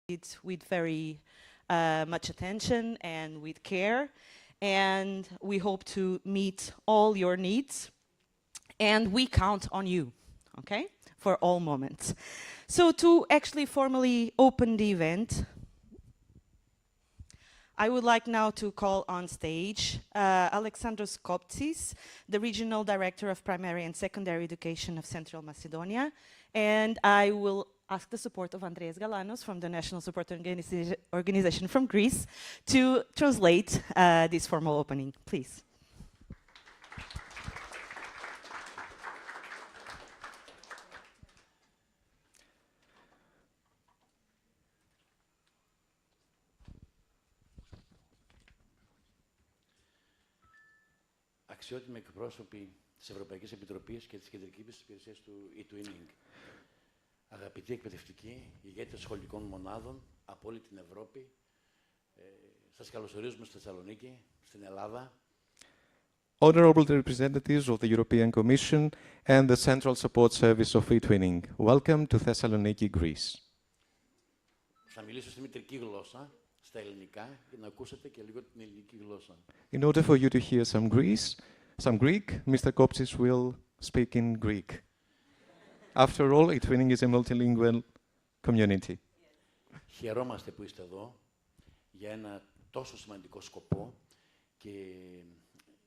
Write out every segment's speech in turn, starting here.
it with very much attention and with care, and we hope to meet all your needs, and we count on you, okay, for all moments. So to actually formally open the event, I would like now to call on stage Alexandros Koptsis, the Regional Director of Primary and Secondary Education of Central Macedonia, and I will ask the support of Andreas Galanos from the National Support Organization from Greece to translate this formal opening, please. Αξιότιμοι εκπρόσωποι της Ευρωπαϊκής Επιτροπής και της Κεντρικής Υπηρεσίας του eTwinning, αγαπητοί εκπαιδευτικοί, ηγέτες σχολικών μονάδων από όλη την Ευρώπη, σας καλωσορίζουμε στη Θεσσαλονίκη, στην Ελλάδα. Honorable representatives of the European Commission and the Central Support Service of eTwinning, welcome to Thessaloniki, Greece. Θα μιλήσω στη μητρική γλώσσα, στα ελληνικά, για να ακούσετε και λίγο την ελληνική γλώσσα. In order for you to hear some Greek, Mr. Koptsis will speak in Greek. After all, eTwinning is a multilingual community. Χαιρόμαστε που είστε εδώ για ένα τόσο σημαντικό σκοπό και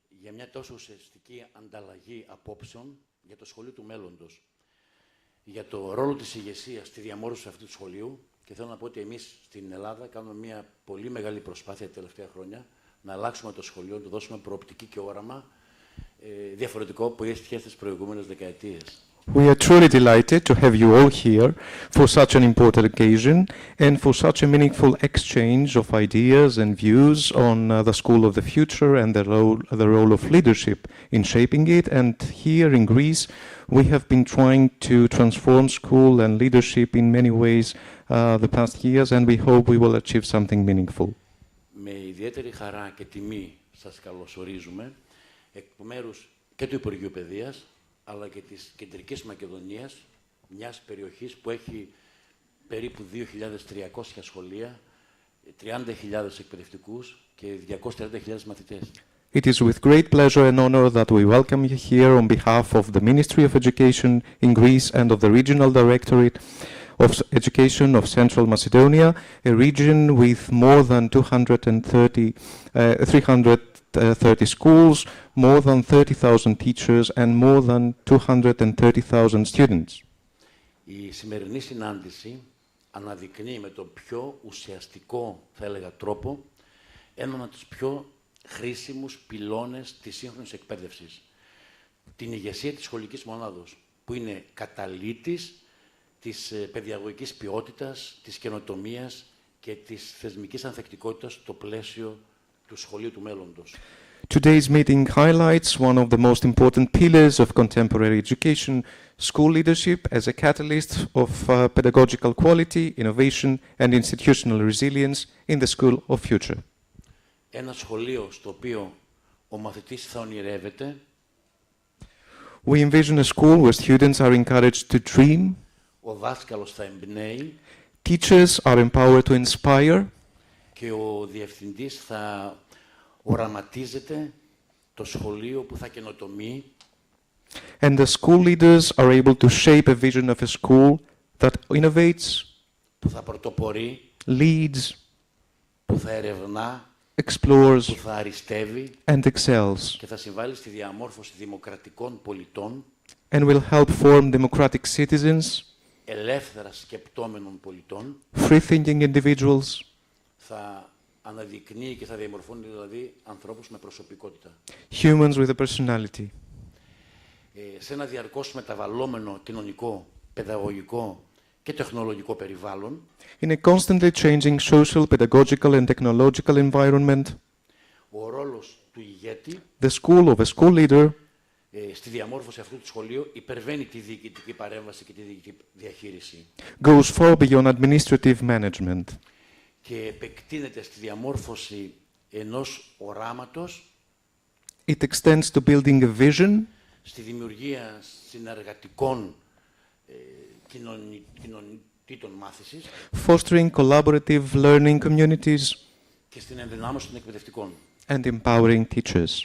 για μια τόσο ουσιαστική ανταλλαγή απόψεων για το σχολείο του μέλλοντος, για το ρόλο της ηγεσίας στη διαμόρφωση αυτού του σχολείου. Και θέλω να πω ότι εμείς στην Ελλάδα κάνουμε μια πολύ μεγάλη προσπάθεια τα τελευταία χρόνια να αλλάξουμε το σχολείο, να του δώσουμε προοπτική και όραμα διαφορετικό από τις προηγούμενες δεκαετίες. We are truly delighted to have you all here for such an important occasion and for such a meaningful exchange of ideas and views on the school of the future and the role of leadership in shaping it. And here in Greece, we have been trying to transform school and leadership in many ways the past years, and we hope we will achieve something meaningful. Με ιδιαίτερη χαρά και τιμή σας καλωσορίζουμε εκ μέρους και του Υπουργείου Παιδείας, αλλά και της Κεντρικής Μακεδονίας, μιας περιοχής που έχει περίπου 2.300 σχολεία, 30.000 εκπαιδευτικούς και 230.000 μαθητές. It is with great pleasure and honor that we welcome you here on behalf of the Ministry of Education in Greece and of the Regional Directorate of Education of Central Macedonia, a region with more than 330 schools, more than 30,000 teachers and more than 230,000 students. Η σημερινή συνάντηση αναδεικνύει με τον πιο ουσιαστικό, θα έλεγα, τρόπο έναν από τους πιο χρήσιμους πυλώνες της σύγχρονης εκπαίδευσης. Την ηγεσία της σχολικής μονάδος, που είναι καταλύτης της παιδιαγωγικής ποιότητας, της καινοτομίας και της θεσμικής ανθεκτικότητας στο πλαίσιο του σχολείου του μέλλοντος. Today's meeting highlights one of the most important pillars of contemporary education, school leadership as a catalyst of pedagogical quality, innovation and institutional resilience in the school of future. Ένα σχολείο στο οποίο ο μαθητής θα ονειρεύεται. We envision a school where students are encouraged to dream. Ο δάσκαλος θα εμπνέει. Teachers are empowered to inspire. Και ο διευθυντής θα οραματίζεται το σχολείο που θα καινοτομεί. And the school leaders are able to shape a vision of a school that innovates, που θα πρωτοπορεί, leads, που θα ερευνά, explores, που θα αριστεύει and excels, και θα συμβάλλει στη διαμόρφωση δημοκρατικών πολιτών, and will help form democratic citizens, ελεύθερα σκεπτόμενων πολιτών, free-thinking individuals, θα αναδεικνύει και θα διαμορφώνει δηλαδή ανθρώπους με προσωπικότητα. Humans with a personality. Σε ένα διαρκώς μεταβαλλόμενο κοινωνικό, παιδαγωγικό και τεχνολογικό περιβάλλον, In a constantly changing social, pedagogical and technological environment, ο ρόλος του ηγέτη, the school of a school leader, στη διαμόρφωση αυτού του σχολείου υπερβαίνει τη διοικητική παρέμβαση και τη διοικητική διαχείριση. Goes far beyond administrative management. Και επεκτείνεται στη διαμόρφωση ενός οράματος, It extends to building a vision, στη δημιουργία συνεργατικών κοινοτήτων μάθησης fostering collaborative learning communities, και στην ενδυνάμωση των εκπαιδευτικών. and empowering teachers.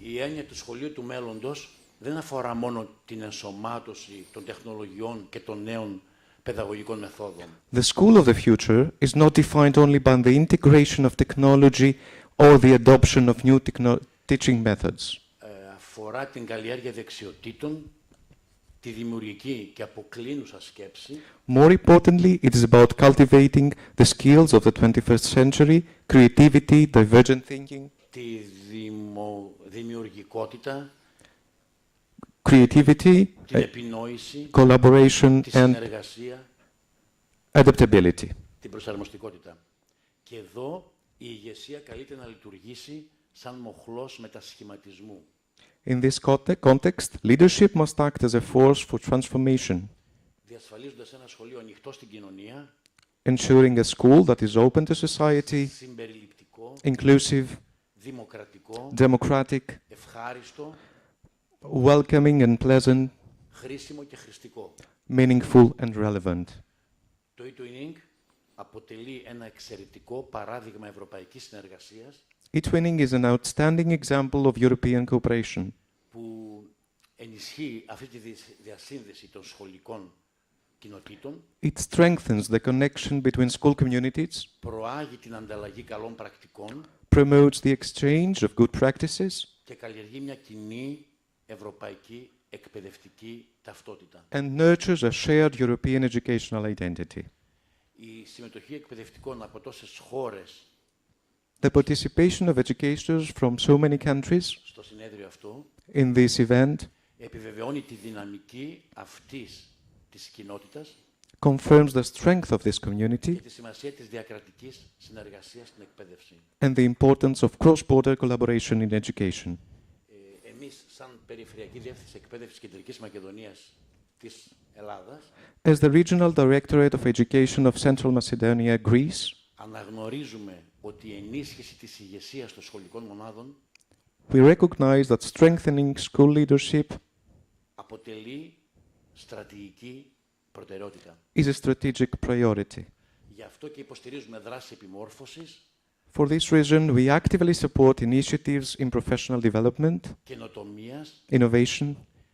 Η έννοια του σχολείου του μέλλοντος δεν αφορά μόνο την ενσωμάτωση των τεχνολογιών και των νέων παιδαγωγικών μεθόδων. The school of the future is not defined only by the integration of technology or the adoption of new teaching methods. Αφορά την καλλιέργεια δεξιοτήτων, τη δημιουργική και αποκλίνουσα σκέψη, More importantly, it is about cultivating the skills of the 21st century, creativity, divergent thinking, τη δημιουργικότητα, creativity, την επινόηση, collaboration, τη and συνεργασία, adaptability. την προσαρμοστικότητα. Και εδώ η ηγεσία καλείται να λειτουργήσει σαν μοχλός μετασχηματισμού. In this context, leadership must act as a force for transformation, Διασφαλίζοντας ένα σχολείο ανοιχτό στην κοινωνία, ensuring a school that is open to society, συμπεριληπτικό, inclusive, δημοκρατικό, democratic, ευχάριστο, welcoming and pleasant, χρήσιμο και χρηστικό. meaningful and relevant. Το eTwinning αποτελεί ένα εξαιρετικό παράδειγμα ευρωπαϊκής συνεργασίας eTwinning is an outstanding example of European cooperation. που ενισχύει αυτή τη διασύνδεση των σχολικών κοινοτήτων, It strengthens the connection between school communities, προάγει την ανταλλαγή καλών πρακτικών promotes the exchange of good practices, και καλλιεργεί μια κοινή ευρωπαϊκή εκπαιδευτική ταυτότητα. and nurtures a shared European educational identity. Η συμμετοχή εκπαιδευτικών από τόσες χώρες The participation of educators from so many countries στο συνέδριο αυτό in this event επιβεβαιώνει τη δυναμική αυτής της κοινότητας confirms the strength of this community και τη σημασία της διακρατικής συνεργασίας στην εκπαίδευση. and the importance of cross-border collaboration in education. Εμείς, σαν Περιφερειακή Διεύθυνση Εκπαίδευσης Κεντρικής Μακεδονίας της Ελλάδας, As the Regional Directorate of Education of Central Macedonia, Greece, αναγνωρίζουμε ότι η ενίσχυση της ηγεσίας των σχολικών μονάδων we recognize that strengthening school leadership αποτελεί στρατηγική προτεραιότητα. is a strategic priority. Γι' αυτό και υποστηρίζουμε δράσεις επιμόρφωσης, For this reason, we actively support initiatives in professional development, καινοτομίας innovation,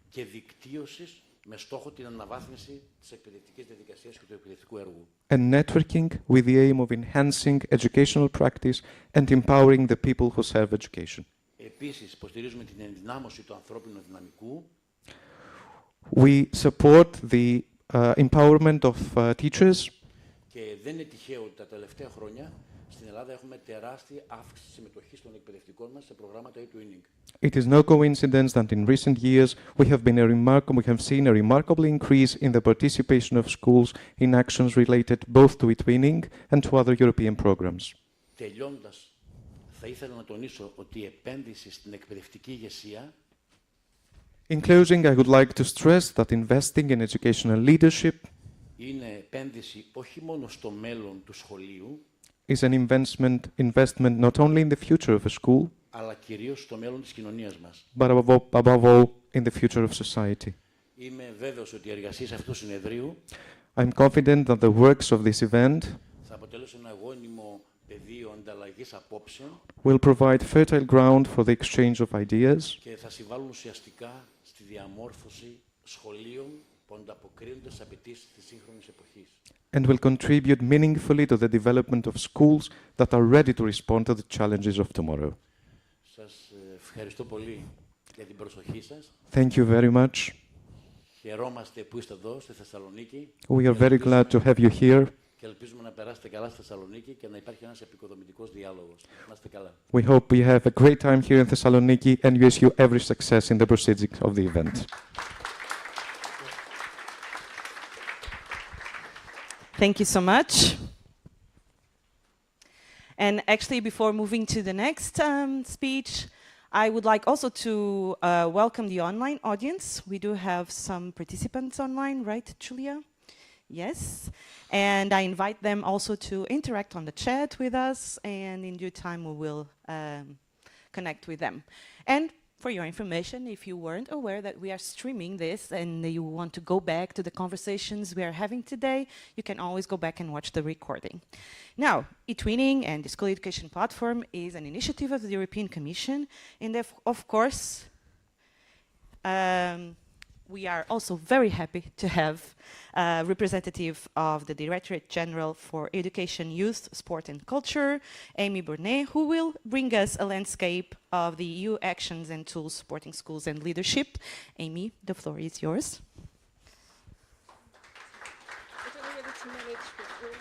και δικτύωσης με στόχο την αναβάθμιση της εκπαιδευτικής διαδικασίας και του εκπαιδευτικού έργου. and networking with the aim of enhancing educational practice and empowering the people who serve education. Επίσης, υποστηρίζουμε την ενδυνάμωση του ανθρώπινου δυναμικού We support the empowerment of teachers, και δεν είναι τυχαίο ότι τα τελευταία χρόνια στην Ελλάδα έχουμε τεράστια αύξηση συμμετοχής των εκπαιδευτικών μας σε προγράμματα eTwinning. it is no coincidence that in recent years we have seen a remarkable increase in the participation of schools in actions related both to eTwinning and to other European programs. Τελειώντας, θα ήθελα να τονίσω ότι η επένδυση στην εκπαιδευτική ηγεσία In closing, I would like to stress that investing in educational leadership είναι επένδυση όχι μόνο στο μέλλον του σχολείου, is an investment not only in the future of a school, αλλά κυρίως στο μέλλον της κοινωνίας μας. but above all in the future of society. Είμαι βέβαιος ότι οι εργασίες αυτού του συνεδρίου I'm confident that the works of this event θα αποτελέσουν ένα γόνιμο πεδίο ανταλλαγής απόψεων will provide fertile ground for the exchange of ideas και θα συμβάλλουν ουσιαστικά στη διαμόρφωση σχολείων που ανταποκρίνονται στις απαιτήσεις της σύγχρονης εποχής. and will contribute meaningfully to the development of schools that are ready to respond to the challenges of tomorrow. Σας ευχαριστώ πολύ για την προσοχή σας. Thank you very much. Χαιρόμαστε που είστε εδώ στη Θεσσαλονίκη We are very glad to have you here. και ελπίζουμε να περάσετε καλά στη Θεσσαλονίκη και να υπάρχει ένας επικοδομητικός διάλογος. Να είστε καλά. We hope you have a great time here in Thessaloniki and wish you every success in the proceedings of the event. Thank you so much. And actually, before moving to the next speech, I would like also to welcome the online audience. We do have some participants online, right, Julia? Yes. And I invite them also to interact on the chat with us, and in due time we will connect with them. And for your information, if you weren't aware that we are streaming this and you want to go back to the conversations we are having today, you can always go back and watch the recording. Now, eTwinning and the School Education Platform is an initiative of the European Commission, and of course, we are also very happy to have a representative of the Directorate General for Education, Youth, Sport and Culture, Amy Burnet, who will bring us a landscape of the EU actions and tools supporting schools and leadership. Amy, the floor is yours. I don't know whether to manage with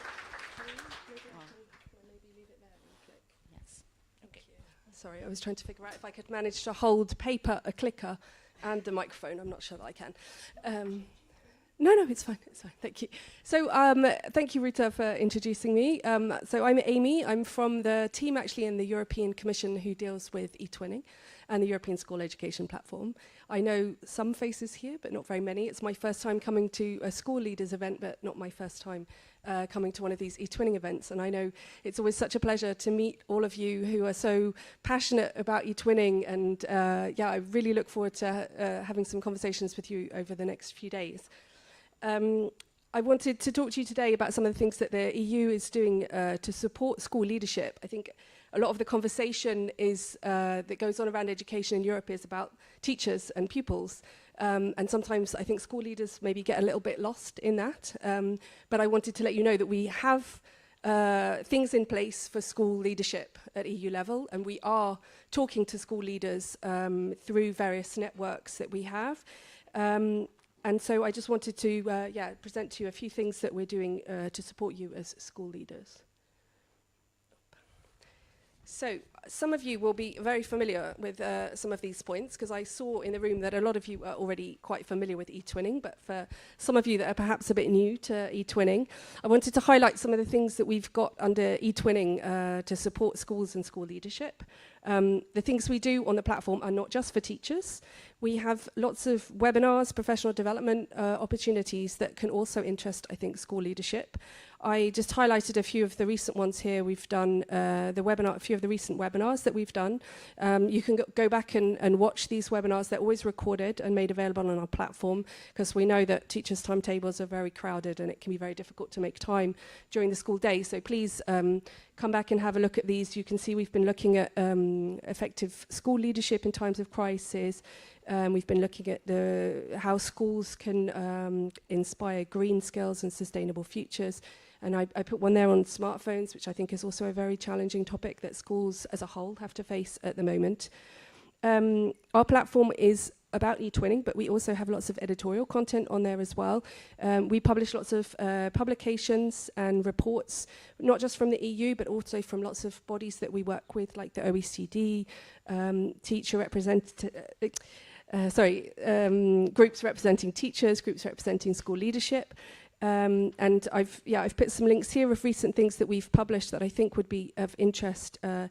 maybe leave it there and click. Yes. Okay. Sorry, I was trying to figure out if I could manage to hold paper, a clicker, and the microphone. I'm not sure that I can. No, it's fine, thank you. So thank you, Rita, for introducing me. So I'm Amy. I'm from the team actually in the European Commission who deals with eTwinning and the European School Education Platform. I know some faces here, but not very many. It's my first time coming to a school leaders event, but not my first time coming to one of these eTwinning events. And I know it's always such a pleasure to meet all of you who are so passionate about eTwinning. And yeah, I really look forward to having some conversations with you over the next few days. I wanted to talk to you today about some of the things that the EU is doing to support school leadership. I think a lot of the conversation that goes on around education in Europe is about teachers and pupils. And sometimes I think school leaders maybe get a little bit lost in that. But I wanted to let you know that we have things in place for school leadership at EU level, and we are talking to school leaders through various networks that we have. And so I just wanted to present to you a few things that we're doing to support you as school leaders. So some of you will be very familiar with some of these points, because I saw in the room that a lot of you are already quite familiar with eTwinning, but for some of you that are perhaps a bit new to eTwinning, I wanted to highlight some of the things that we've got under eTwinning to support schools and school leadership. The things we do on the platform are not just for teachers. We have lots of webinars, professional development opportunities that can also interest, I think, school leadership. I just highlighted a few of the recent ones here. We've done a few of the recent webinars that we've done. You can go back and watch these webinars. They're always recorded and made available on our platform, because we know that teachers' timetables are very crowded and it can be very difficult to make time during the school day. So please come back and have a look at these. You can see we've been looking at effective school leadership in times of crisis. We've been looking at how schools can inspire green skills and sustainable futures. And I put one there on smartphones, which I think is also a very challenging topic that schools as a whole have to face at the moment. Our platform is about eTwinning, but we also have lots of editorial content on there as well. We publish lots of publications and reports, not just from the EU, but also from lots of bodies that we work with, like the OECD, groups representing teachers, groups representing school leadership. And I've put some links here of recent things that we've published that I think would be of interest to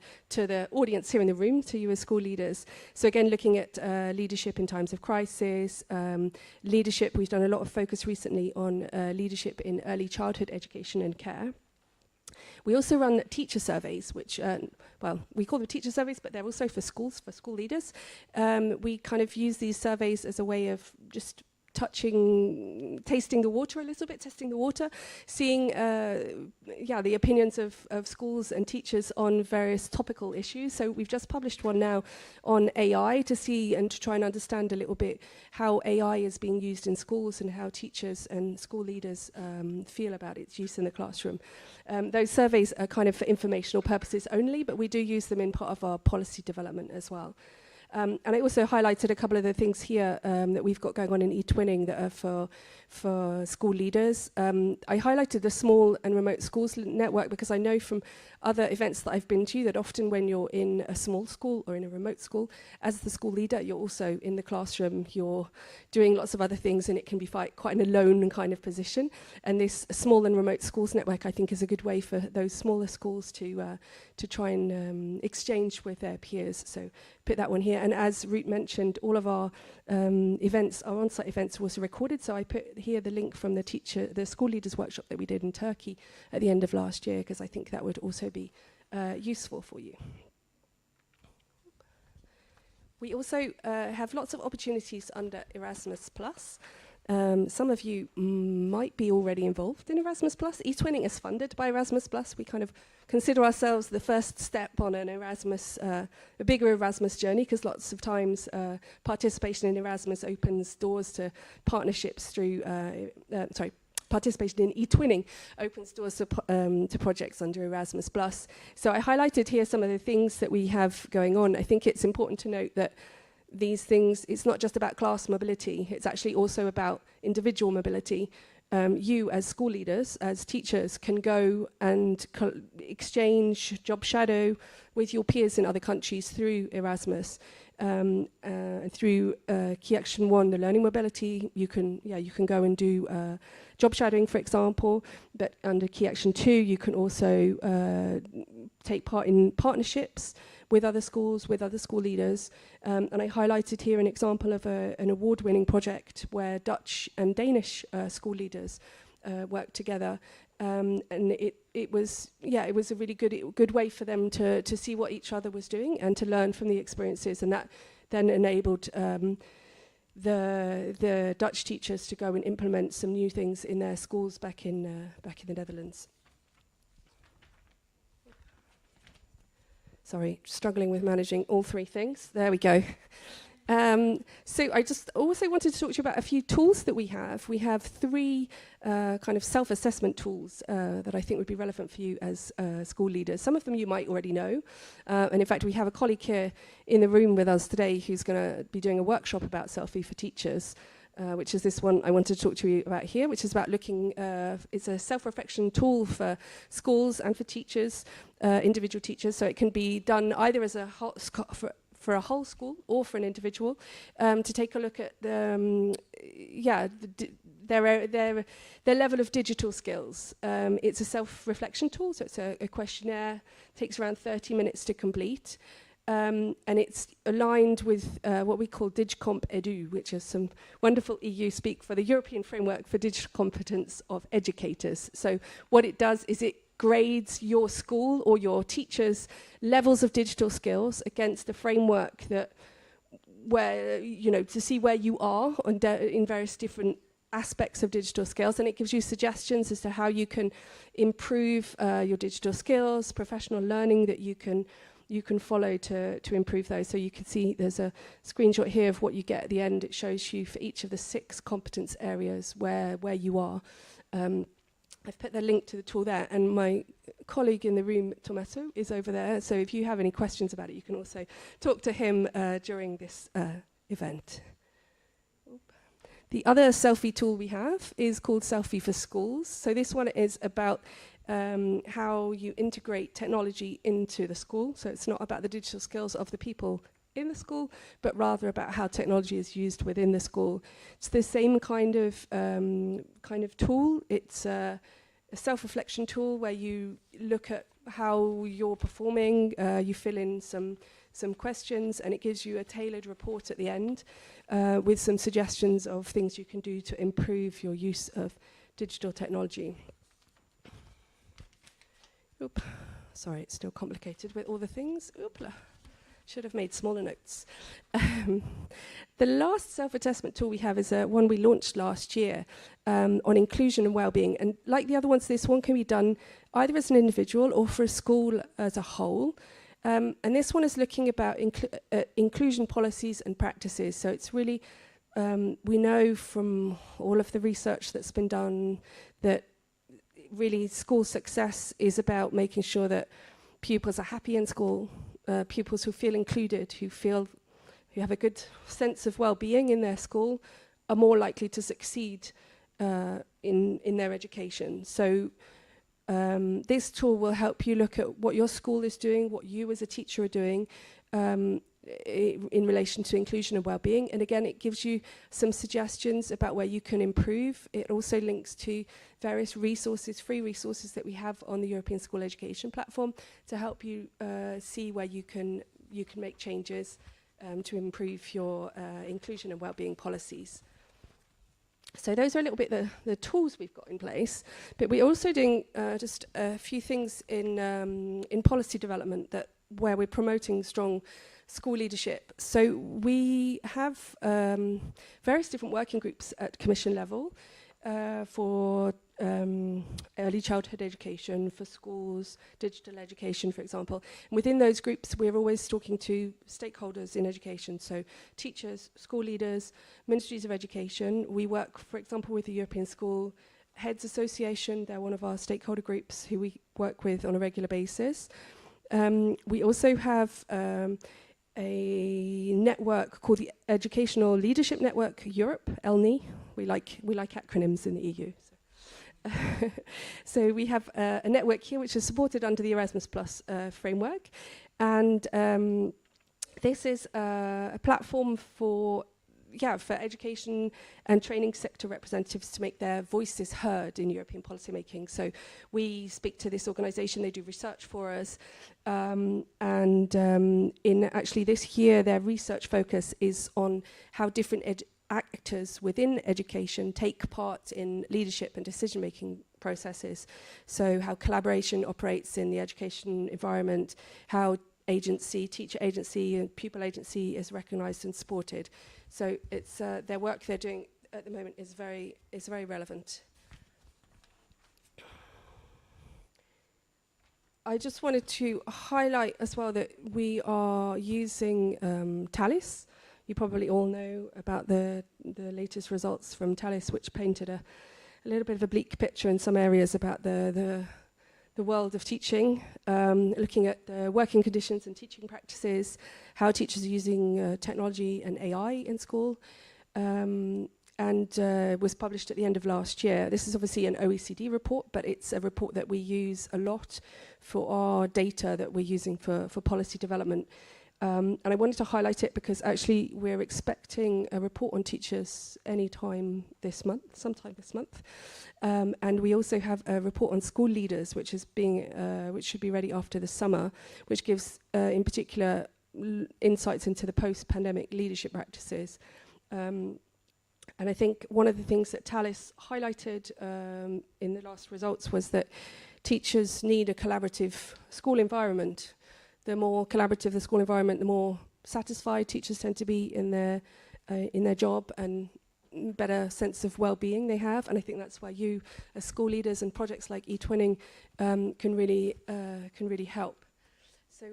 the audience here in the room, to you as school leaders. So again, looking at leadership in times of crisis, leadership, we've done a lot of focus recently on leadership in early childhood education and care. We also run teacher surveys, which, we call them teacher surveys, but they're also for schools, for school leaders. We kind of use these surveys as a way of just tasting the water a little bit, testing the water, seeing the opinions of schools and teachers on various topical issues. So we've just published one now on AI to see and to try and understand a little bit how AI is being used in schools and how teachers and school leaders feel about its use in the classroom. Those surveys are kind of for informational purposes only, but we do use them in part of our policy development as well. And I also highlighted a couple of the things here that we've got going on in eTwinning that are for school leaders. I highlighted the small and remote schools network because I know from other events that I've been to that often when you're in a small school or in a remote school, as the school leader, you're also in the classroom, you're doing lots of other things, and it can be quite an alone kind of position. And this small and remote schools network, I think, is a good way for those smaller schools to try and exchange with their peers. So put that one here. And as Ruth mentioned, all of our events, our on-site events, were also recorded. So I put here the link from the school leaders workshop that we did in Turkey at the end of last year, because I think that would also be useful for you. We also have lots of opportunities under Erasmus+. Some of you might be already involved in Erasmus+. eTwinning is funded by Erasmus+. We kind of consider ourselves the first step on an Erasmus, a bigger Erasmus journey, because lots of times participation in Erasmus opens doors to partnerships through, participation in eTwinning opens doors to projects under Erasmus+. So I highlighted here some of the things that we have going on. I think it's important to note that these things, it's not just about class mobility, it's actually also about individual mobility. You as school leaders, as teachers, can go and exchange, job shadow with your peers in other countries through Erasmus. Through Key Action 1, the learning mobility, you can go and do job shadowing, for example, but under Key Action 2, you can also take part in partnerships with other schools, with other school leaders. And I highlighted here an example of an award-winning project where Dutch and Danish school leaders worked together. And it was a really good way for them to see what each other was doing and to learn from the experiences. And that then enabled the Dutch teachers to go and implement some new things in their schools back in the Netherlands. Sorry, struggling with managing all three things. There we go. So I just also wanted to talk to you about a few tools that we have. We have three kind of self-assessment tools that I think would be relevant for you as school leaders. Some of them you might already know. And in fact, we have a colleague here in the room with us today who's going to be doing a workshop about selfie for teachers, which is this one I wanted to talk to you about here, which is about looking, it's a self-reflection tool for schools and for teachers, individual teachers. So it can be done either as a whole, for a whole school or for an individual, to take a look at their level of digital skills. It's a self-reflection tool, so it's a questionnaire, takes around 30 minutes to complete. And it's aligned with what we call DigComp Edu, which is some wonderful EU speak for the European Framework for Digital Competence of Educators. So what it does is it grades your school or your teachers' levels of digital skills against a framework that, where, you know, to see where you are on in various different aspects of digital skills, and it gives you suggestions as to how you can improve your digital skills, professional learning that you can follow to improve those. So you can see there's a screenshot here of what you get at the end. It shows you for each of the 6 competence areas where you are. I've put the link to the tool there, and my colleague in the room, Tommaso, is over there. So if you have any questions about it, you can also talk to him during this event. The other selfie tool we have is called Selfie for Schools. So this one is about how you integrate technology into the school. So it's not about the digital skills of the people in the school, but rather about how technology is used within the school. It's the same kind of tool. It's a self-reflection tool where you look at how you're performing, you fill in some questions, and it gives you a tailored report at the end with some suggestions of things you can do to improve your use of digital technology. Oop. Sorry, it's still complicated with all the things. Oopla. Should have made smaller notes. The last self-assessment tool we have is one we launched last year on inclusion and well-being. And like the other ones, this one can be done either as an individual or for a school as a whole. And this one is looking about inclusion policies and practices. So it's really, we know from all of the research that's been done that really school success is about making sure that pupils are happy in school, pupils who feel included, who have a good sense of well-being in their school, are more likely to succeed in their education. So this tool will help you look at what your school is doing, what you as a teacher are doing in relation to inclusion and well-being. And again, it gives you some suggestions about where you can improve. It also links to various resources, free resources that we have on the European School Education Platform to help you see where you can make changes to improve your inclusion and well-being policies. So those are a little bit the tools we've got in place, but we're also doing just a few things in policy development where we're promoting strong school leadership. So we have various different working groups at Commission level for early childhood education, for schools, digital education, for example. And within those groups, we're always talking to stakeholders in education, so teachers, school leaders, ministries of education. We work, for example, with the European School Heads Association. They're one of our stakeholder groups who we work with on a regular basis. We also have a network called the Educational Leadership Network Europe, ELNI. We like acronyms in the EU. So we have a network here which is supported under the Erasmus Plus framework. And this is a platform for education and training sector representatives to make their voices heard in European policymaking. So we speak to this organisation, they do research for us, and in actually this year their research focus is on how different actors within education take part in leadership and decision-making processes. So how collaboration operates in the education environment, how agency, teacher agency and pupil agency is recognised and supported. So it's their work they're doing at the moment is very relevant. I just wanted to highlight as well that we are using Talis. You probably all know about the latest results from Talis, which painted a little bit of a bleak picture in some areas about the world of teaching, looking at the working conditions and teaching practices, how teachers are using technology and AI in school, and was published at the end of last year. This is obviously an OECD report, but it's a report that we use a lot for our data that we're using for policy development. And I wanted to highlight it because actually we're expecting a report on teachers sometime this month. And we also have a report on school leaders, which should be ready after the summer, which gives, in particular, insights into the post-pandemic leadership practices. And I think one of the things that Talis highlighted in the last results was that teachers need a collaborative school environment. The more collaborative the school environment, the more satisfied teachers tend to be in their job and better sense of well-being they have. And I think that's why you, as school leaders and projects like eTwinning, can really help. So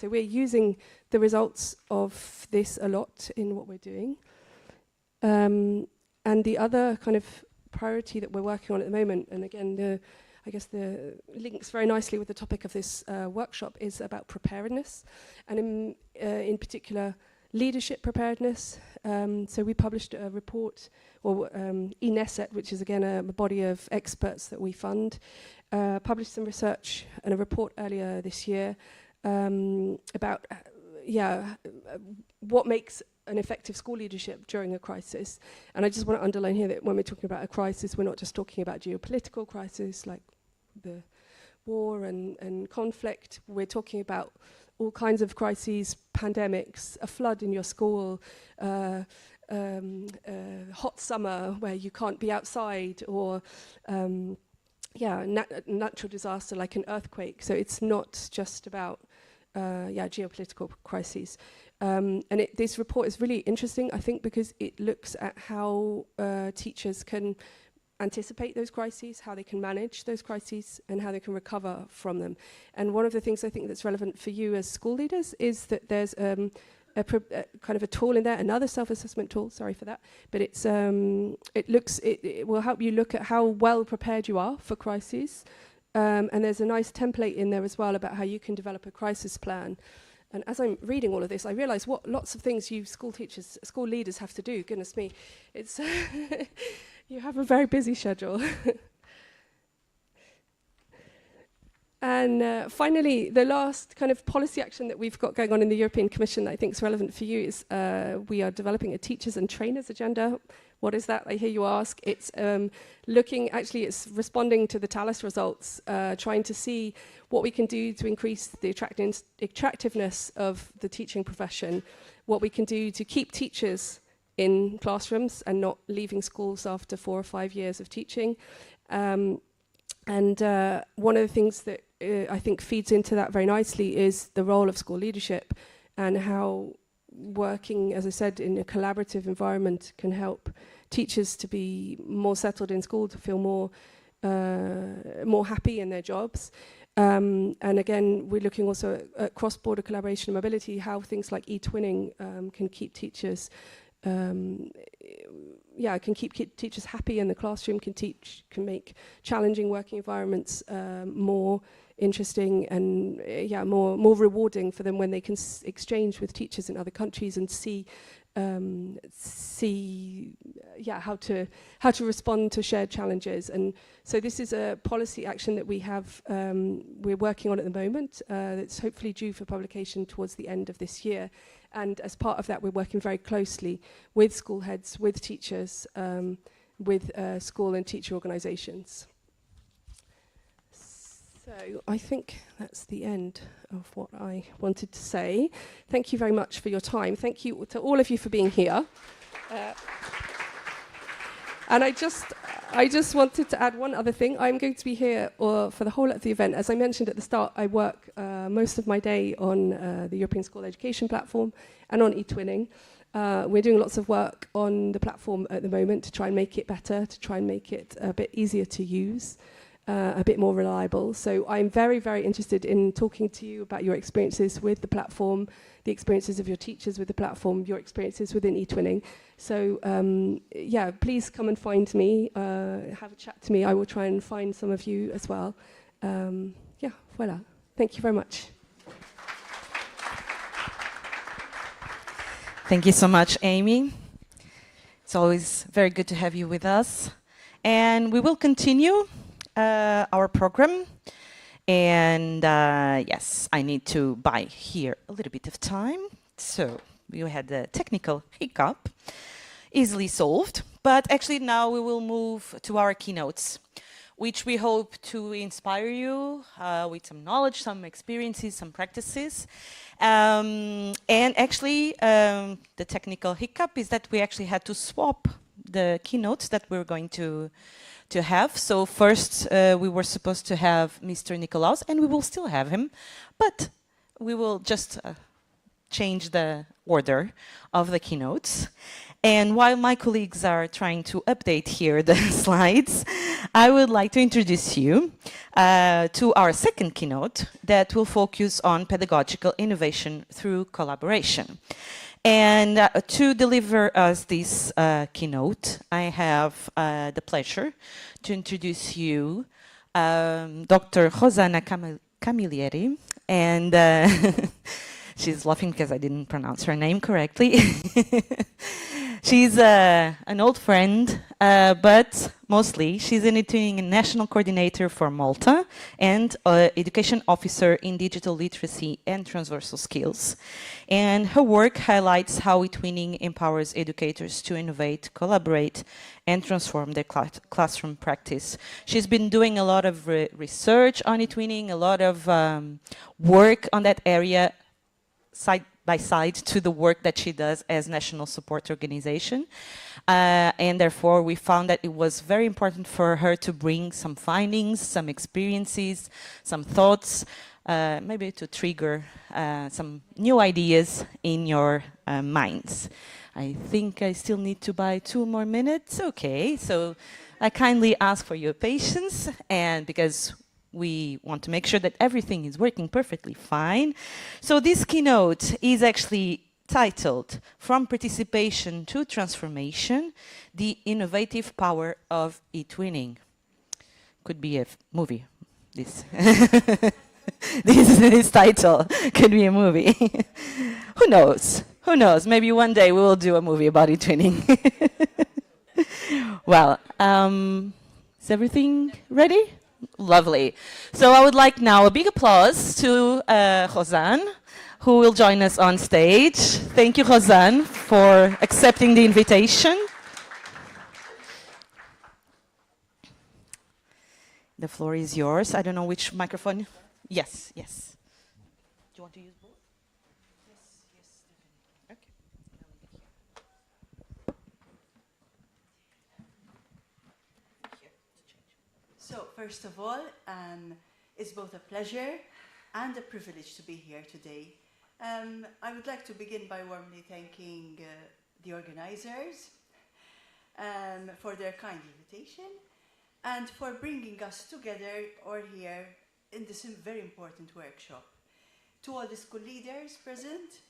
we're using the results of this a lot in what we're doing. And the other kind of priority that we're working on at the moment, and again, I guess the links very nicely with the topic of this workshop, is about preparedness, and in particular, leadership preparedness. So we published a report, or eNESET, which is again a body of experts that we fund, published some research and a report earlier this year about what makes an effective school leadership during a crisis. And I just want to underline here that when we're talking about a crisis, we're not just talking about geopolitical crisis like the war and conflict. We're talking about all kinds of crises, pandemics, a flood in your school, hot summer where you can't be outside, or natural disaster like an earthquake. So it's not just about geopolitical crises. And this report is really interesting, I think, because it looks at how teachers can anticipate those crises, how they can manage those crises, and how they can recover from them. And one of the things I think that's relevant for you as school leaders is that there's a kind of a tool in there, another self-assessment tool, sorry for that, but it's it will help you look at how well prepared you are for crises. And there's a nice template in there as well about how you can develop a crisis plan. And as I'm reading all of this, I realise what lots of things you school leaders have to do. Goodness me, it's you have a very busy schedule. And finally, the last kind of policy action that we've got going on in the European Commission that I think is relevant for you is we are developing a teachers and trainers agenda. What is that, I hear you ask? It's it's responding to the Talis results, trying to see what we can do to increase the attractiveness of the teaching profession, what we can do to keep teachers in classrooms and not leaving schools after 4 or 5 years of teaching, And one of the things that I think feeds into that very nicely is the role of school leadership and how working, as I said, in a collaborative environment can help teachers to be more settled in school, to feel more happy in their jobs. And again, we're looking also at cross-border collaboration and mobility, how things like eTwinning can keep teachers teachers happy in the classroom, can make challenging working environments more interesting and more rewarding for them when they can exchange with teachers in other countries and see how to respond to shared challenges. And so this is a policy action that we have we're working on at the moment. That's hopefully due for publication towards the end of this year. And as part of that, we're working very closely with school heads, with teachers, with school and teacher organisations. So I think that's the end of what I wanted to say. Thank you very much for your time. Thank you to all of you for being here. And I just wanted to add one other thing. I'm going to be here for the whole of the event. As I mentioned at the start, I work most of my day on the European School Education Platform and on eTwinning. We're doing lots of work on the platform at the moment to try and make it better, to try and make it a bit easier to use, a bit more reliable. So I'm very, very interested in talking to you about your experiences with the platform, the experiences of your teachers with the platform, your experiences within eTwinning. So please come and find me, have a chat to me. I will try and find some of you as well. Voilà. Thank you very much. Thank you so much, Amy. It's always very good to have you with us. And we will continue our program. And yes, I need to buy here a little bit of time. So we had a technical hiccup, easily solved. But actually now we will move to our keynotes, which we hope to inspire you with some knowledge, some experiences, some practices. And actually, the technical hiccup is that we actually had to swap the keynotes that we're going to have. So first, we were supposed to have Mr. Nikolaos, and we will still have him, but we will just change the order of the keynotes. And while my colleagues are trying to update here the slides, I would like to introduce you to our second keynote that will focus on pedagogical innovation through collaboration. And to deliver us this keynote, I have the pleasure to introduce you Dr. Rose Anne Camilleri, and she's laughing because I didn't pronounce her name correctly. She's an old friend, but mostly she's an eTwinning national coordinator for Malta and education officer in digital literacy and transversal skills. And her work highlights how eTwinning empowers educators to innovate, collaborate, and transform their classroom practice. She's been doing a lot of research on eTwinning, a lot of work on that area, side by side to the work that she does as national support organization. And therefore we found that it was very important for her to bring some findings, some experiences, some thoughts, maybe to trigger some new ideas in your minds. I think I still need to buy 2 more minutes. Okay, so I kindly ask for your patience, and because we want to make sure that everything is working perfectly fine. So this keynote is actually titled From Participation to Transformation, the Innovative Power of eTwinning. Could be a movie, this. This title could be a movie. Who knows? Who knows? Maybe one day we will do a movie about eTwinning. Well, is everything ready? Lovely. So I would like now a big applause to Rose Anne, who will join us on stage. Thank you, Rose Anne, for accepting the invitation. The floor is yours. I don't know which microphone. Yes, yes. Do you want to use both? Yes, yes, definitely. Okay. So, first of all, it's both a pleasure and a privilege to be here today. I would like to begin by warmly thanking the organizers for their kind invitation and for bringing us together or here in this very important workshop. To all the school leaders present,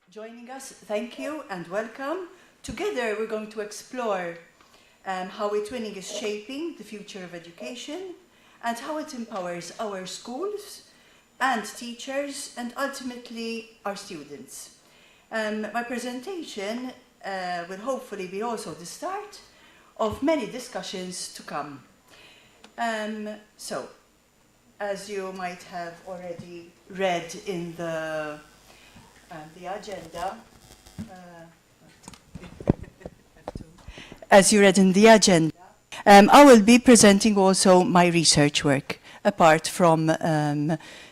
joining us, thank you and welcome. Together we're going to explore how eTwinning is shaping the future of education and how it empowers our schools and teachers and ultimately our students. My presentation will hopefully be also the start of many discussions to come. So, as you might have already read in the agenda, I will be presenting also my research work, apart from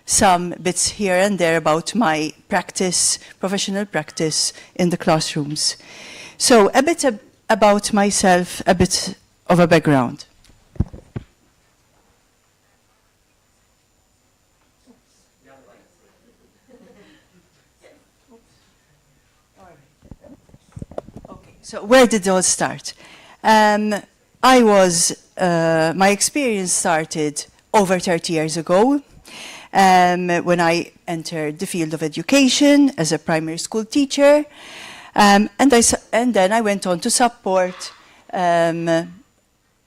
some bits here and there about my practice, professional practice in the classrooms. So a bit about myself, a bit of a background. So where did it all start? My experience started over 30 years ago when I entered the field of education as a primary school teacher. And then I went on to support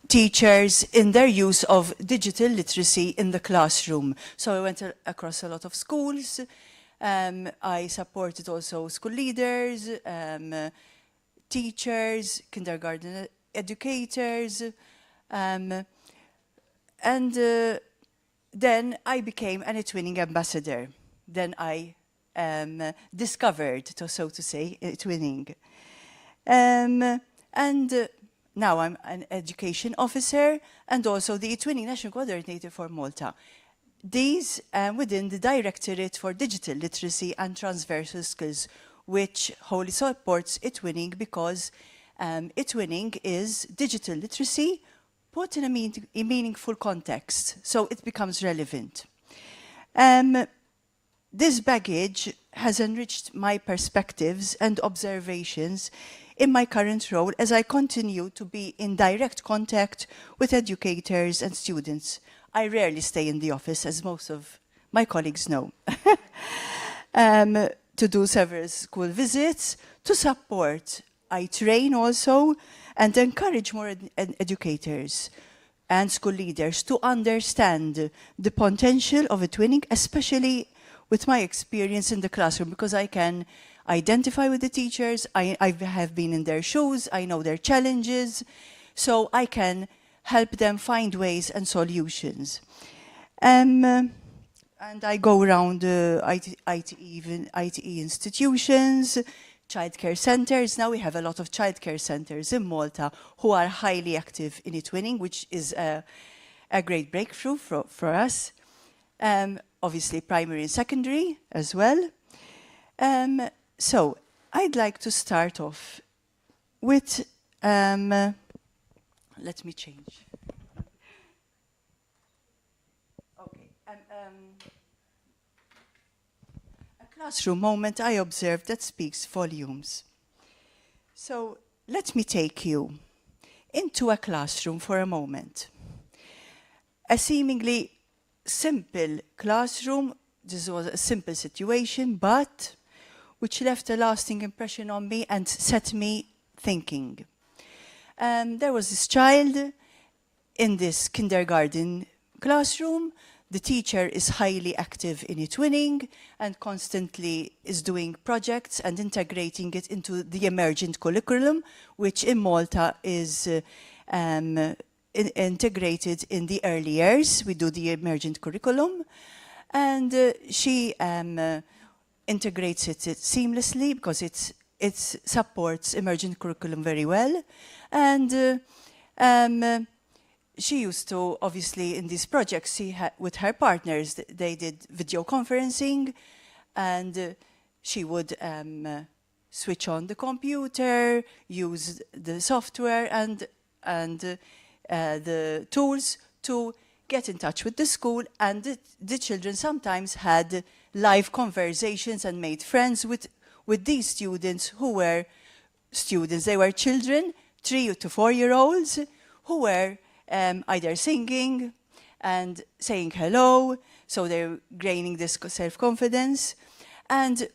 teachers in their use of digital literacy in the classroom. So I went across a lot of schools. I supported also school leaders, teachers, kindergarten educators, and then I became an eTwinning ambassador. Then I discovered, so to say, eTwinning. And now I'm an education officer and also the eTwinning National Coordinator for Malta. These within the Directorate for Digital Literacy and Transversal Skills, which wholly supports eTwinning because eTwinning is digital literacy put in a meaningful context, so it becomes relevant. This baggage has enriched my perspectives and observations in my current role as I continue to be in direct contact with educators and students. I rarely stay in the office, as most of my colleagues know. To do several school visits, to support. I train also and encourage more educators and school leaders to understand the potential of eTwinning, especially with my experience in the classroom, because I can identify with the teachers, I have been in their shoes, I know their challenges, so I can help them find ways and solutions. And I go around ITE institutions, childcare centers. Now we have a lot of childcare centers in Malta who are highly active in eTwinning, which is a great breakthrough for us. Obviously primary and secondary as well. So I'd like to start off with, let me change. Okay. A classroom moment I observed that speaks volumes. So let me take you into a classroom for a moment. A seemingly simple classroom, this was a simple situation, but which left a lasting impression on me and set me thinking. There was this child in this kindergarten classroom. The teacher is highly active in eTwinning and constantly is doing projects and integrating it into the emergent curriculum, which in Malta is integrated in the early years. We do the emergent curriculum, and she integrates it seamlessly because it supports emergent curriculum very well. And she used to, obviously, in these projects, with her partners, they did video conferencing, and she would switch on the computer, use the software, and the tools to get in touch with the school, and the children sometimes had live conversations and made friends with these students who were students. They were children, 3 to 4-year-olds, who were either singing and saying hello, so they're gaining this self-confidence. And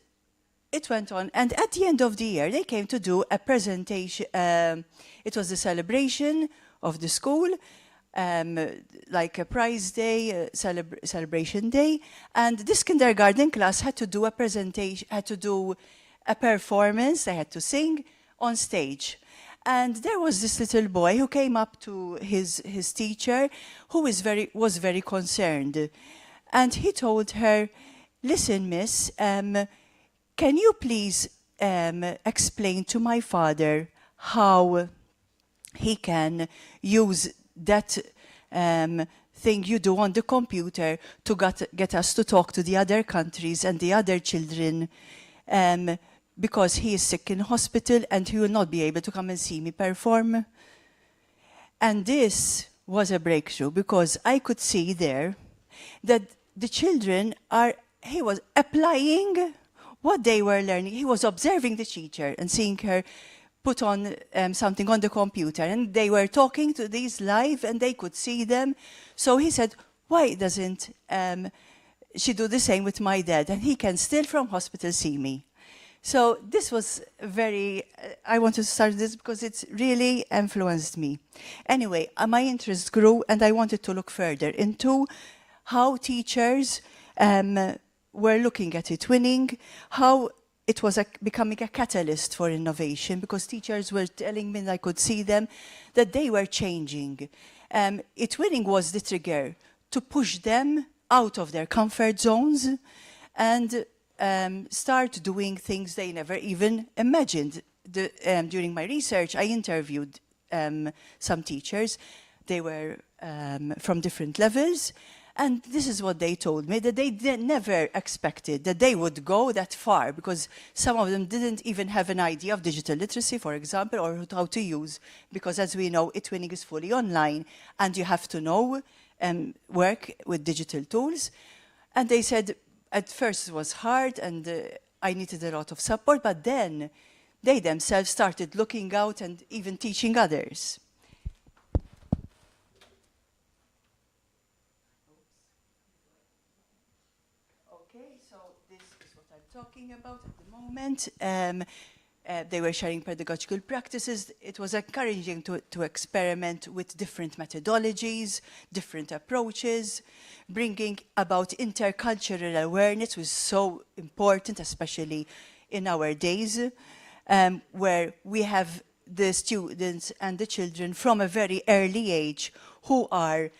it went on, and at the end of the year, they came to do a presentation. It was a celebration of the school, like a prize day, celebration day, and this kindergarten class had to do a presentation, had to do a performance, they had to sing on stage. And there was this little boy who came up to his teacher, who was very concerned. And he told her, "Listen, miss, can you please explain to my father how he can use that thing you do on the computer to get us to talk to the other countries and the other children, because he is sick in hospital and he will not be able to come and see me perform?" And this was a breakthrough, because I could see there that the children he was applying what they were learning. He was observing the teacher and seeing her put on something on the computer, and they were talking to these live and they could see them. So he said, "Why doesn't she do the same with my dad, and he can still from hospital see me?" So this was very, I wanted to start this because it's really influenced me. Anyway, my interest grew, and I wanted to look further into how teachers were looking at eTwinning, how it was becoming a catalyst for innovation, because teachers were telling me, and I could see them, that they were changing. eTwinning was the trigger to push them out of their comfort zones and start doing things they never even imagined. During my research, I interviewed some teachers. They were from different levels. And this is what they told me, that they never expected that they would go that far, because some of them didn't even have an idea of digital literacy, for example, or how to use, because as we know, eTwinning is fully online, and you have to know work with digital tools. And they said, at first it was hard, and I needed a lot of support, but then they themselves started looking out and even teaching others. Talking about at the moment. They were sharing pedagogical practices. It was encouraging to experiment with different methodologies, different approaches, bringing about intercultural awareness was so important, especially in our days, where we have the students and the children from a very early age who are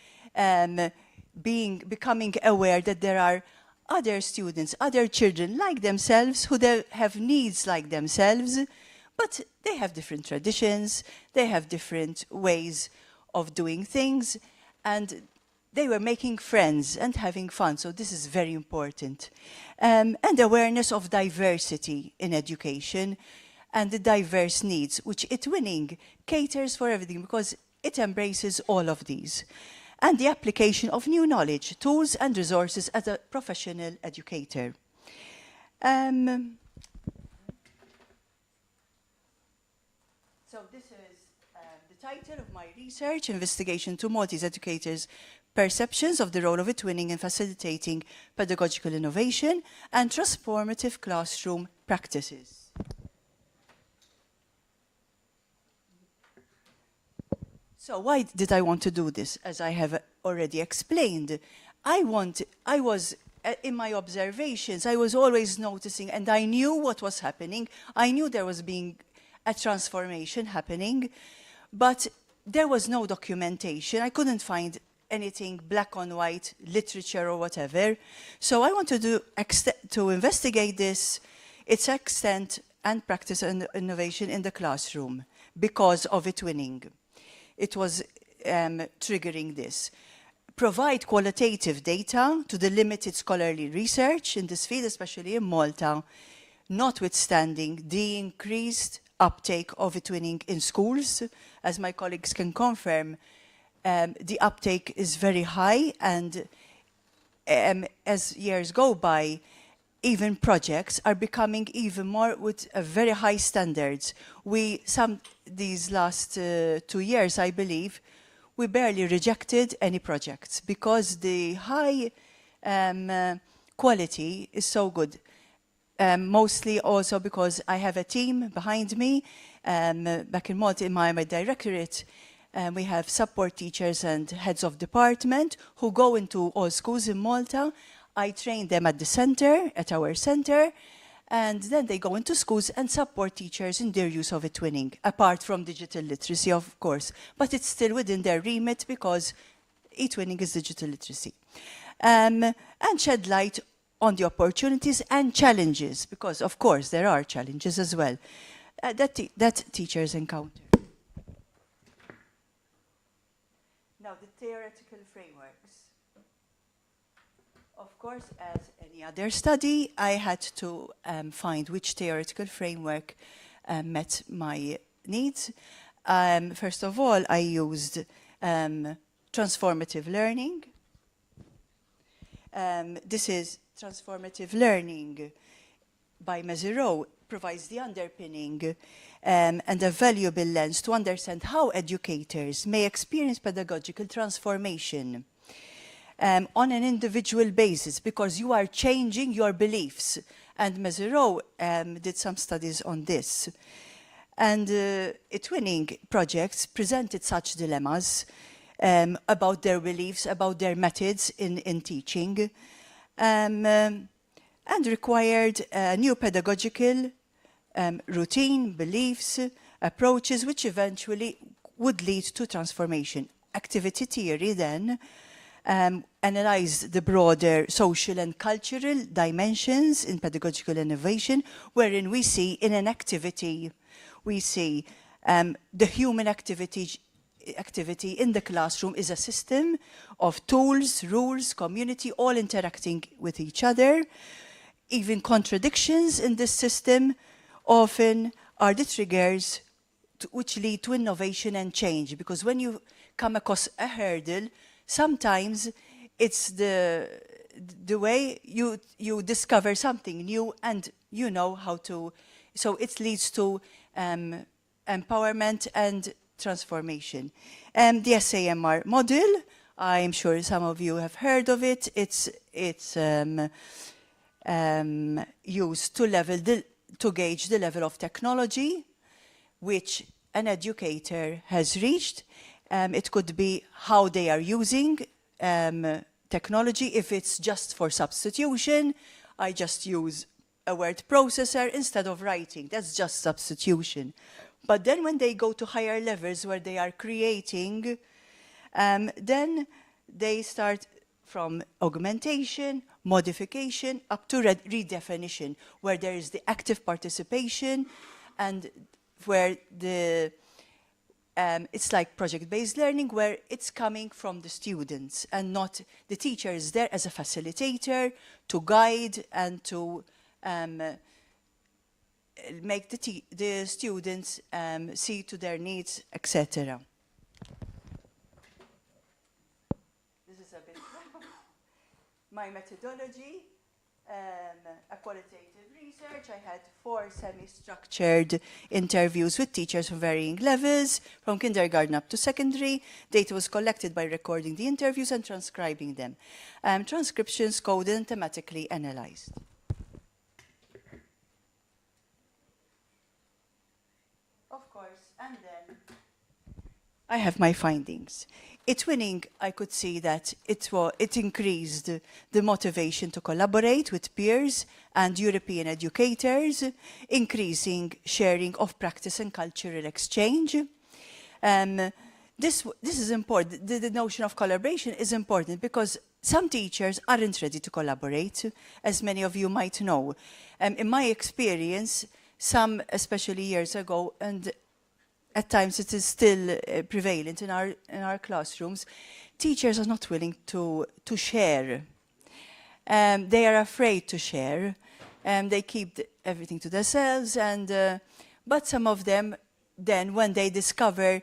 becoming aware that there are other students, other children like themselves, who have needs like themselves, but they have different traditions, they have different ways of doing things, and they were making friends and having fun. So this is very important. And awareness of diversity in education and the diverse needs, which eTwinning caters for everything, because it embraces all of these. And the application of new knowledge, tools and resources as a professional educator. So this is the title of my research, Investigation to Maltese Educators' Perceptions of the Role of eTwinning in Facilitating Pedagogical Innovation and Transformative Classroom Practices. So why did I want to do this? As I have already explained, I was, in my observations, I was always noticing, and I knew what was happening. I knew there was being a transformation happening, but there was no documentation. I couldn't find anything black on white, literature or whatever. So I wanted to investigate this, its extent and practice and innovation in the classroom because of eTwinning. It was triggering this. Provide qualitative data to the limited scholarly research in this field, especially in Malta, notwithstanding the increased uptake of eTwinning in schools. As my colleagues can confirm, the uptake is very high, and as years go by, even projects are becoming even more with very high standards. These last 2 years, I believe, we barely rejected any projects because the high quality is so good. Mostly also because I have a team behind me. Back in Malta, in my directorate, we have support teachers and heads of department who go into all schools in Malta. I train them at the center, at our center, and then they go into schools and support teachers in their use of eTwinning, apart from digital literacy, of course. But it's still within their remit because eTwinning is digital literacy. And shed light on the opportunities and challenges, because of course there are challenges as well, that teachers encounter. Now the theoretical frameworks. Of course, as any other study, I had to find which theoretical framework met my needs. First of all, I used transformative learning. This is transformative learning by Mezirow, provides the underpinning and a valuable lens to understand how educators may experience pedagogical transformation on an individual basis, because you are changing your beliefs. And Mezirow did some studies on this. And eTwinning projects presented such dilemmas about their beliefs, about their methods in teaching, and required new pedagogical routine, beliefs, approaches, which eventually would lead to transformation. Activity theory then analyzed the broader social and cultural dimensions in pedagogical innovation, wherein we see in an activity, we see the human activity in the classroom is a system of tools, rules, community, all interacting with each other. Even contradictions in this system often are the triggers which lead to innovation and change, because when you come across a hurdle, sometimes it's the way you discover something new and you know how to, so it leads to empowerment and transformation. The SAMR model, I'm sure some of you have heard of it. It's used to gauge the level of technology which an educator has reached. It could be how they are using technology. If it's just for substitution, I just use a word processor instead of writing. That's just substitution. But then when they go to higher levels where they are creating, then they start from augmentation, modification, up to redefinition, where there is the active participation and where it's like project-based learning, where it's coming from the students and not the teacher is there as a facilitator to guide and to make the students see to their needs, etc. This is a bit my methodology, a qualitative research. I had 4 semi-structured interviews with teachers from varying levels, from kindergarten up to secondary. Data was collected by recording the interviews and transcribing them. Transcriptions coded and thematically analyzed. Of course, and then I have my findings. eTwinning, I could see that it increased the motivation to collaborate with peers and European educators, increasing sharing of practice and cultural exchange. This is important. The notion of collaboration is important because some teachers aren't ready to collaborate, as many of you might know. In my experience, some, especially years ago, and at times it is still prevalent in our classrooms, teachers are not willing to share. They are afraid to share. They keep everything to themselves. But some of them, then when they discover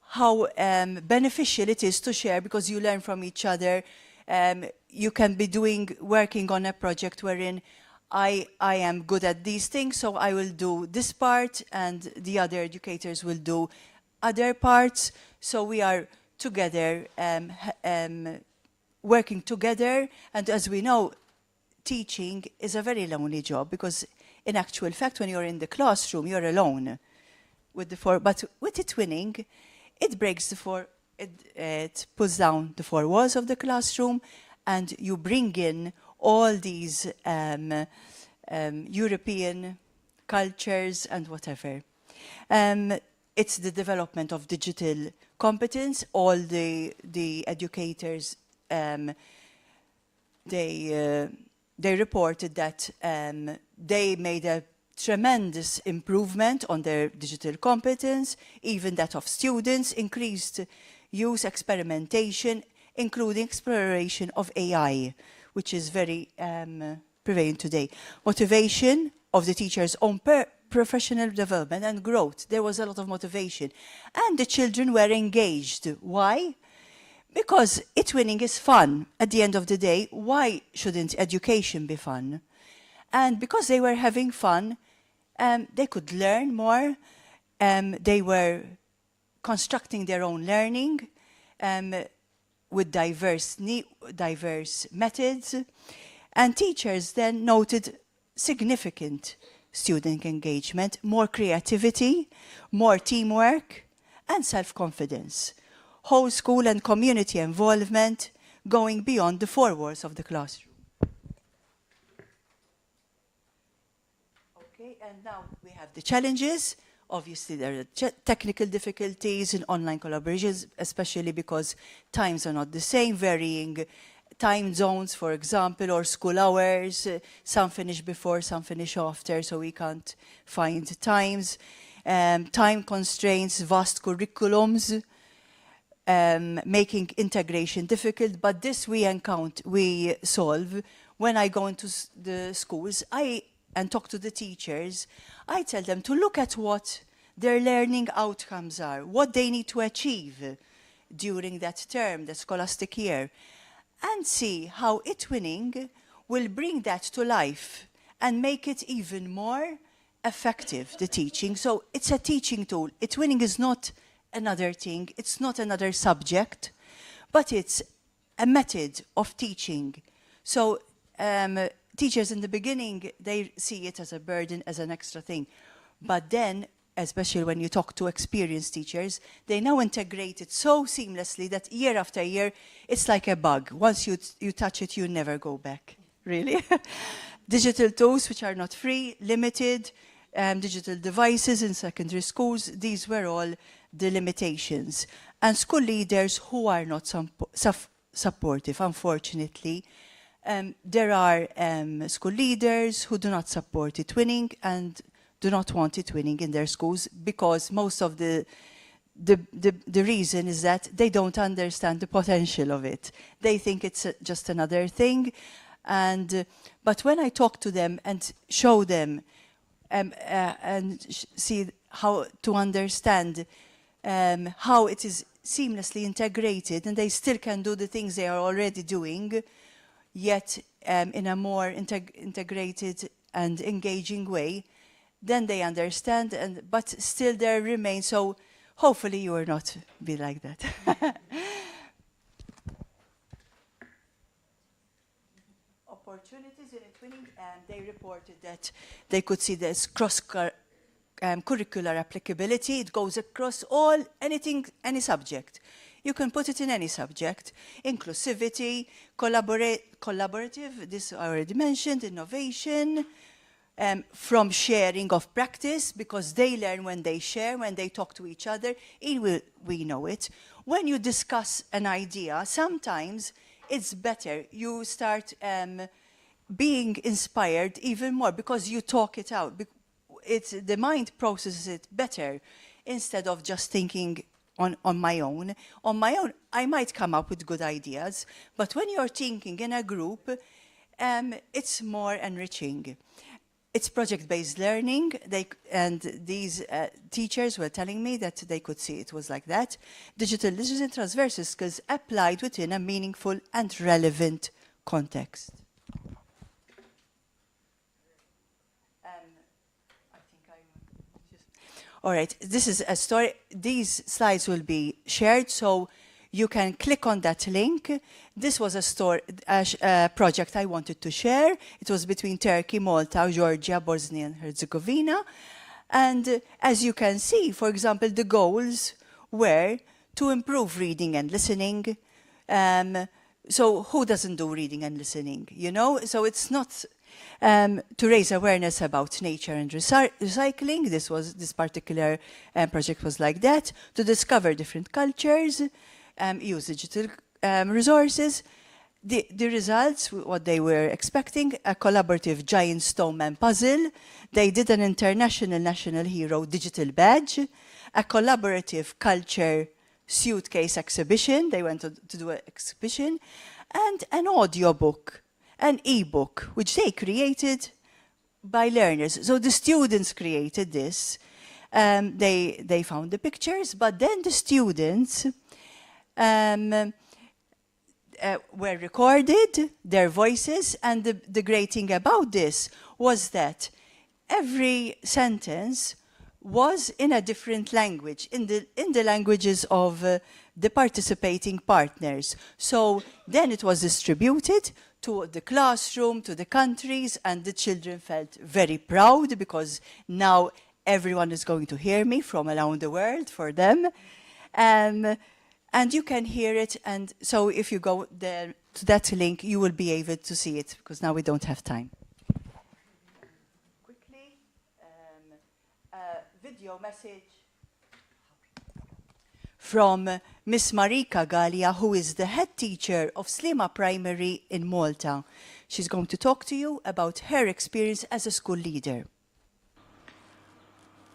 how beneficial it is to share, because you learn from each other. You can be working on a project wherein I am good at these things, so I will do this part, and the other educators will do other parts. So we are together, working together. And as we know, teaching is a very lonely job, because in actual fact, when you're in the classroom, you're alone with the four. But with eTwinning, it breaks the four. It pulls down the four walls of the classroom, and you bring in all these European cultures and whatever. It's the development of digital competence. All the educators, they reported that they made a tremendous improvement on their digital competence, even that of students, increased use, experimentation, including exploration of AI, which is very prevalent today. Motivation of the teachers' own professional development and growth. There was a lot of motivation. And the children were engaged. Why? Because eTwinning is fun. At the end of the day, why shouldn't education be fun? And because they were having fun, they could learn more. They were constructing their own learning with diverse methods. And teachers then noted significant student engagement, more creativity, more teamwork, and self-confidence. Whole school and community involvement going beyond the four walls of the classroom. Okay, and now we have the challenges. Obviously, there are technical difficulties in online collaborations, especially because times are not the same, varying time zones, for example, or school hours. Some finish before, some finish after, so we can't find times. Time constraints, vast curriculums, making integration difficult. But this we solve. When I go into the schools and talk to the teachers, I tell them to look at what their learning outcomes are, what they need to achieve during that term, the scholastic year, and see how eTwinning will bring that to life and make it even more effective, the teaching. So it's a teaching tool. eTwinning is not another thing, it's not another subject, but it's a method of teaching. So teachers in the beginning, they see it as a burden, as an extra thing. But then, especially when you talk to experienced teachers, they now integrate it so seamlessly that year after year, it's like a bug. Once you touch it, you never go back, really. Digital tools, which are not free, limited, digital devices in secondary schools, these were all the limitations. And school leaders who are not supportive, unfortunately. There are school leaders who do not support eTwinning and do not want eTwinning in their schools, because most of the reason is that they don't understand the potential of it. They think it's just another thing. But when I talk to them and show them and see how to understand how it is seamlessly integrated, and they still can do the things they are already doing, yet in a more integrated and engaging way, then they understand, but still there remains. So hopefully you will not be like that. Opportunities in eTwinning, they reported that they could see this cross-curricular applicability. It goes across any subject. You can put it in any subject. Inclusivity, collaborative, this I already mentioned, innovation, from sharing of practice, because they learn when they share, when they talk to each other. We know it. When you discuss an idea, sometimes it's better. You start being inspired even more because you talk it out. The mind processes it better instead of just thinking on my own. On my own, I might come up with good ideas, but when you're thinking in a group, it's more enriching. It's project-based learning, and these teachers were telling me that they could see it was like that. Digital literacy and transversal skills applied within a meaningful and relevant context. All right, this is a story. These slides will be shared, so you can click on that link. This was a project I wanted to share. It was between Turkey, Malta, Georgia, Bosnia and Herzegovina. And as you can see, for example, the goals were to improve reading and listening. So who doesn't do reading and listening, you know? So it's not to raise awareness about nature and recycling. This particular project was like that. To discover different cultures, use digital resources. The results, what they were expecting, a collaborative giant snowman puzzle. They did an international national hero digital badge, a collaborative culture suitcase exhibition. They went to do an exhibition, and an audiobook, an e-book, which they created by learners. So the students created this. They found the pictures, but then the students were recorded, their voices, and the great thing about this was that every sentence was in a different language, in the languages of the participating partners. So then it was distributed to the classroom, to the countries, and the children felt very proud because now everyone is going to hear me from around the world for them. And you can hear it, and so if you go there to that link, you will be able to see it, because now we don't have time. Quickly, a video message from Miss Marika Galia, who is the head teacher of Slima Primary in Malta. She's going to talk to you about her experience as a school leader.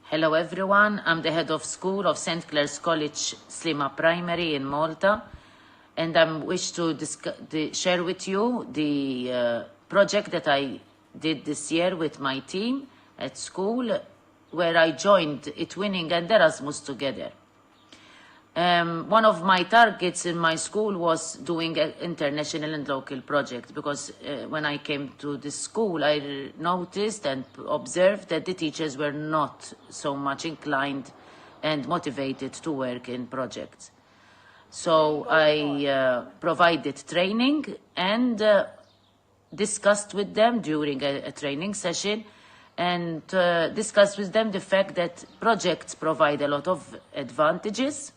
Hello everyone, I'm the head of school of St. Clair's College Slima Primary in Malta, and I wish to share with you the project that I did this year with my team at school, where I joined eTwinning and Erasmus together. One of my targets in my school was doing an international and local project, because when I came to this school, I noticed and observed that the teachers were not so much inclined and motivated to work in projects. So I provided training and discussed with them during a training session, and discussed with them the fact that projects provide a lot of advantages,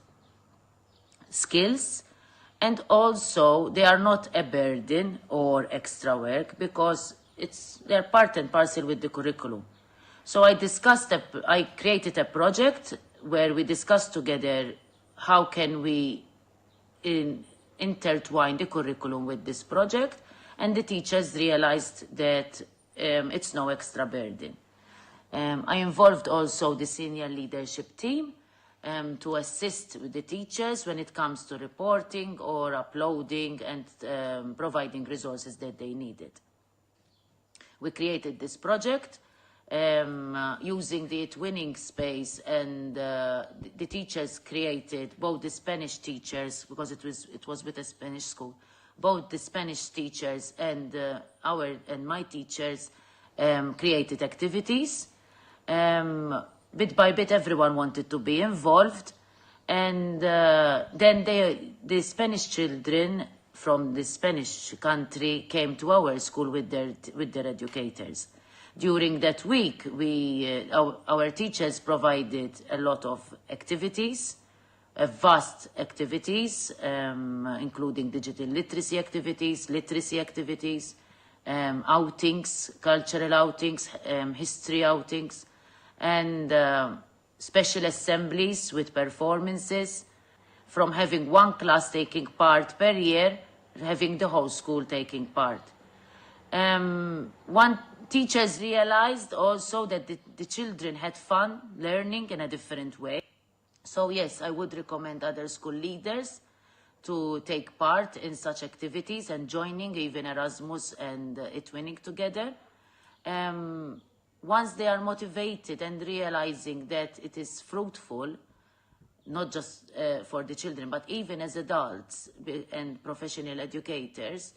skills, and also they are not a burden or extra work, because they're part and parcel with the curriculum. So I created a project where we discussed together how can we intertwine the curriculum with this project, and the teachers realized that it's no extra burden. I involved also the senior leadership team to assist with the teachers when it comes to reporting or uploading and providing resources that they needed. We created this project using the eTwinning space, and the teachers created, both the Spanish teachers, because it was with a Spanish school, both the Spanish teachers and my teachers created activities. Bit by bit, everyone wanted to be involved, and then the Spanish children from the Spanish country came to our school with their educators. During that week, our teachers provided a lot of activities, vast activities, including digital literacy activities, outings, cultural outings, history outings, and special assemblies with performances, from having one class taking part per year, having the whole school taking part. Teachers realized also that the children had fun learning in a different way. So yes, I would recommend other school leaders to take part in such activities and joining even Erasmus and eTwinning together. once they are motivated and realizing that it is fruitful, not just for the children, but even as adults and professional educators,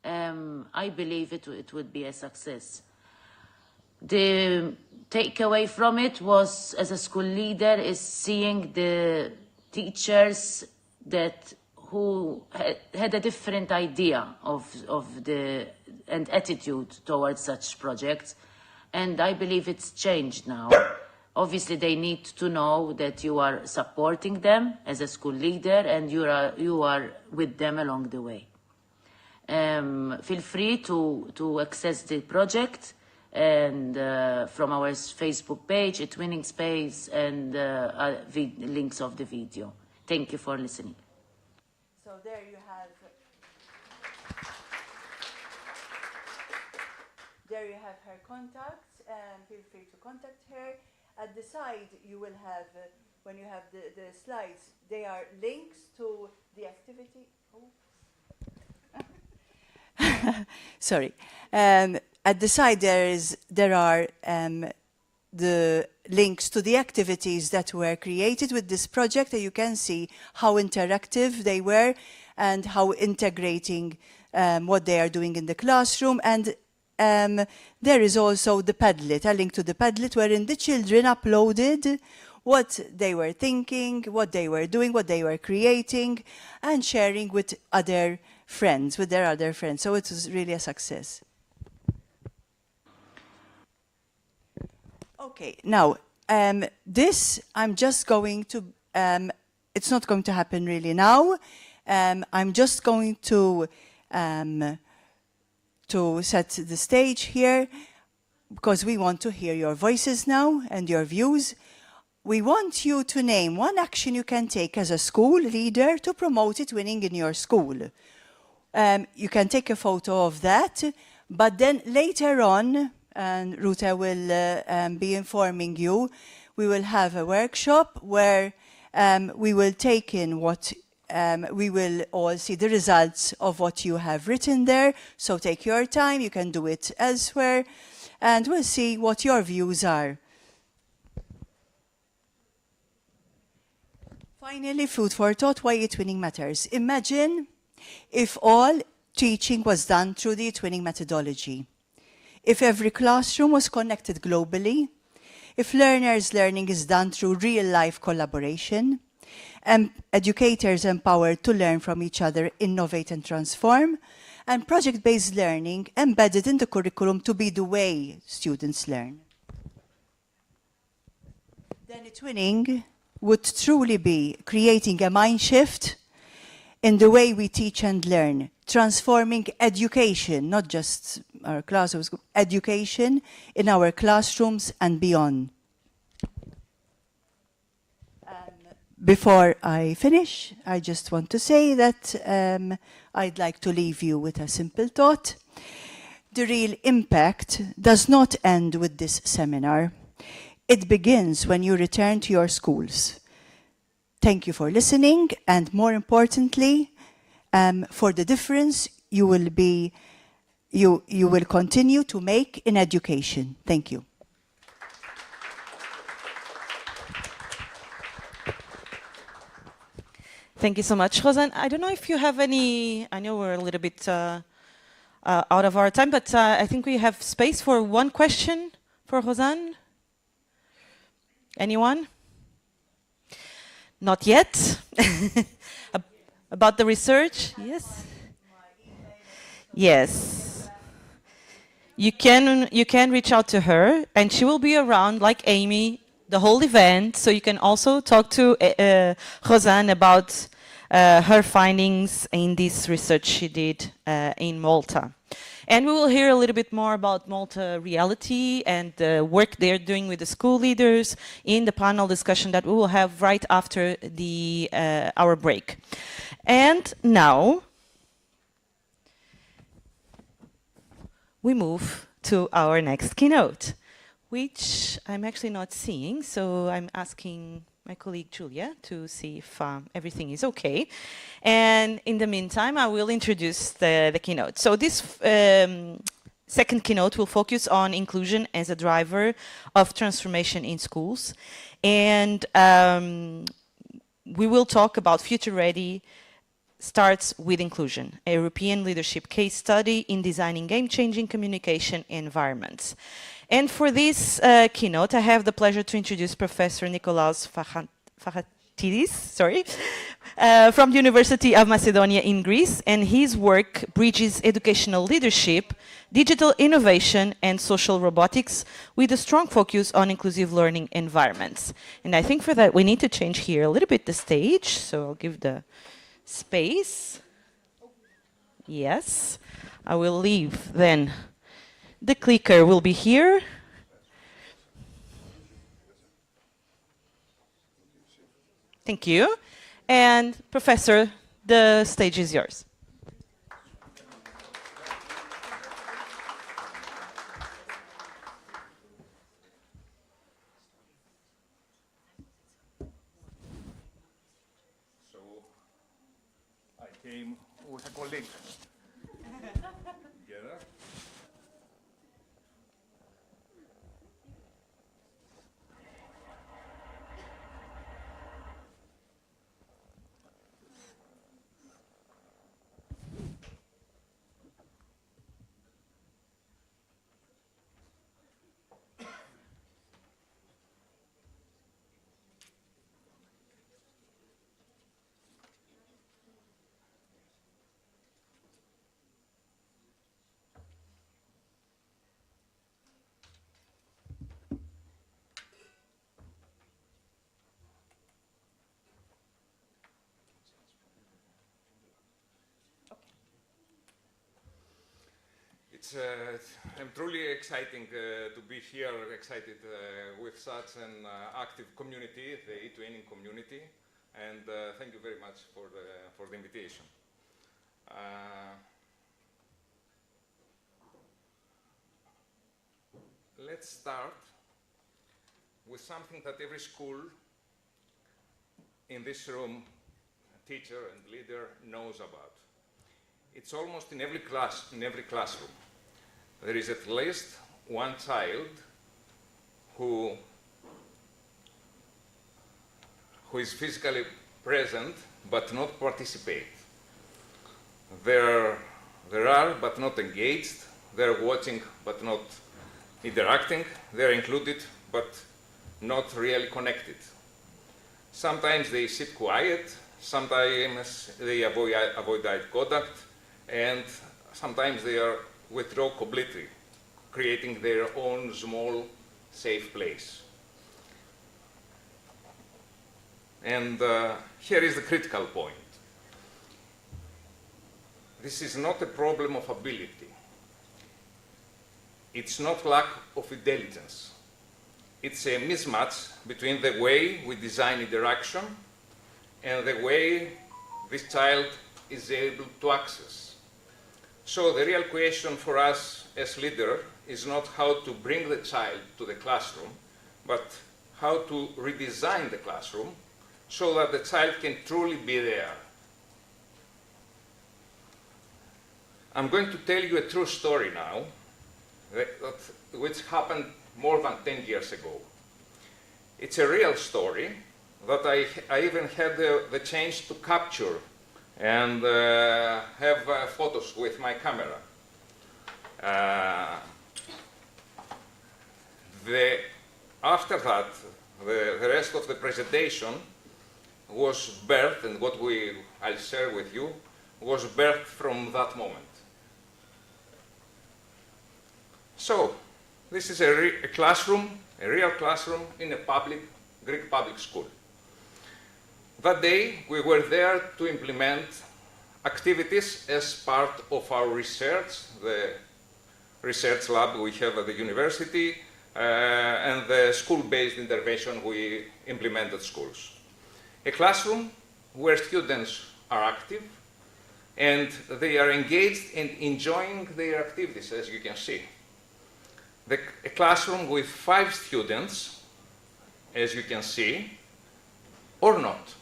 I believe it would be a success. The takeaway from it was, as a school leader, is seeing the teachers who had a different idea and attitude towards such projects, and I believe it's changed now. Obviously, they need to know that you are supporting them as a school leader and you are with them along the way. Feel free to access the project and from our Facebook page, eTwinning Space, and links of the video. Thank you for listening. So there you have. There you have her contacts, and feel free to contact her. At the side, you will have, when you have the slides, they are links to the activity. Oh. Sorry. At the side, there are the links to the activities that were created with this project, and you can see how interactive they were and how integrating what they are doing in the classroom. And there is also the Padlet, a link to the Padlet, wherein the children uploaded what they were thinking, what they were doing, what they were creating, and sharing with other friends, with their other friends. So it was really a success. Okay, now, this I'm just going to, it's not going to happen really now. I'm just going to set the stage here, because we want to hear your voices now and your views. We want you to name one action you can take as a school leader to promote eTwinning in your school. You can take a photo of that, but then later on, and Ruta will be informing you, we will have a workshop where we will take in what we will all see the results of what you have written there. So take your time, you can do it elsewhere, and we'll see what your views are. Finally, food for thought, why eTwinning matters. Imagine if all teaching was done through the eTwinning methodology. If every classroom was connected globally, if learners' learning is done through real-life collaboration, and educators empowered to learn from each other, innovate and transform, and project-based learning embedded in the curriculum to be the way students learn. Then eTwinning would truly be creating a mind shift in the way we teach and learn, transforming education, not just our classrooms, education in our classrooms and beyond. Before I finish, I just want to say that I'd like to leave you with a simple thought. The real impact does not end with this seminar. It begins when you return to your schools. Thank you for listening, and more importantly, for the difference you will continue to make in education. Thank you. Thank you so much, Rose Anne. I don't know if you have any, I know we're a little bit out of our time, but I think we have space for one question for Rose Anne. Anyone? Not yet. About the research? Yes. Yes. You can reach out to her, and she will be around, like Amy, the whole event, so you can also talk to Rose Anne about her findings in this research she did in Malta. And we will hear a little bit more about Malta reality and the work they're doing with the school leaders in the panel discussion that we will have right after our break. And now we move to our next keynote, which I'm actually not seeing, so I'm asking my colleague Julia to see if everything is okay. And in the meantime, I will introduce the keynote. So this second keynote will focus on inclusion as a driver of transformation in schools. And we will talk about Future Ready starts with inclusion, a European leadership case study in designing game-changing communication environments. And for this keynote, I have the pleasure to introduce Professor Nikolaos Fachantidis, from the University of Macedonia in Greece, and his work bridges educational leadership, digital innovation, and social robotics with a strong focus on inclusive learning environments. And I think for that we need to change here a little bit the stage, so I'll give the space. Yes, I will leave then. The clicker will be here. Thank you. And Professor, the stage is yours. So I came with a colleague together. I'm truly exciting to be here, excited with such an active community, the eTwinning community, and thank you very much for the invitation. Let's start with something that every school in this room, teacher and leader, knows about. It's almost in every classroom. There is at least one child who is physically present but not participate. There are but not engaged. They're watching but not interacting. They're included but not really connected. Sometimes they sit quiet. Sometimes they avoid eye contact, and sometimes they withdraw completely, creating their own small, safe place. And here is the critical point. This is not a problem of ability. It's not lack of intelligence. It's a mismatch between the way we design interaction and the way this child is able to access. So the real question for us as leader is not how to bring the child to the classroom, but how to redesign the classroom so that the child can truly be there. I'm going to tell you a true story now, which happened more than 10 years ago. It's a real story that I even had the chance to capture and have photos with my camera. After that, the rest of the presentation was birthed, and what I'll share with you was birthed from that moment. So, this is a classroom, a real classroom in a Greek public school. That day, we were there to implement activities as part of our research, the research lab we have at the university, and the school-based intervention we implement at schools. A classroom where students are active and they are engaged and enjoying their activities, as you can see. A classroom with 5 students, as you can see, or not.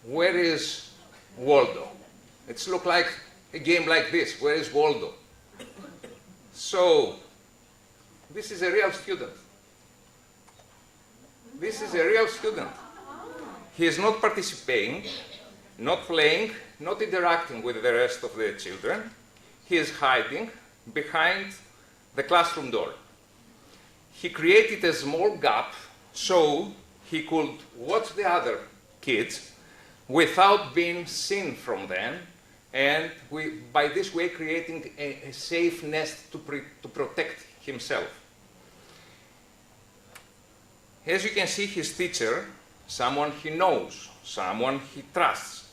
Where is Waldo? It looks like a game like this, where is Waldo? So, this is a real student. This is a real student. He is not participating, not playing, not interacting with the rest of the children. He is hiding behind the classroom door. He created a small gap so he could watch the other kids without being seen from them, and by this way creating a safe nest to protect himself. As you can see, his teacher, someone he knows, someone he trusts,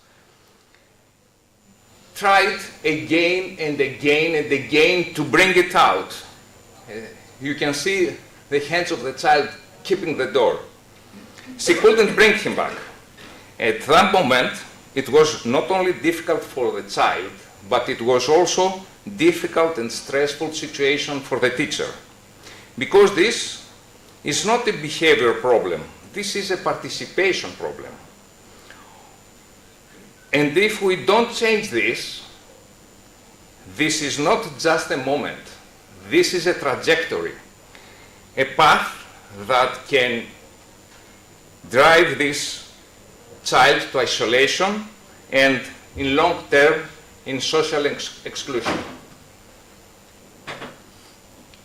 tried again and again and again to bring it out. You can see the hands of the child keeping the door. She couldn't bring him back. At that moment, it was not only difficult for the child, but it was also difficult and stressful situation for the teacher. Because this is not a behavior problem, this is a participation problem. And if we don't change this, this is not just a moment, this is a trajectory, a path that can drive this child to isolation and in long term in social exclusion.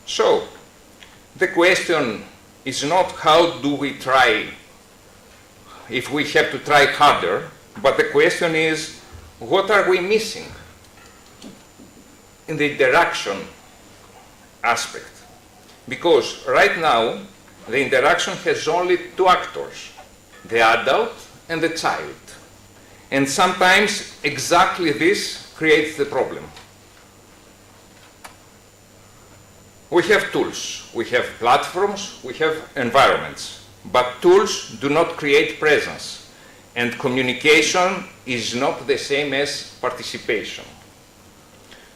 So, the question is not how do we try, if we have to try harder, but the question is what are we missing in the interaction aspect? Because right now the interaction has only two actors, the adult and the child. And sometimes exactly this creates the problem. We have tools, we have platforms, we have environments, but tools do not create presence, and communication is not the same as participation.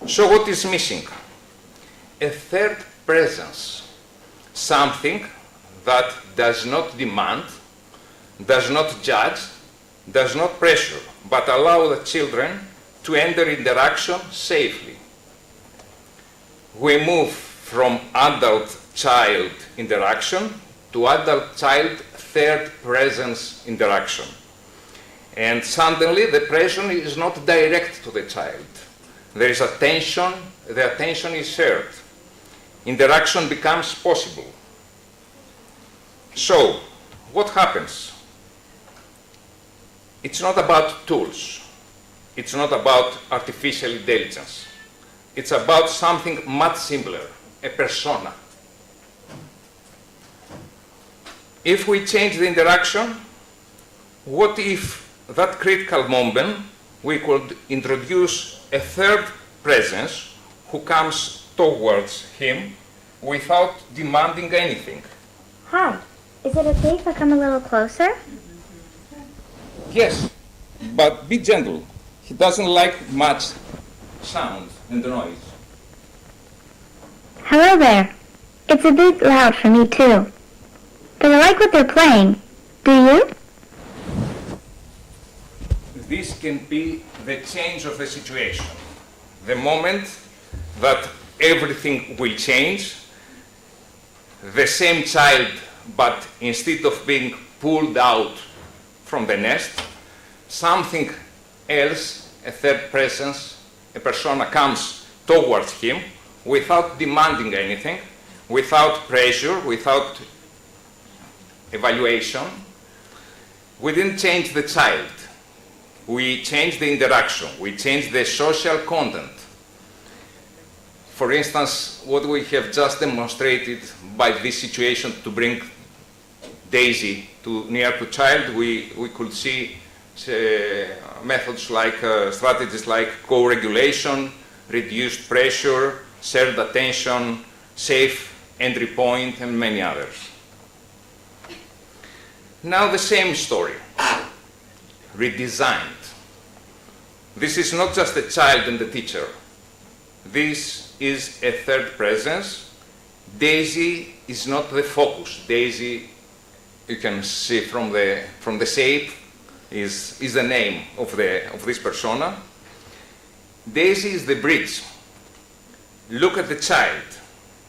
So what is missing? A third presence, something that does not demand, does not judge, does not pressure, but allow the children to enter interaction safely. We move from adult-child interaction to adult-child third presence interaction. And suddenly the pressure is not direct to the child. There is attention, the attention is shared. Interaction becomes possible. So, what happens? It's not about tools. It's not about artificial intelligence. It's about something much simpler, a persona. If we change the interaction, what if that critical moment we could introduce a third presence who comes towards him without demanding anything? Hi, is it okay if I come a little closer? Yes, but be gentle. He doesn't like much sound and noise. Hello there. It's a bit loud for me too. But I like what they're playing. Do you? This can be the change of the situation. The moment that everything will change, the same child, but instead of being pulled out from the nest, something else, a third presence, a persona comes towards him without demanding anything, without pressure, without evaluation. We didn't change the child. We changed the interaction. We changed the social content. For instance, what we have just demonstrated by this situation to bring Daisy near to child, we could see methods like, strategies like co-regulation, reduced pressure, shared attention, safe entry point, and many others. Now the same story, redesigned. This is not just a child and the teacher. This is a third presence. Daisy is not the focus. Daisy, you can see from the shape, is the name of this persona. Daisy is the bridge. Look at the child.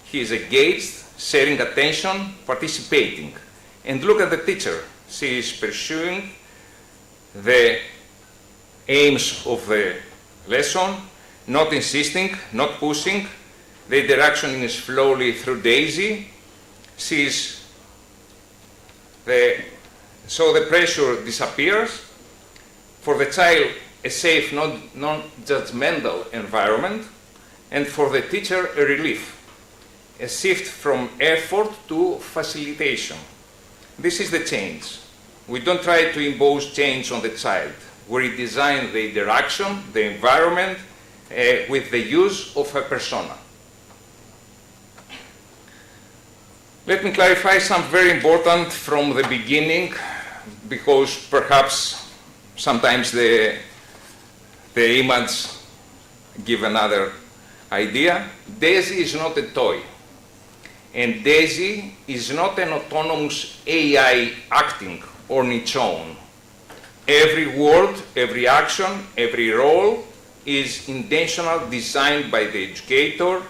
He is engaged, sharing attention, participating. And look at the teacher. She is pursuing the aims of the lesson, not insisting, not pushing. The interaction is slowly through Daisy. So the pressure disappears. For the child, a safe, non-judgmental environment, and for the teacher, a relief, a shift from effort to facilitation. This is the change. We don't try to impose change on the child. We redesign the interaction, the environment, with the use of a persona. Let me clarify something very important from the beginning, because perhaps sometimes the image give another idea. Daisy is not a toy. And Daisy is not an autonomous AI acting on its own. Every word, every action, every role is intentional, designed by the educator,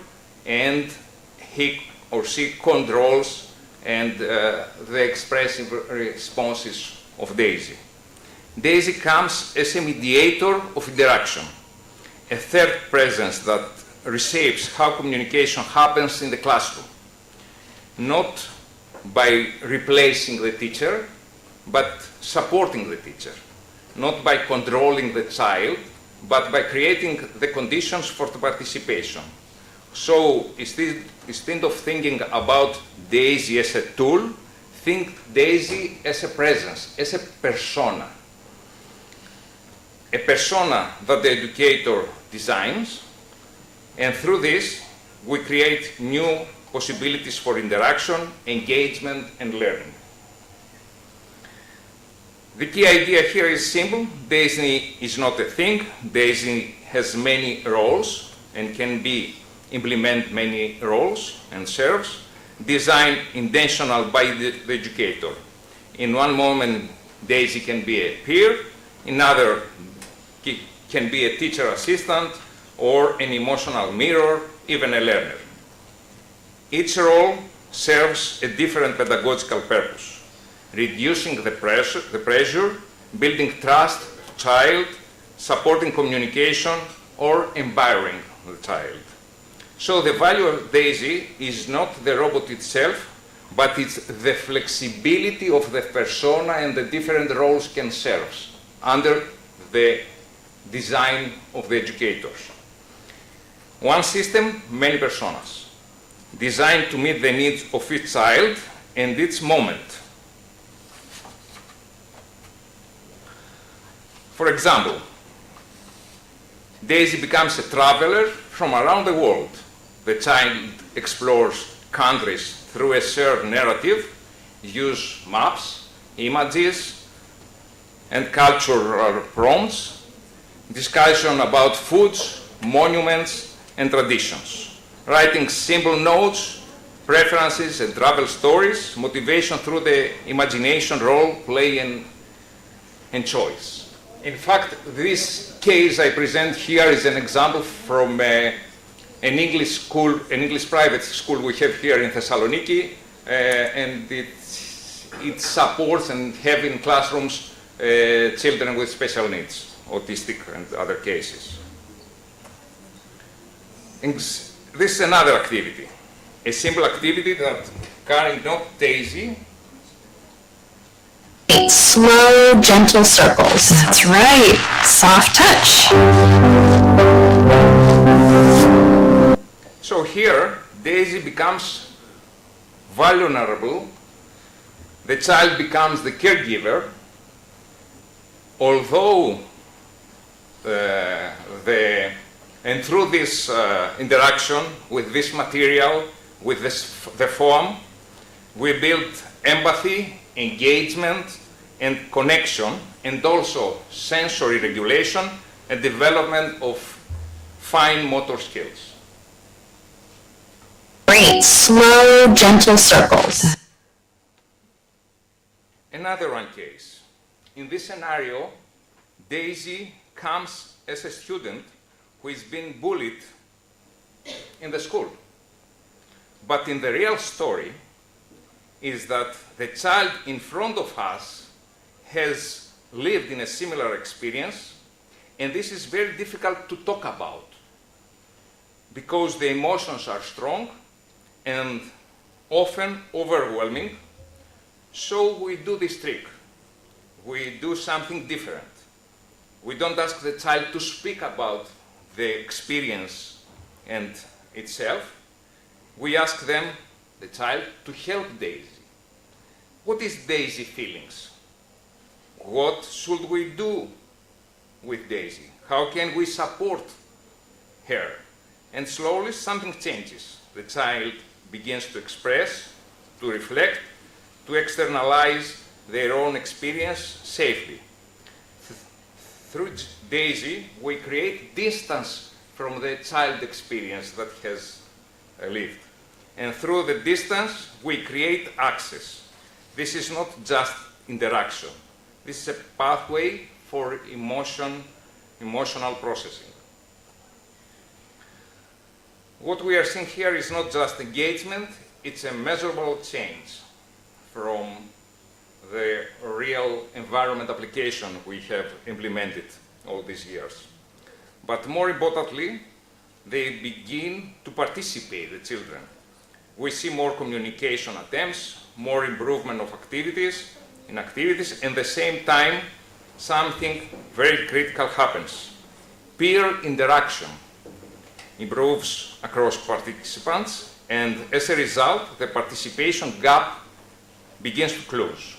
and he or she controls and the expressive responses of Daisy. Daisy comes as a mediator of interaction, a third presence that reshapes how communication happens in the classroom, not by replacing the teacher, but supporting the teacher, not by controlling the child, but by creating the conditions for the participation. So instead of thinking about Daisy as a tool, think Daisy as a presence, as a persona. A persona that the educator designs, and through this, we create new possibilities for interaction, engagement, and learning. The key idea here is simple. Daisy is not a thing. Daisy has many roles and can implement many roles and serves, designed intentional by the educator. In one moment, Daisy can be a peer. In another, can be a teacher assistant or an emotional mirror, even a learner. Each role serves a different pedagogical purpose, reducing the pressure, building trust to child, supporting communication, or empowering the child. So the value of Daisy is not the robot itself, but it's the flexibility of the persona and the different roles can serve under the design of the educators. One system, many personas, designed to meet the needs of each child and its moment. For example, Daisy becomes a traveler from around the world. The child explores countries through a shared narrative, use maps, images, and cultural prompts, discussion about foods, monuments, and traditions, writing simple notes, preferences, and travel stories, motivation through the imagination, role, play, and choice. In fact, this case I present here is an example from an English school, an English private school we have here in Thessaloniki, and it supports and have in classrooms children with special needs, autistic and other cases. And this is another activity, a simple activity that carrying not Daisy. Slow, gentle circles. That's right. Soft touch. So here, Daisy becomes vulnerable. The child becomes the caregiver. Although and through this interaction with this material, with the form, we build empathy, engagement, and connection, and also sensory regulation and development of fine motor skills. Great, slow, gentle circles. Another one case. In this scenario, Daisy comes as a student who is being bullied in the school. But in the real story is that the child in front of us has lived in a similar experience, and this is very difficult to talk about because the emotions are strong and often overwhelming. So we do this trick. We do something different. We don't ask the child to speak about the experience and itself. We ask them, the child, to help Daisy. What is Daisy feelings? What should we do with Daisy? How can we support her? And slowly something changes. The child begins to express, to reflect, to externalize their own experience safely. Through Daisy, we create distance from the child experience that has lived. And through the distance, we create access. This is not just interaction. This is a pathway for emotional processing. What we are seeing here is not just engagement, it's a measurable change from the real environment application we have implemented all these years. But more importantly, they begin to participate, the children. We see more communication attempts, more improvement of activities, and at the same time, something very critical happens. Peer interaction improves across participants, and as a result, the participation gap begins to close.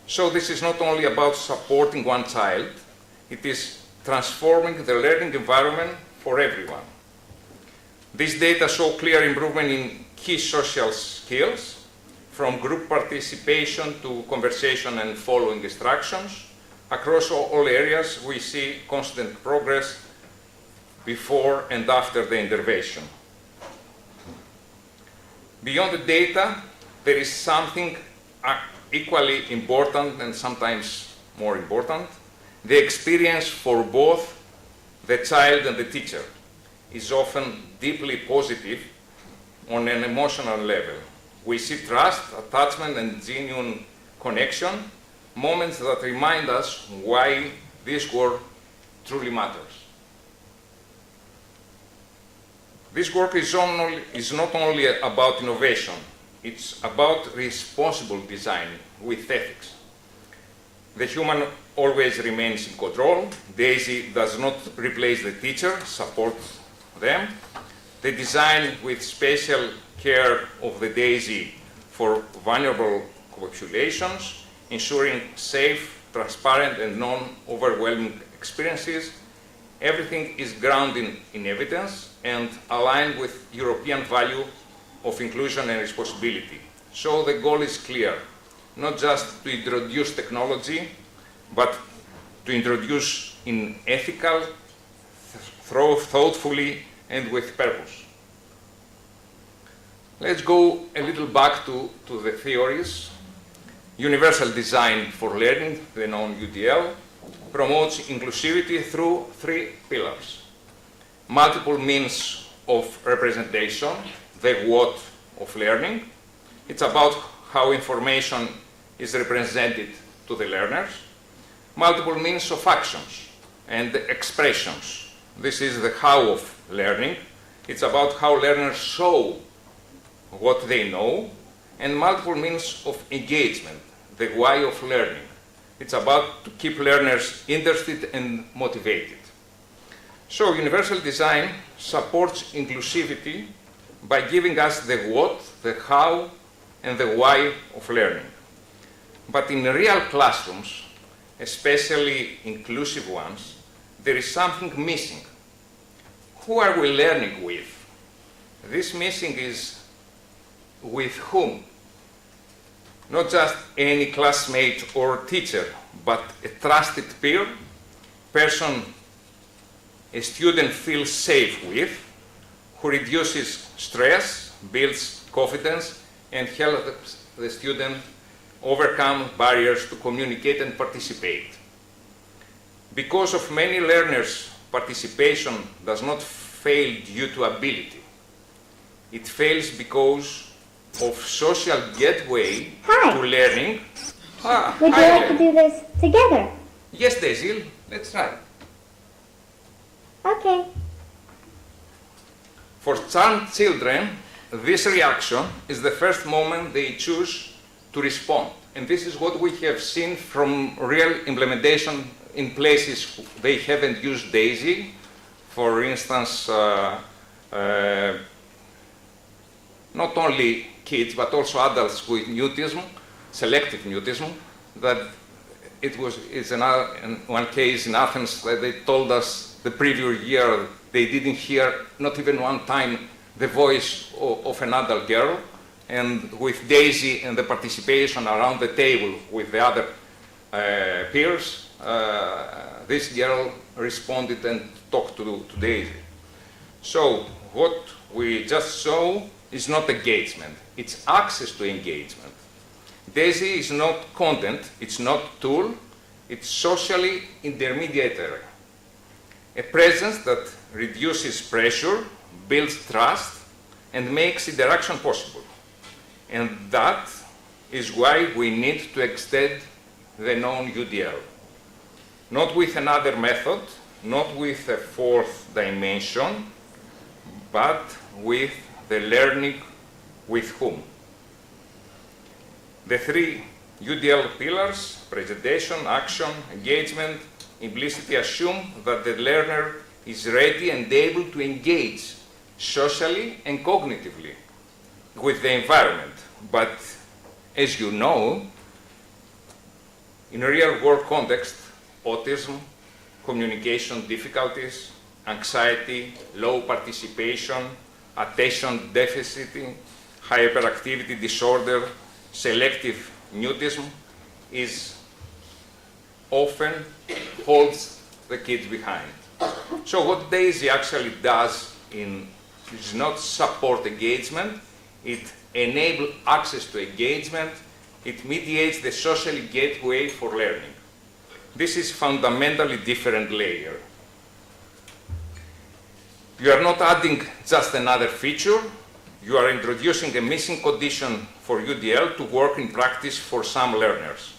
So this is not only about supporting one child, it is transforming the learning environment for everyone. These data show clear improvement in key social skills, from group participation to conversation and following instructions. Across all areas, we see constant progress before and after the intervention. Beyond the data, there is something equally important and sometimes more important. The experience for both the child and the teacher is often deeply positive on an emotional level. We see trust, attachment, and genuine connection, moments that remind us why this work truly matters. This work is not only about innovation, it's about responsible design with ethics. The human always remains in control. Daisy does not replace the teacher, supports them. The design with special care of the Daisy for vulnerable populations, ensuring safe, transparent, and non-overwhelming experiences. Everything is grounded in evidence and aligned with European value of inclusion and responsibility. So the goal is clear, not just to introduce technology, but to introduce in ethical, thoughtfully, and with purpose. Let's go a little back to the theories. Universal design for learning, the known UDL, promotes inclusivity through 3 pillars. Multiple means of representation, the what of learning. It's about how information is represented to the learners. Multiple means of actions and expressions. This is the how of learning. It's about how learners show what they know. And multiple means of engagement, the why of learning. It's about to keep learners interested and motivated. So universal design supports inclusivity by giving us the what, the how, and the why of learning. But in real classrooms, especially inclusive ones, there is something missing. Who are we learning with? This missing is with whom? Not just any classmate or teacher, but a trusted peer, person a student feels safe with, who reduces stress, builds confidence, and helps the student overcome barriers to communicate and participate. Because of many learners participation does not fail due to ability. It fails because of social gateway Hi. to learning. Would you like to do this together? Yes, Daisy, let's try. Okay. For some children, this reaction is the first moment they choose to respond. And this is what we have seen from real implementation in places they haven't used DAISY. For instance, not only kids, but also adults with mutism, selective mutism, that it's in one case in Athens that they told us the previous year they didn't hear, not even one time, the voice of an adult girl. And with Daisy and the participation around the table with the other peers, this girl responded and talked to Daisy. So what we just saw is not engagement, it's access to engagement. Daisy is not content, it's not tool, it's socially intermediary. A presence that reduces pressure, builds trust, and makes interaction possible. And that is why we need to extend the known UDL. Not with another method, not with a fourth dimension, but with the learning with whom. The three UDL pillars, presentation, action, engagement, implicitly assume that the learner is ready and able to engage socially and cognitively with the environment. But as you know, in a real-world context, autism, communication difficulties, anxiety, low participation, attention deficit, hyperactivity disorder, selective mutism is often holds the kids behind. So what DAISY actually does is not support engagement, it enables access to engagement, it mediates the social gateway for learning. This is fundamentally different layer. You are not adding just another feature, you are introducing a missing condition for UDL to work in practice for some learners.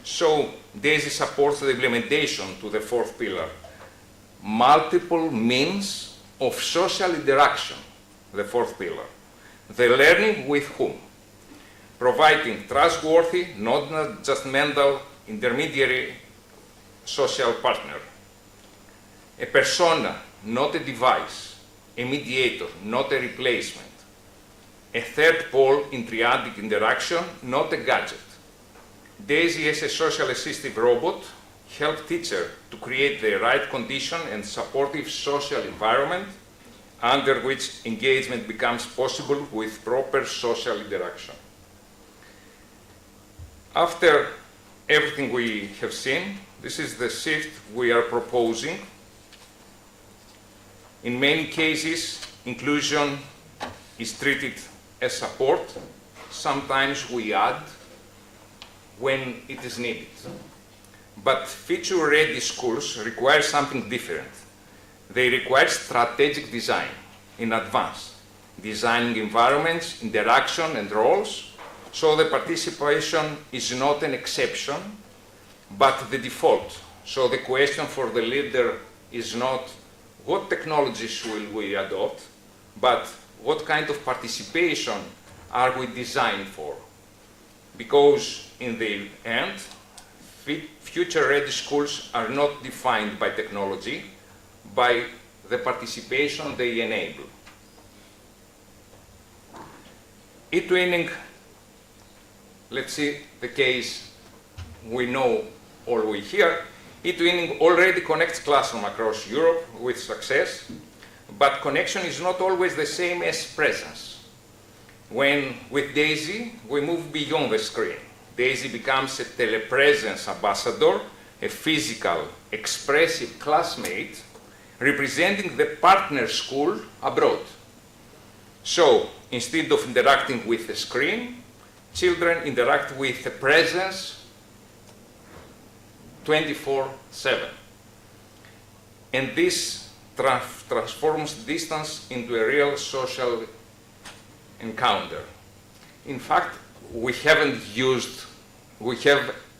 So DAISY supports the implementation to the fourth pillar. Multiple means of social interaction, the fourth pillar. The learning with whom? Providing trustworthy, not just mental, intermediary social partner. A persona, not a device. A mediator, not a replacement. A third pole in triadic interaction, not a gadget. DAISY as a social assistive robot helps teachers to create the right condition and supportive social environment under which engagement becomes possible with proper social interaction. After everything we have seen, this is the shift we are proposing. In many cases, inclusion is treated as support. Sometimes we add when it is needed. But future-ready schools require something different. They require strategic design in advance, designing environments, interaction, and roles, so the participation is not an exception, but the default. So the question for the leader is not what technologies will we adopt, but what kind of participation are we designed for? Because in the end, future-ready schools are not defined by technology, by the participation they enable. eTwinning, let's see the case we know or we hear. eTwinning already connects classrooms across Europe with success, but connection is not always the same as presence. When with DAISY, we move beyond the screen. DAISY becomes a telepresence ambassador, a physical, expressive classmate, representing the partner school abroad. So, instead of interacting with the screen, children interact with the presence 24/7. And this transforms distance into a real social encounter. In fact, we have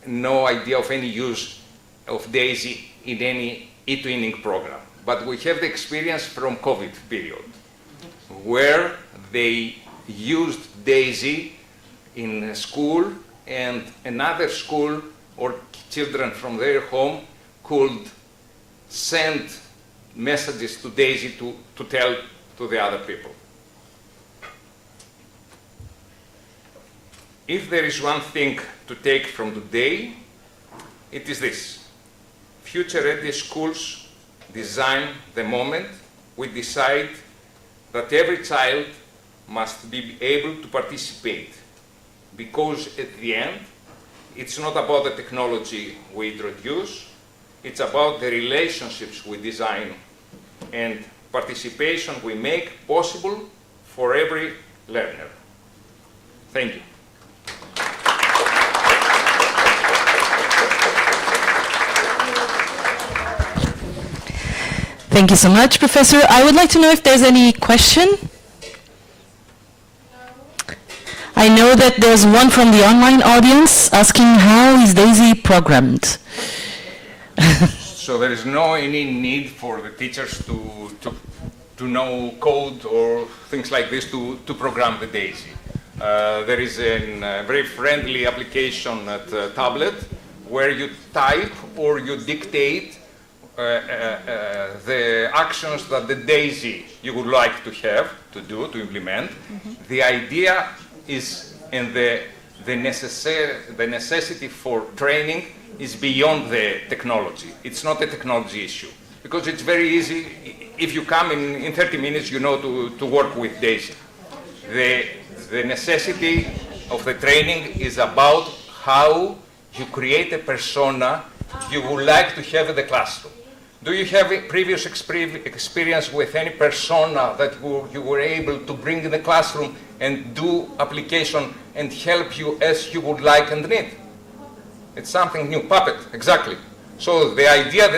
no idea of any use of DAISY in any eTwinning program, but we have the experience from COVID period, where they used DAISY in a school, and another school or children from their home could send messages to DAISY to tell to the other people. If there is one thing to take from today, it is this. Future-ready schools design the moment we decide that every child must be able to participate, because at the end, it's not about the technology we introduce, it's about the relationships we design and participation we make possible for every learner. Thank you. Thank you so much, Professor. I would like to know if there's any question. I know that there's one from the online audience asking how is DAISY programmed? So there is no any need for the teachers to know code or things like this to program the DAISY. There is a very friendly application at tablet where you type or you dictate the actions that the DAISY you would like to have, to implement. Mm-hmm. The idea is, and the necessity for training is beyond the technology. It's not a technology issue, because it's very easy. If you come in 30 minutes, you know to work with DAISY. The necessity of the training is about how you create a persona you would like to have in the classroom. Do you have a previous experience with any persona that you were able to bring in the classroom and do application and help you as you would like and need? It's something new. Puppet, exactly. So the idea,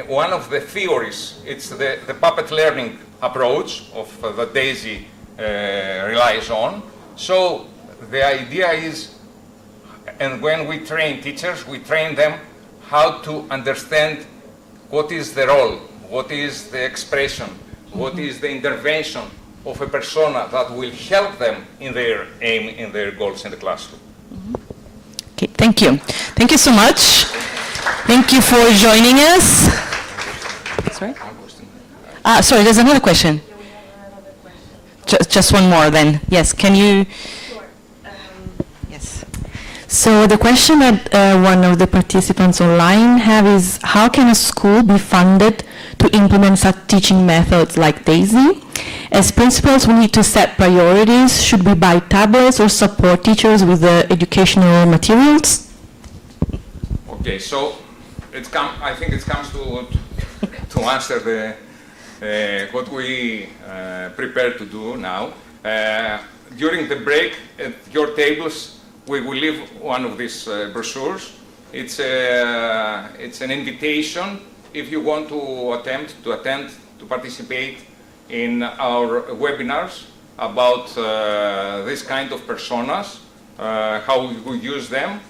one of the theories, it's the puppet learning approach of that DAISY relies on. So the idea is, and when we train teachers, we train them how to understand what is the role, what is the expression, what is the intervention of a persona that will help them in their aim, in their goals in the classroom. Okay, thank you. Thank you so much. Thank you for joining us. Sorry? Sorry, there's another question. Just one more then. Yes, can you? Yes. So the question that one of the participants online have is, how can a school be funded to implement such teaching methods like DAISY? As principals, we need to set priorities. Should we buy tablets or support teachers with the educational materials? Okay, so I think it comes to answer what we prepare to do now. During the break, at your tables, we will leave one of these brochures. It's an invitation if you want to attend, to participate in our webinars about this kind of personas, how we use them.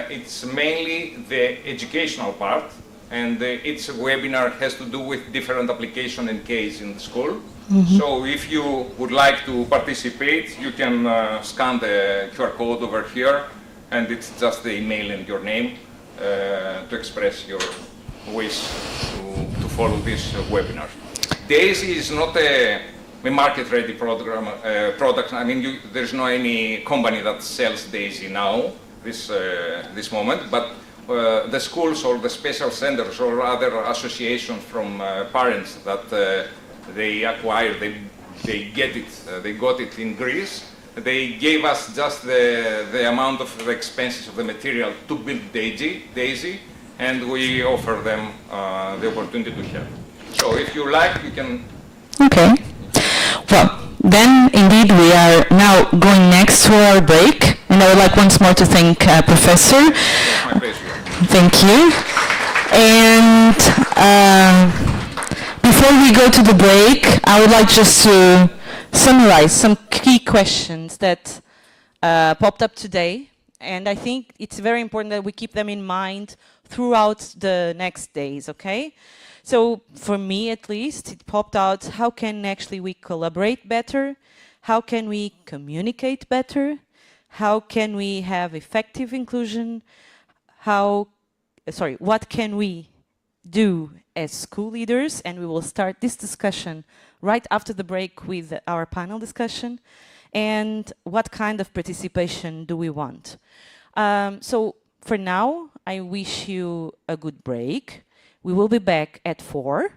It's mainly the educational part, and each webinar has to do with different application and case in the school. Mm-hmm. So if you would like to participate, you can scan the QR code over here, and it's just the email and your name to express your wish to follow this webinar. DAISY is not a market-ready product. I mean, there's no any company that sells DAISY now, this moment, but the schools or the special centers or other associations from parents that they acquired, they got it in Greece. They gave us just the amount of the expenses of the material to build DAISY, and we offer them the opportunity to help. So if you like, you can... Okay. Well, then indeed we are now going next to our break, and I would like once more to thank Professor. My pleasure. Thank you. And And before we go to the break, I would like just to summarize some Key questions that popped up today, and I think it's very important that we keep them in mind throughout the next days, okay? So for me at least, it popped out, how can actually we collaborate better? How can we communicate better? How can we have effective inclusion? What can we do as school leaders? And we will start this discussion right after the break with our panel discussion. And what kind of participation do we want? So for now, I wish you a good break. We will be back at 4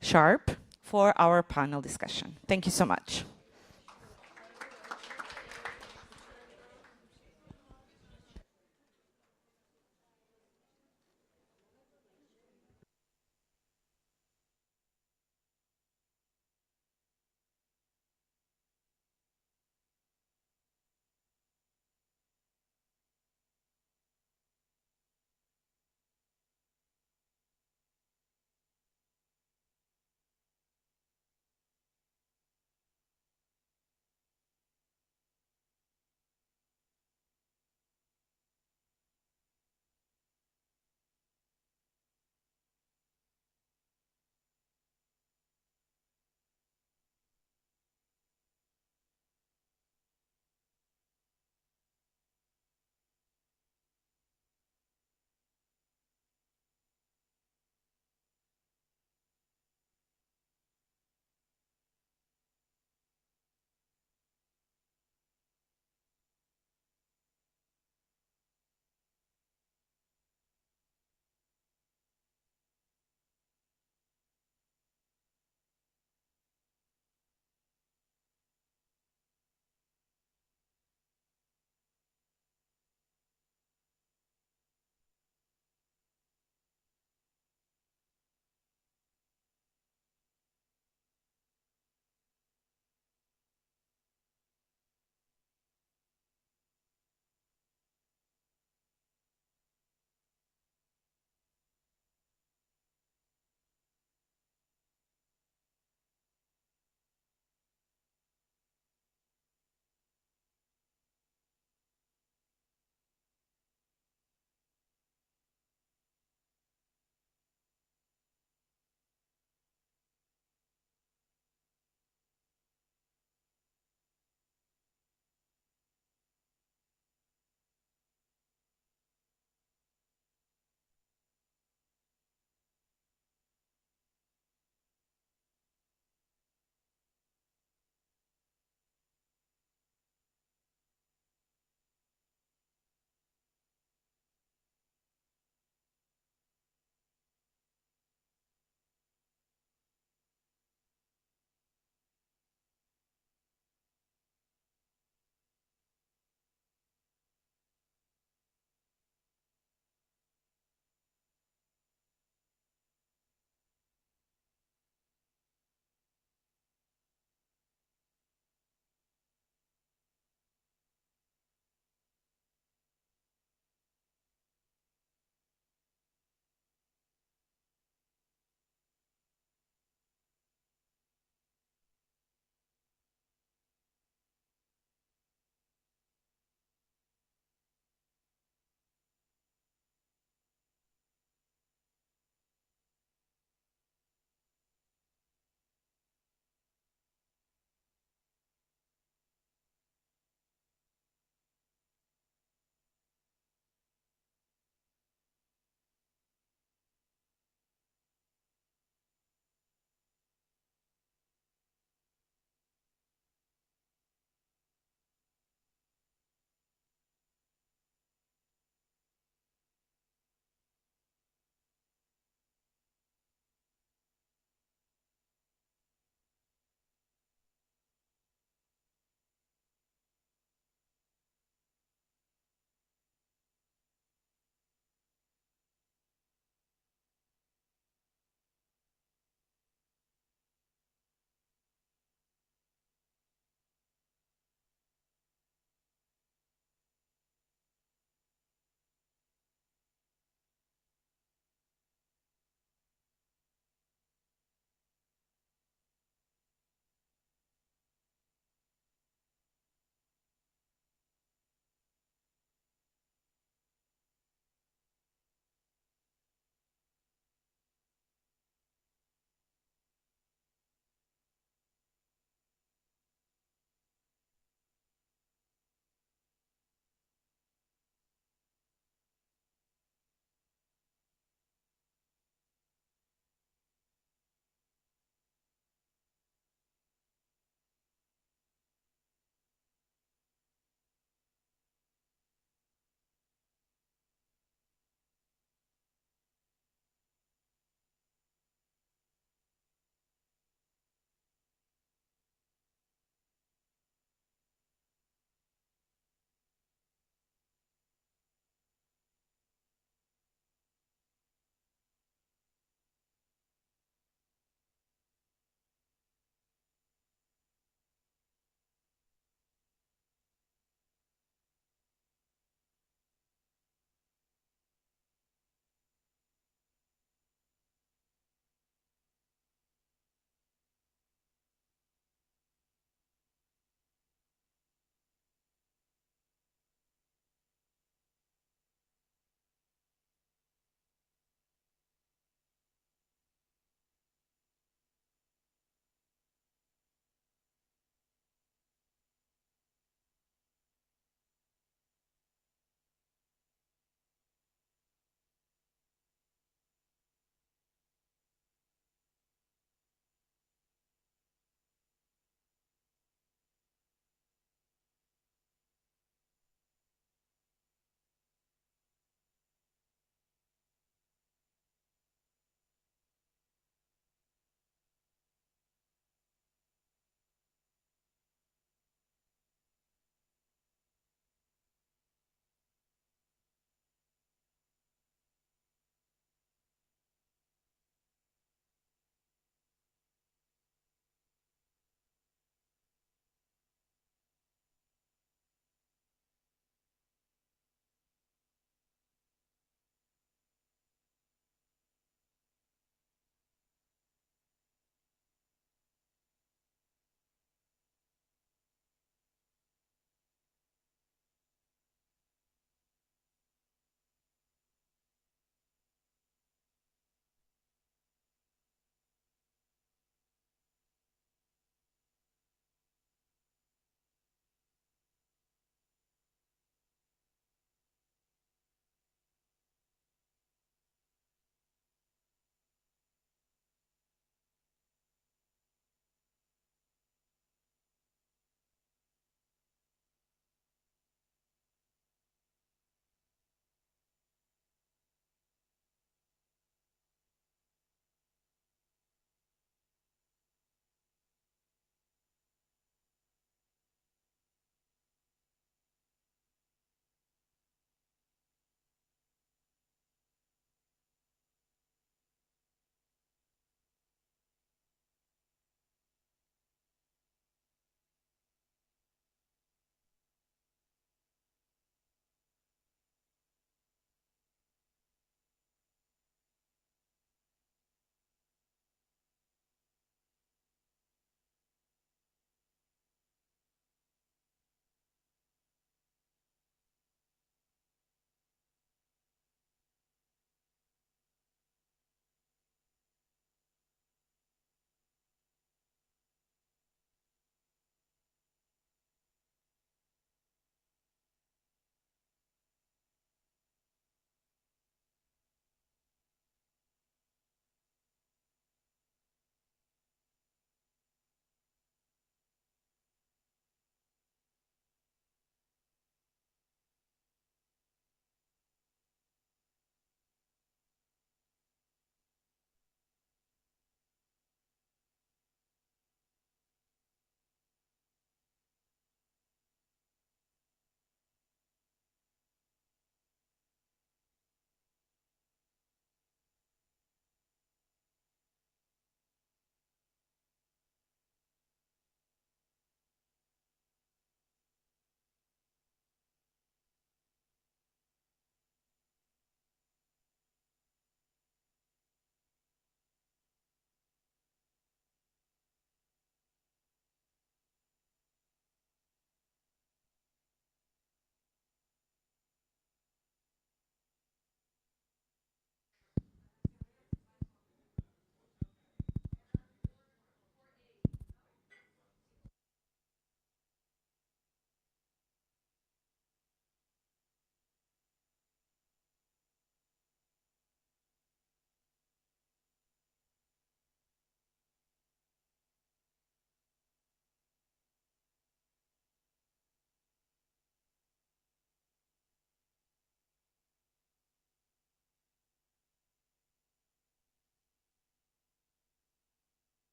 sharp for our panel discussion. Thank you so much.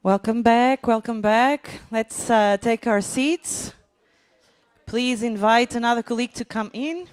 Welcome back, welcome back. Let's take our seats. Please invite another colleague to come in.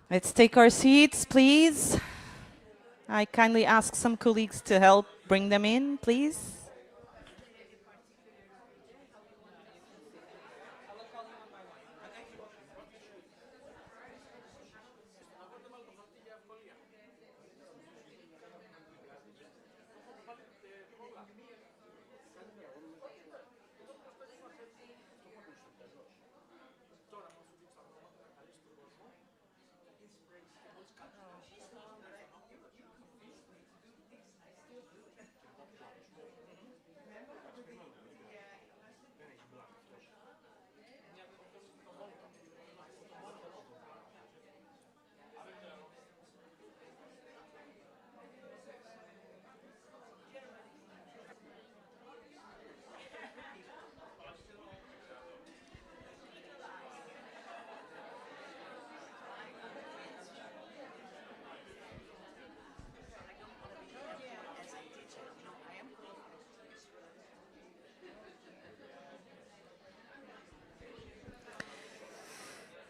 Let's take our seats, please. I kindly ask some colleagues to help bring them in, please.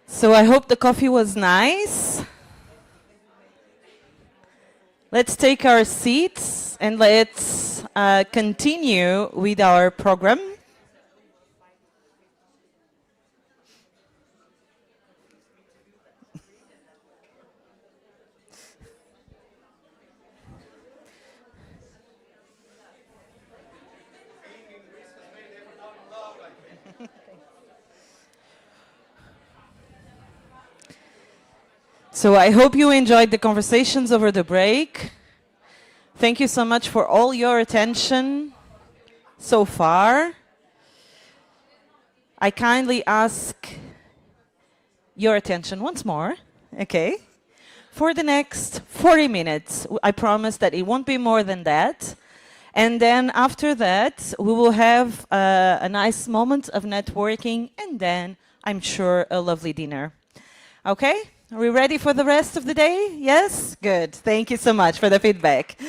So I hope the coffee was nice. Let's take our seats and let's continue with our program. So I hope you enjoyed the conversations over the break. Thank you so much for all your attention so far. I kindly ask your attention once more, okay? For the next 40 minutes. I promise that it won't be more than that. And then after that, we will have a nice moment of networking and then, I'm sure, a lovely dinner. Okay? Are we ready for the rest of the day? Yes? Good. Thank you so much for the feedback.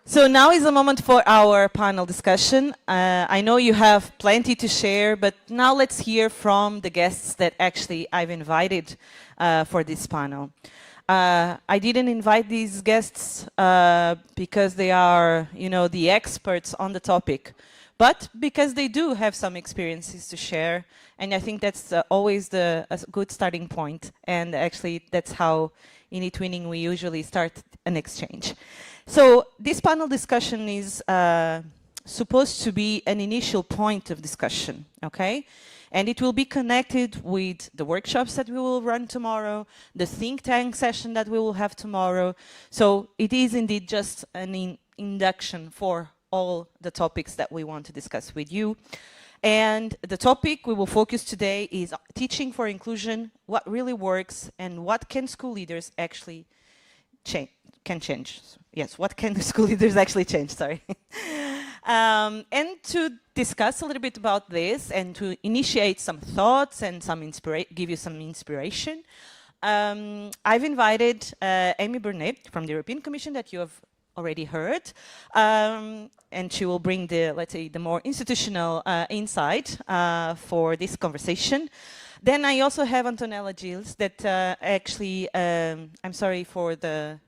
So now is the moment for our panel discussion. I know you have plenty to share, but now let's hear from the guests that actually I've invited for this panel. I didn't invite these guests because they are, you know, the experts on the topic, but because they do have some experiences to share. And I think that's always a good starting point. And actually, that's how in eTwinning we usually start an exchange. So this panel discussion is supposed to be an initial point of discussion, okay? And it will be connected with the workshops that we will run tomorrow, the think tank session that we will have tomorrow. So it is indeed just an induction for all the topics that we want to discuss with you. And the topic we will focus today is teaching for inclusion, what really works, and what can school leaders actually change. Yes, what can the school leaders actually change, sorry. And to discuss a little bit about this and to initiate some thoughts and give you some inspiration, I've invited Amy Burnett from the European Commission that you have already heard, and she will bring the, let's say, the more institutional insight for this conversation. Then I also have Antonella Gilles that actually, I'm sorry for the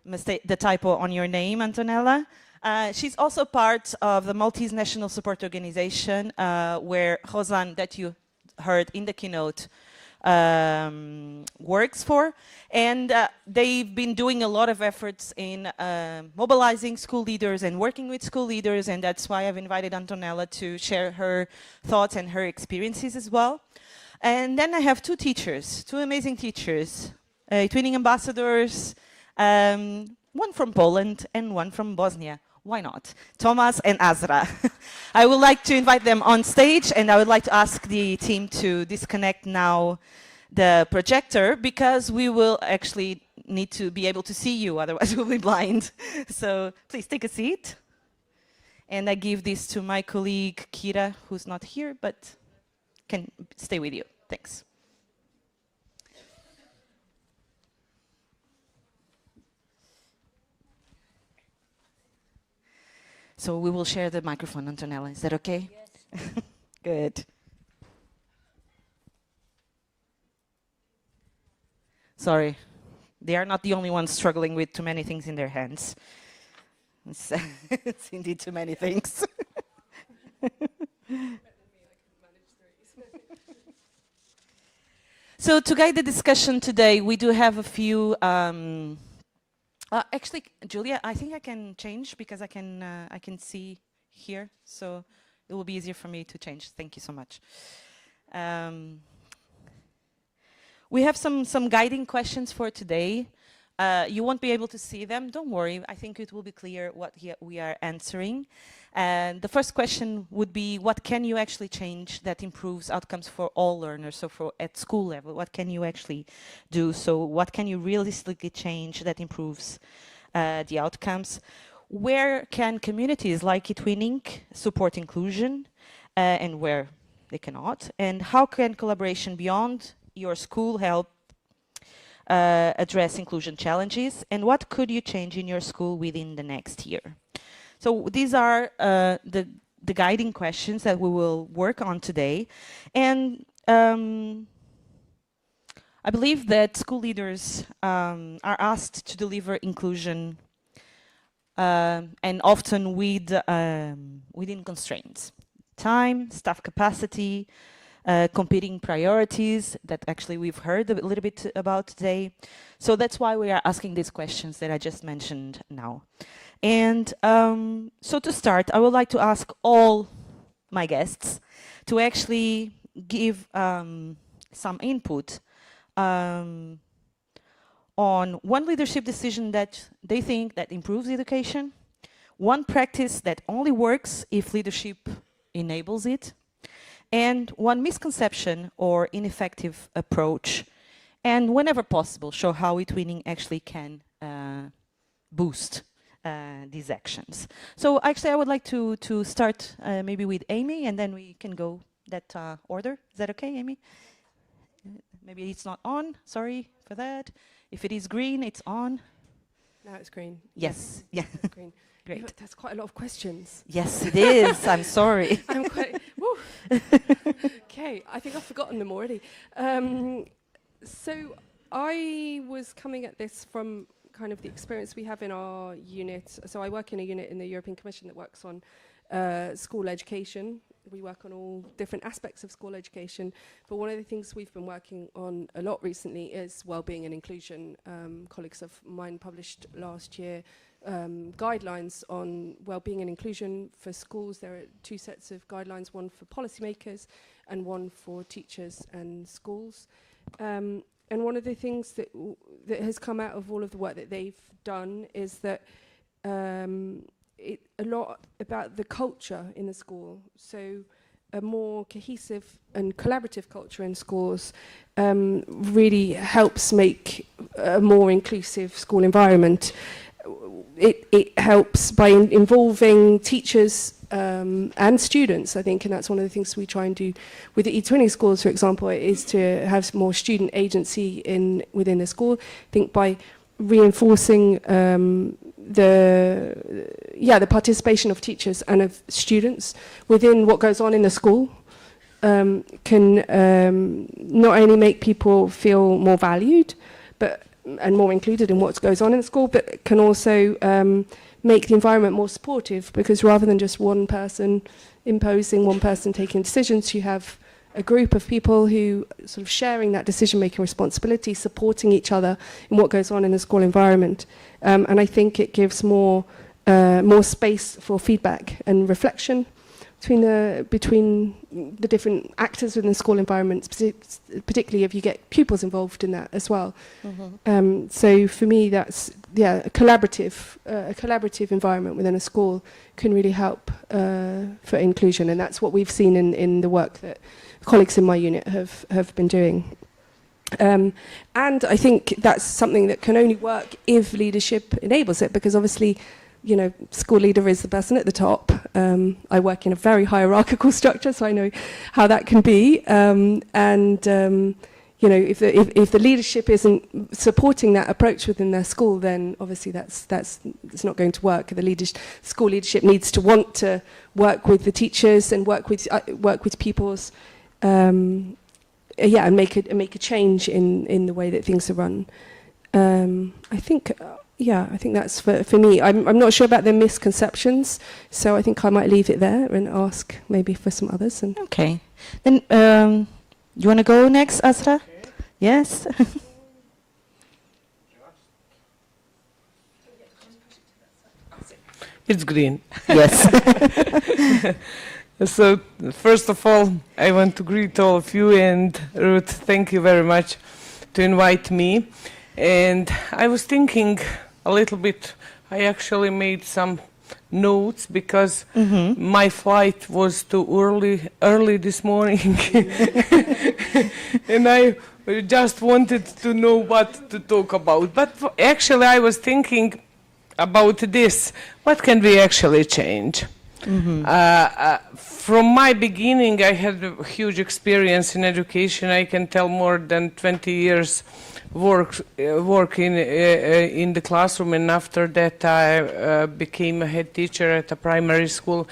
mistake, the typo on your name, Antonella. She's also part of the Maltese National Support Organization, where Rose Anne, that you heard in the keynote, works for. And they've been doing a lot of efforts in mobilizing school leaders and working with school leaders, and that's why I've invited Antonella to share her thoughts and her experiences as well. And then I have two teachers, two amazing teachers, eTwinning ambassadors, one from Poland and one from Bosnia. Why not? Thomas and Azra. I would like to invite them on stage, and I would like to ask the team to disconnect now the projector, because we will actually need to be able to see you, otherwise we'll be blind. So please take a seat. And I give this to my colleague Kira, who's not here, but can stay with you. Thanks. So we will share the microphone, Antonella. Is that okay? Yes. Good. Sorry, they are not the only ones struggling with too many things in their hands. It's indeed too many things. So to guide the discussion today, we do have a few. Actually, Julia, I think I can change because I can see here, so it will be easier for me to change. Thank you so much. We have some guiding questions for today. You won't be able to see them. Don't worry. I think it will be clear what we are answering. And the first question would be, what can you actually change that improves outcomes for all learners? So at school level, what can you actually do? So what can you realistically change that improves the outcomes? Where can communities like eTwinning support inclusion and where they cannot? And how can collaboration beyond your school help address inclusion challenges, and what could you change in your school within the next year? So these are the guiding questions that we will work on today. And I believe that school leaders are asked to deliver inclusion and often within constraints. Time, staff capacity, competing priorities that actually we've heard a little bit about today. So that's why we are asking these questions that I just mentioned now. And so to start, I would like to ask all my guests to actually give some input on one leadership decision that they think that improves education, one practice that only works if leadership enables it, and one misconception or ineffective approach, and whenever possible, show how eTwinning actually can boost these actions. So actually, I would like to start maybe with Amy, and then we can go that order. Is that okay, Amy? Maybe it's not on. Sorry for that. If it is green, it's on. Now it's green. Yes. Yeah. It's green. Great. That's quite a lot of questions. Yes, it is. I'm sorry. I'm quite. Woo. Okay, I think I've forgotten them already. So I was coming at this from kind of the experience we have in our unit. So I work in a unit in the European Commission that works on school education. We work on all different aspects of school education, but one of the things we've been working on a lot recently is well-being and inclusion. Colleagues of mine published last year guidelines on well-being and inclusion for schools. There are two sets of guidelines, one for policymakers and one for teachers and schools. And one of the things that has come out of all of the work that they've done is that a lot about the culture in the school. So a more cohesive and collaborative culture in schools really helps make a more inclusive school environment. It helps by involving teachers and students, I think, and that's one of the things we try and do with the eTwinning schools, for example, is to have more student agency within the school. I think by reinforcing the participation of teachers and of students within what goes on in the school can not only make people feel more valued and more included in what goes on in the school, but can also make the environment more supportive, because rather than just one person imposing, one person taking decisions, you have a group of people who sort of sharing that decision-making responsibility, supporting each other in what goes on in the school environment. And I think it gives more space for feedback and reflection between the different actors within the school environments, particularly if you get pupils involved in that as well. So for me, that's a collaborative environment within a school can really help for inclusion, and that's what we've seen in the work that colleagues in my unit have been doing. And I think that's something that can only work if leadership enables it, because obviously, you know, school leader is the person at the top. I work in a very hierarchical structure, so I know how that can be. You know, if the leadership isn't supporting that approach within their school, then obviously it's not going to work. School leadership needs to want to work with the teachers and work with pupils, and make a change in the way that things are run. I think that's for me. I'm not sure about the misconceptions, so I think I might leave it there and ask maybe for some others. Okay. Then you want to go next, Asra? Okay. Yes. It's green. Yes. So, first of all, I want to greet all of you, and Ruth, thank you very much to invite me. And I was thinking a little bit, I actually made some notes because my flight was too early this morning. And I just wanted to know what to talk about. But actually I was thinking about this, what can we actually change? From my beginning, I had a huge experience in education. I can tell more than 20 years work in the classroom, and after that I became a head teacher at a primary school,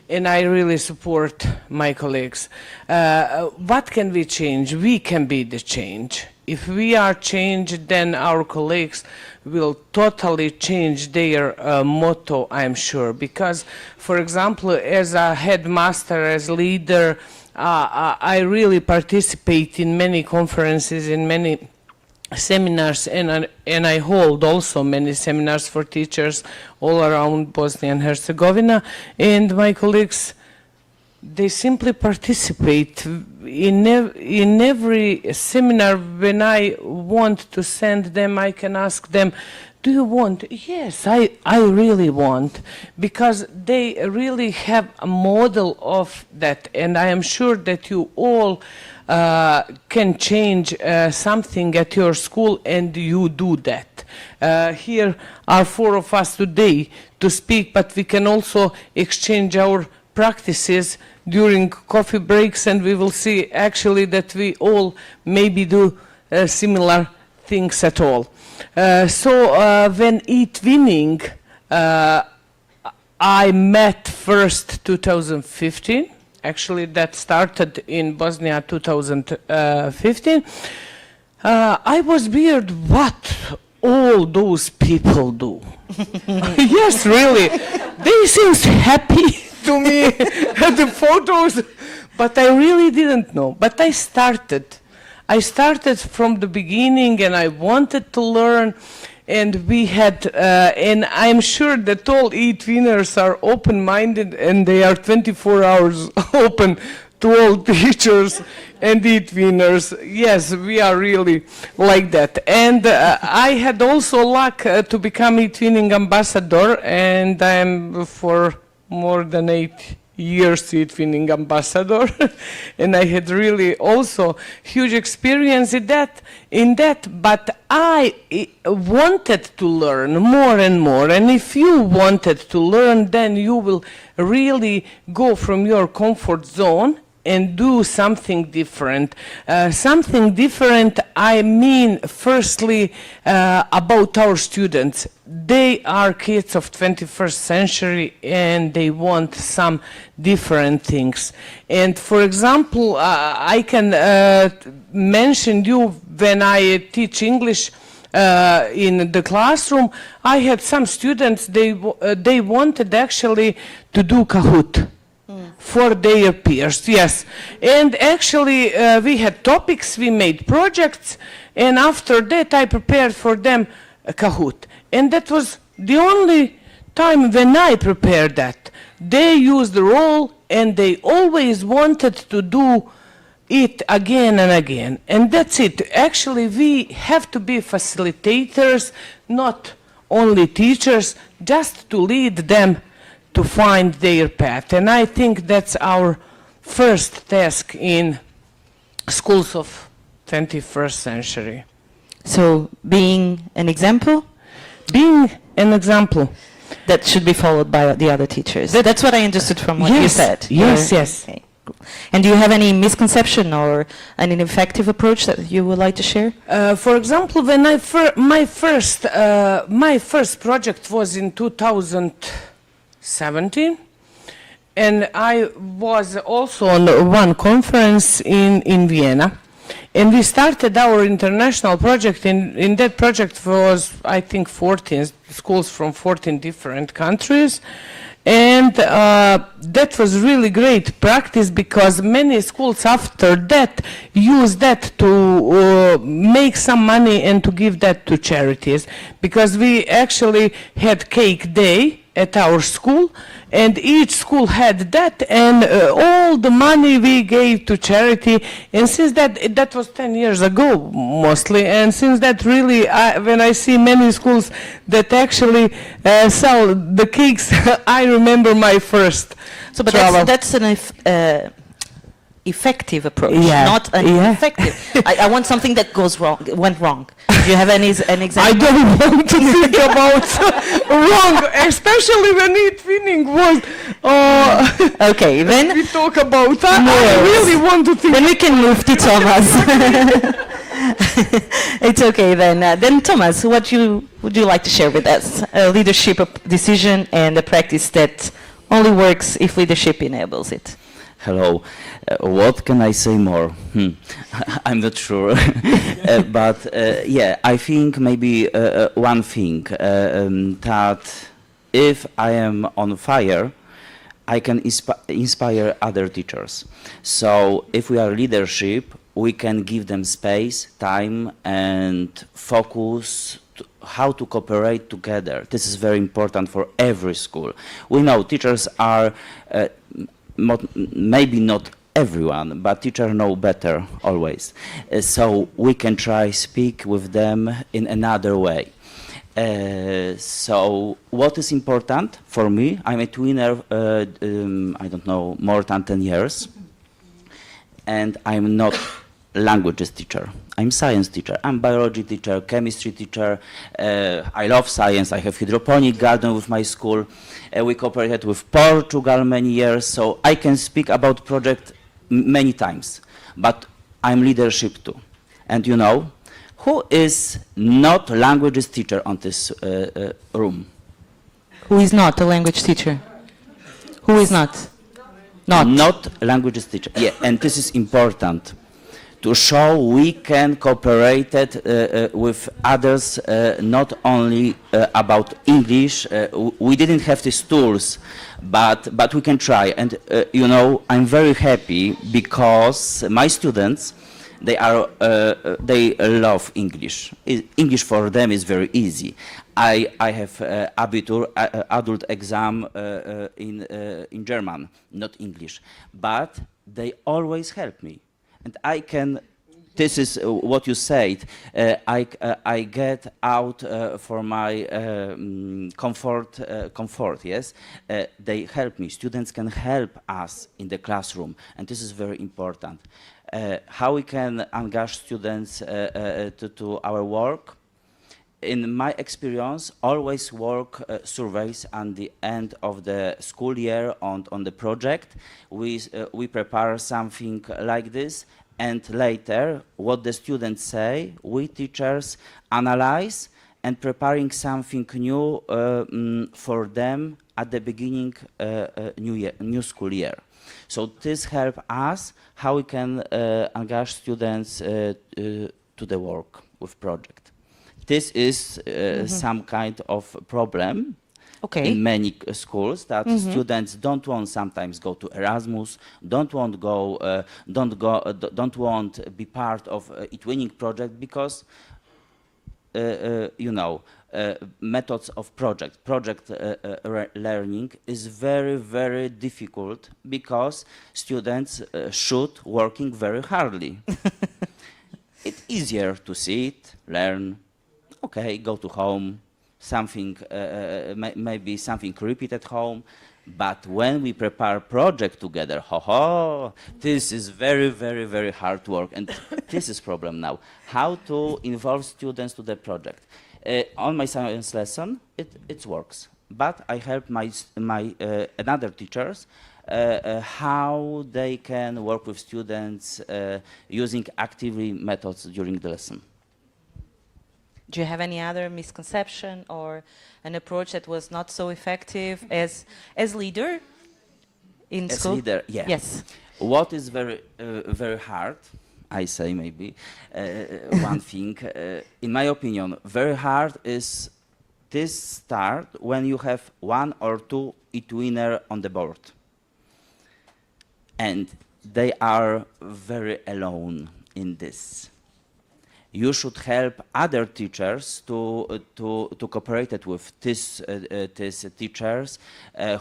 and I really support my colleagues. What can we change? We can be the change. If we are changed, then our colleagues will totally change their motto, I'm sure. Because, for example, as a headmaster, as leader, I really participate in many conferences, in many seminars, and I hold also many seminars for teachers all around Bosnia and Herzegovina. And my colleagues, they simply participate in every seminar. When I want to send them, I can ask them, do you want? Yes, I really want, because they really have a model of that, and I am sure that you all can change something at your school, and you do that. Here are 4 of us today to speak, but we can also exchange our practices during coffee breaks, and we will see actually that we all maybe do similar things at all. So when eTwinning, I met first 2015. Actually, that started in Bosnia 2015. I was weird what all those people do. Yes, really. They seem happy to me at the photos, but I really didn't know. But I started from the beginning, and I wanted to learn, and we had, and I'm sure that all eTwinners are open-minded, and they are 24 hours open to all teachers and eTwinners. Yes, we are really like that. And I had also luck to become eTwinning ambassador, and I'm for more than 8 years eTwinning ambassador. And I had really also huge experience in that, but I wanted to learn more and more. And if you wanted to learn, then you will really go from your comfort zone and do something different. Something different, I mean, firstly, about our students. They are kids of 21st century, and they want some different things. And for example, I can mention you when I teach English in the classroom. I had some students, they wanted actually to do Kahoot. for their peers, yes. And actually, we had topics, we made projects, and after that I prepared for them a Kahoot. And that was the only time when I prepared that. They used the role, and they always wanted to do it again and again. And that's it. Actually, we have to be facilitators, not only teachers, just to lead them to find their path. And I think that's our first task in schools of 21st century. So being an example? Being an example. That should be followed by the other teachers. That's what I understood from what you said. Yes, yes. Okay. And do you have any misconception or an ineffective approach that you would like to share? For example, when my first project was in 2017, and I was also on one conference in Vienna, and we started our international project. In that project was, I think, 14 schools from 14 different countries. And that was really great practice, because many schools after that use that to make some money and to give that to charities. Because we actually had cake day at our school, and each school had that, and all the money we gave to charity. And since that was 10 years ago mostly, and since that really, when I see many schools that actually sell the cakes, I remember my first But travel. that's an effective approach, Yeah, not an yeah. ineffective. I want something that went wrong. Do you have an example? I don't want to think about wrong, especially when eTwinning was. Okay, then We talk about. I really want to think. then we can move to Thomas. It's okay then. Then Thomas, what would you like to share with us? A leadership decision and a practice that only works if leadership enables it. Hello. What can I say more? I'm not sure. But yeah, I think maybe one thing, that if I am on fire, I can inspire other teachers. So if we are leadership, we can give them space, time, and focus how to cooperate together. This is very important for every school. We know teachers are maybe not everyone, but teachers know better always. So we can try speak with them in another way. So what is important for me, I'm a twinner, I don't know, more than 10 years, and I'm not languages teacher. I'm science teacher, I'm biology teacher, chemistry teacher. I love science. I have hydroponic garden with my school. We cooperated with Portugal many years, so I can speak about project many times. But I'm leadership too. And you know, who is not languages teacher on this room? Who is not a language teacher? Who is not? Not languages teacher. Yeah, and this is important to show we can cooperate with others, not only about English. We didn't have these tools, but we can try. And you know, I'm very happy because my students, they love English. English for them is very easy. I have Abitur, adult exam in German, not English, but they always help me. And I can, this is what you said, I get out for my comfort, yes? They help me. Students can help us in the classroom, and this is very important. How we can engage students to our work? In my experience, always work surveys at the end of the school year on the project. We prepare something like this, and later, what the students say, we teachers analyze and preparing something new for them at the beginning new school year. So this helps us how we can engage students to the work with project. This is some kind of problem Okay. in many schools that students don't want sometimes go to Erasmus, don't want be part of eTwinning project because methods of project learning is very, very difficult because students should working very hardly. It's easier to sit, learn, okay, go to home, something, maybe something repeat at home, but when we prepare project together, this is very, very, very hard work, and this is problem now. How to involve students to the project? On my science lesson, it works, but I help my another teachers how they can work with students using actively methods during the lesson. Do you have any other misconception or an approach that was not so effective as leader in school? As leader, yeah. Yes. What is very very hard, I say maybe one thing, in my opinion, very hard is this start when you have 1 or 2 eTwinner on the board. And they are very alone in this. You should help other teachers to cooperate with these teachers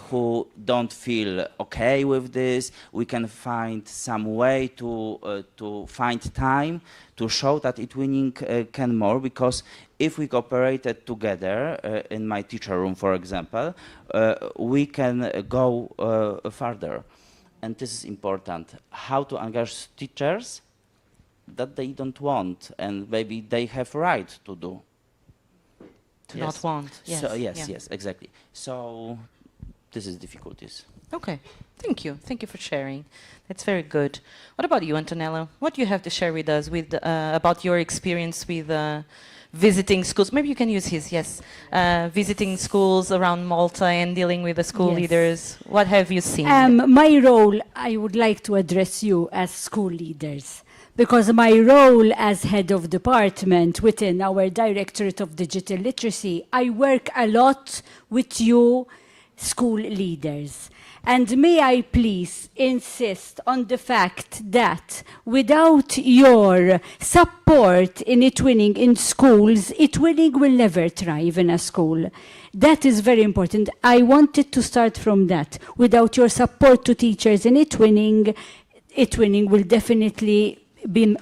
who don't feel okay with this. We can find some way to find time to show that eTwinning can more, because if we cooperated together in my teacher room, for example, we can go further. And this is important. How to engage teachers that they don't want, and maybe they have right to do. To not want. Yes. So, yes, yeah. yes, exactly. So this is difficulties. Okay. Thank you. Thank you for sharing. That's very good. What about you, Antonella? What do you have to share with us about your experience with visiting schools? Maybe you can use his, yes. Visiting schools around Malta and dealing with the school leaders. What have you seen? My role, I would like to address you as school leaders, because my role as head of department within our Directorate of Digital Literacy, I work a lot with you school leaders. And may I please insist on the fact that without your support in eTwinning in schools, eTwinning will never thrive in a school. That is very important. I wanted to start from that. Without your support to teachers in eTwinning, eTwinning will definitely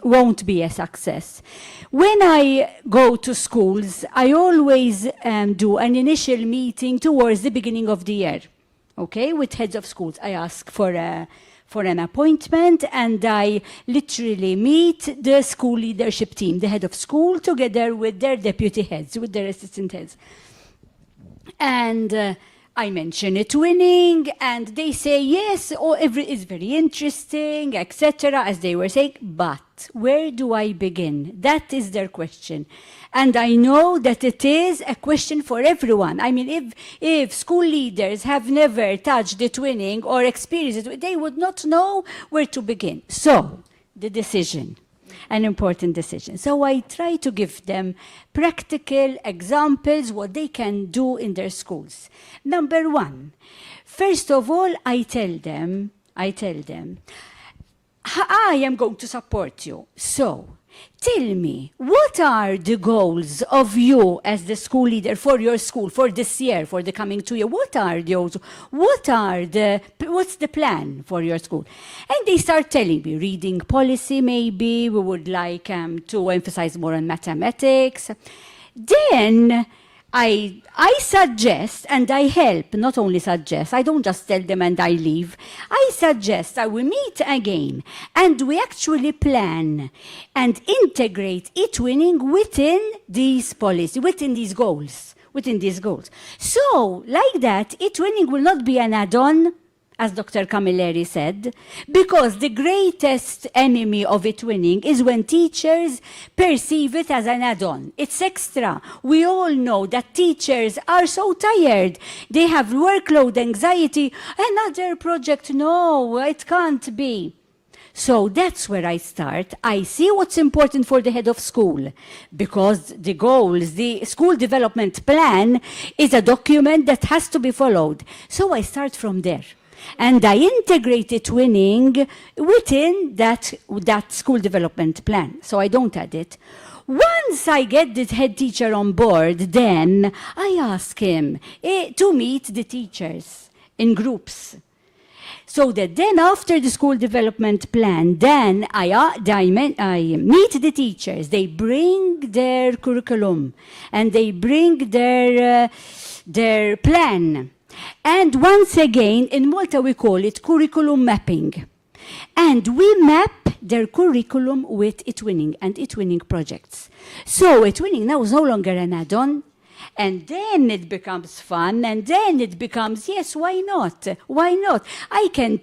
won't be a success. When I go to schools, I always do an initial meeting towards the beginning of the year. Okay, with heads of schools. I ask for an appointment, and I literally meet the school leadership team, the head of school, together with their deputy heads, with their assistant heads. And I mention eTwinning, and they say, yes, it's very interesting, etc., as they were saying, but where do I begin? That is their question. And I know that it is a question for everyone. I mean, if school leaders have never touched eTwinning or experienced it, they would not know where to begin. So, the decision. An important decision. So I try to give them practical examples what they can do in their schools. Number 1, first of all, I tell them, I am going to support you. So tell me, what are the goals of you as the school leader for your school, for this year, for the coming 2 years? What are those? What's the plan for your school? And they start telling me, reading policy maybe, we would like to emphasize more on mathematics. Then I suggest and I help, not only suggest, I don't just tell them and I leave. I suggest that we meet again and we actually plan and integrate eTwinning within these policies, within these goals. So, like that, eTwinning will not be an add-on, as Dr. Camilleri said, because the greatest enemy of eTwinning is when teachers perceive it as an add-on. It's extra. We all know that teachers are so tired. They have workload anxiety. Another project, no, it can't be. So that's where I start. I see what's important for the head of school, because the goals, the school development plan is a document that has to be followed. So I start from there. And I integrate eTwinning within that school development plan. So I don't add it. Once I get the head teacher on board, then I ask him to meet the teachers in groups. So that then after the school development plan, then I meet the teachers. They bring their curriculum and they bring their plan. And once again, in Malta we call it curriculum mapping. And we map their curriculum with eTwinning and eTwinning projects. So eTwinning now is no longer an add-on. And then it becomes fun, and then it becomes, yes, why not? Why not? I can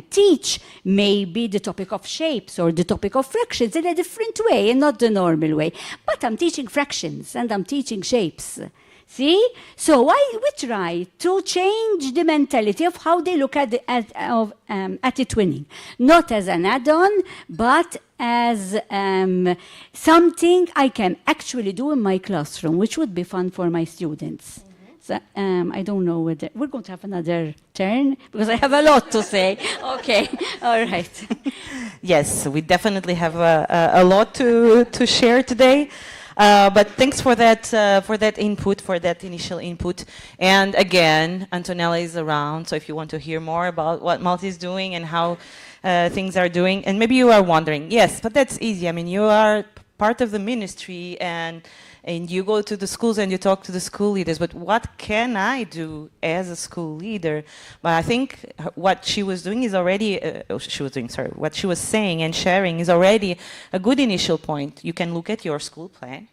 teach maybe the topic of shapes or the topic of fractions in a different way and not the normal way. But I'm teaching fractions and I'm teaching shapes. See? So we try to change the mentality of how they look at eTwinning. Not as an add-on, but as something I can actually do in my classroom, which would be fun for my students. So, I don't know whether we're going to have another turn, because I have a lot to say. Okay, all right. Yes, we definitely have a lot to share today. But thanks for that input, for that initial input. And again, Antonella is around, so if you want to hear more about what Malta is doing and how things are doing, and maybe you are wondering, yes, but that's easy. I mean, you are part of the ministry, and you go to the schools and you talk to the school leaders, but what can I do as a school leader? But I think what she was doing is already, what she was saying and sharing is already a good initial point. You can look at your school plan,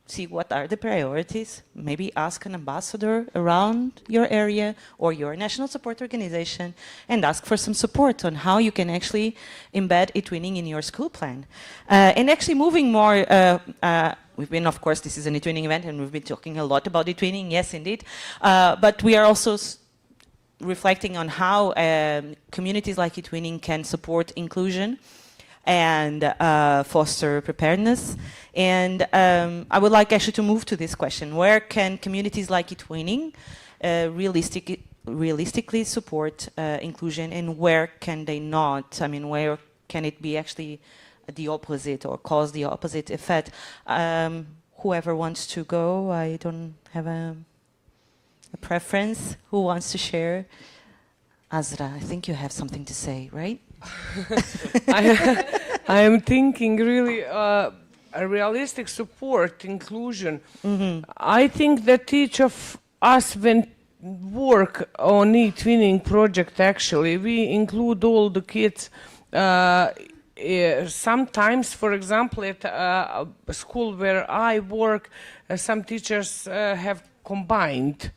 see what are the priorities, maybe ask an ambassador around your area or your national support organization and ask for some support on how you can actually embed eTwinning in your school plan. And actually moving more, we've been, of course, this is an eTwinning event and we've been talking a lot about eTwinning, yes indeed, but we are also reflecting on how communities like eTwinning can support inclusion and foster preparedness. And I would like actually to move to this question. Where can communities like eTwinning realistically support inclusion, and where can they not? I mean, where can it be actually the opposite or cause the opposite effect? Whoever wants to go, I don't have a preference. Who wants to share? Azra, I think you have something to say, right? I am thinking really a realistic support, inclusion. I think that each of us, when work on eTwinning project, actually, we include all the kids. Sometimes, for example, at a school where I work, some teachers have combined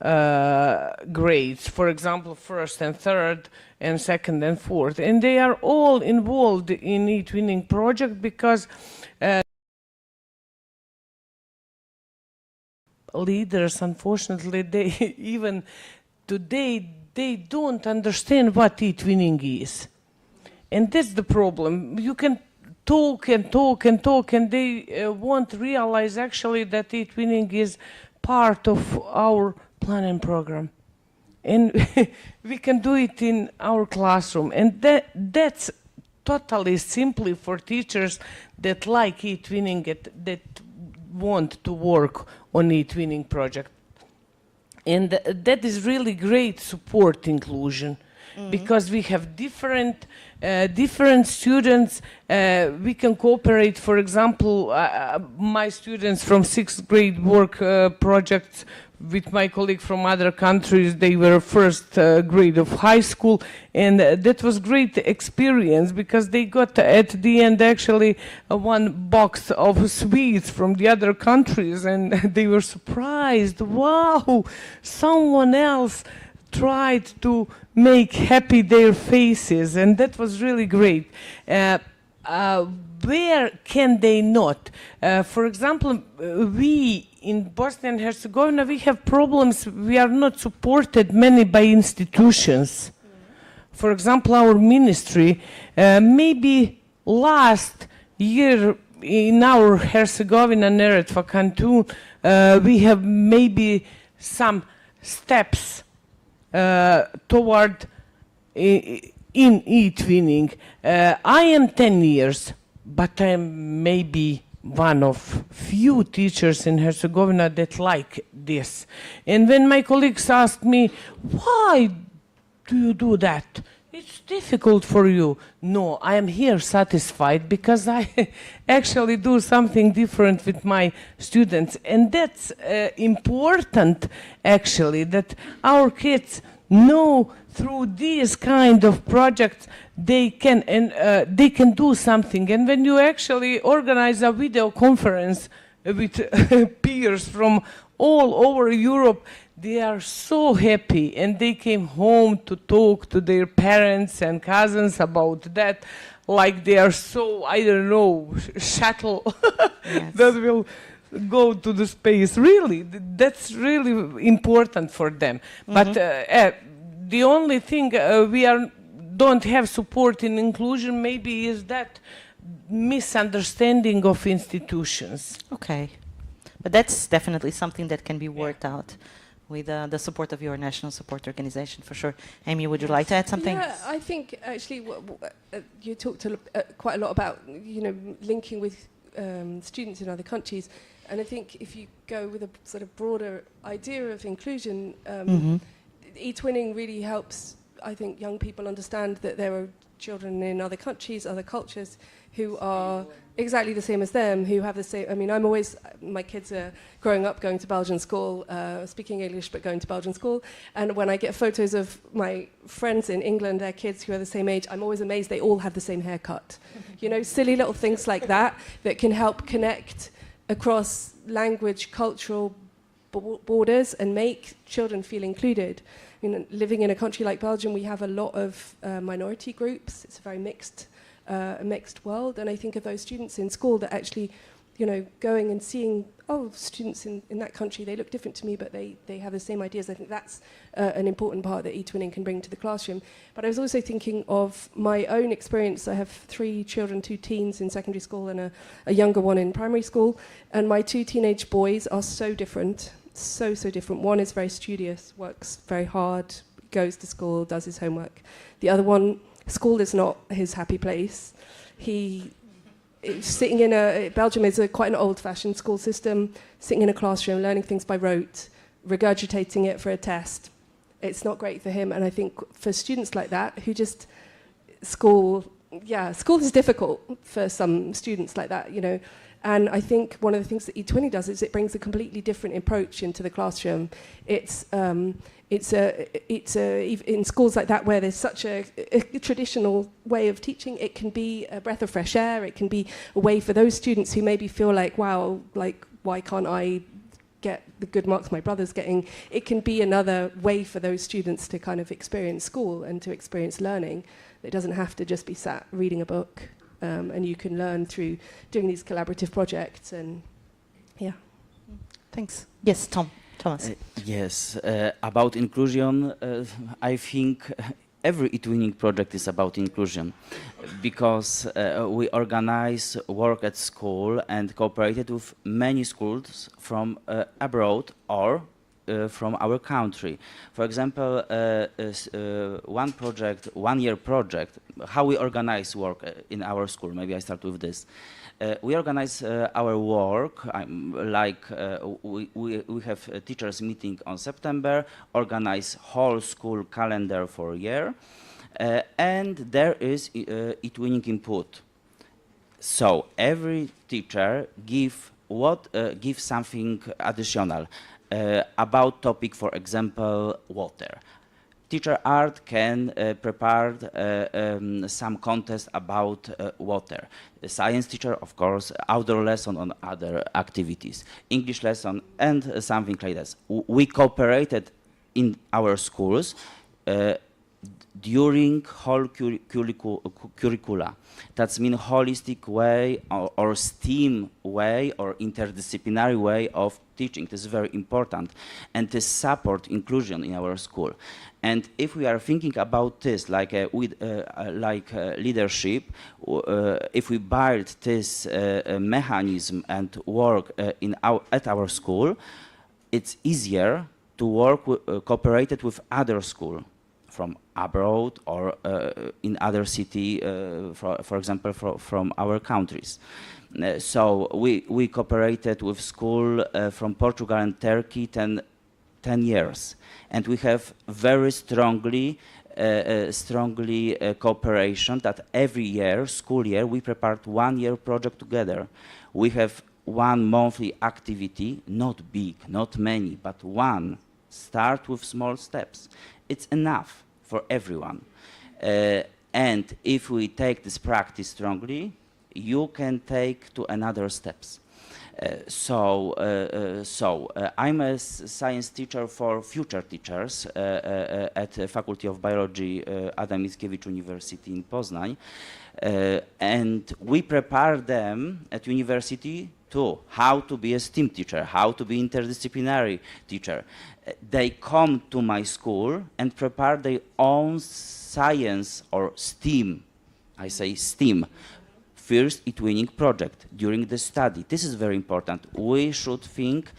grades, for example, first and third and second and fourth, and they are all involved in eTwinning project because leaders, unfortunately, they even today they don't understand what eTwinning is, and that's the problem. You can talk and talk and talk, and they won't realize actually that eTwinning is part of our planning program, and we can do it in our classroom, and that's totally simply for teachers that like eTwinning, that want to work on eTwinning project, and that is really great support inclusion. Because we have different students, we can cooperate. For example, my students from 6th grade work projects with my colleague from other countries. They were first grade of high school, and that was great experience because they got at the end actually one box of sweets from the other countries, and they were surprised. Wow, someone else tried to make happy their faces, and that was really great. Where can they not? For example, we in Bosnia and Herzegovina, we have problems. We are not supported many by institutions. For example, our ministry, maybe last year in our Herzegovina Neretva canton, we have maybe some steps toward in eTwinning. I am 10 years, but I'm maybe one of few teachers in Herzegovina that like this. And when my colleagues asked me, why do you do that? It's difficult for you. No, I am here satisfied because I actually do something different with my students. And that's important, actually, that our kids know through these kind of projects they can do something. And when you actually organize a video conference with peers from all over Europe, they are so happy, and they came home to talk to their parents and cousins about that, like they are so, I don't know, shuttle that will go to the space. Really, that's really important for them. But the only thing don't have support in inclusion maybe is that misunderstanding of institutions. Okay, but that's definitely something that can be worked out with the support of your national support organization, for sure. Amy, would you like to add something? Yeah, I think actually you talked quite a lot about linking with students in other countries, and I think if you go with a sort of broader idea of inclusion, eTwinning really helps, I think, young people understand that there are children in other countries, other cultures, who are exactly the same as them, who have the same. I mean, my kids are growing up going to Belgian school, speaking English, but going to Belgian school. And when I get photos of my friends in England, their kids who are the same age, I'm always amazed they all have the same haircut. Silly little things like that can help connect across language, cultural borders and make children feel included. Living in a country like Belgium, we have a lot of minority groups. It's a very mixed world, and I think of those students in school that actually, going and seeing, students in that country, they look different to me, but they have the same ideas. I think that's an important part that eTwinning can bring to the classroom. But I was also thinking of my own experience. I have 3 children, 2 teens in secondary school and a younger one in primary school, and my 2 teenage boys are so different, so different. One is very studious, works very hard, goes to school, does his homework. The other one, school is not his happy place. Sitting in Belgium is quite an old-fashioned school system, sitting in a classroom, learning things by rote, regurgitating it for a test. It's not great for him, and I think for students like that, who just, school is difficult for some students like that, And I think one of the things that eTwinning does is it brings a completely different approach into the classroom. It's in schools like that where there's such a traditional way of teaching, it can be a breath of fresh air. It can be a way for those students who maybe feel like, wow, like why can't I get the good marks my brother's getting? It can be another way for those students to kind of experience school and to experience learning. It doesn't have to just be sat reading a book. And you can learn through doing these collaborative projects, and Thanks. Yes, Thomas. Yes, about inclusion, I think every eTwinning project is about inclusion, because we organize work at school and cooperated with many schools from abroad or from our country. For example, one year project, how we organize work in our school, maybe I start with this. We organize our work, we have a teachers meeting on September, organize whole school calendar for a year, and there is eTwinning input. So every teacher give something additional. About topic, for example, water. Teacher art can prepare some contest about water. The science teacher, of course, outdoor lesson on other activities. English lesson and something like this. We cooperated in our schools during whole curricula. That means holistic way or STEAM way or interdisciplinary way of teaching. This is very important, and this support inclusion in our school. And if we are thinking about this like leadership, if we build this mechanism and work at our school, it's easier to work cooperated with other schools from abroad or in other city, for example, from our countries. So we cooperated with school from Portugal and Turkey 10 years, and we have very strongly cooperation that every year, school year, we prepared 1 year project together. We have one monthly activity, not big, not many, but one. Start with small steps. It's enough for everyone. And if we take this practice strongly, you can take to another steps. I'm a science teacher for future teachers at the Faculty of Biology Adam Mickiewicz University in Poznań. And we prepare them at university to how to be a STEAM teacher, how to be interdisciplinary teacher. They come to my school and prepare their own science or STEAM, I say STEAM, first eTwinning project during the study. This is very important. We should think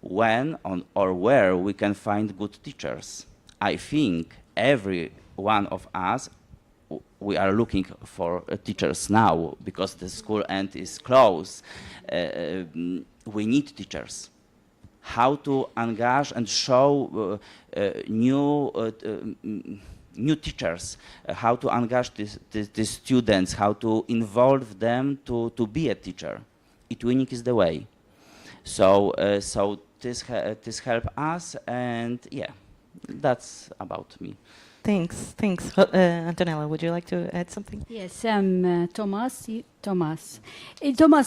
when or where we can find good teachers. I think every one of us, we are looking for teachers now because the school end is closed. We need teachers. How to engage and show new teachers, how to engage the students, how to involve them to be a teacher. eTwinning is the way. So this help us, and yeah, that's about me. Thanks. Antonella, would you like to add something? Yes, Thomas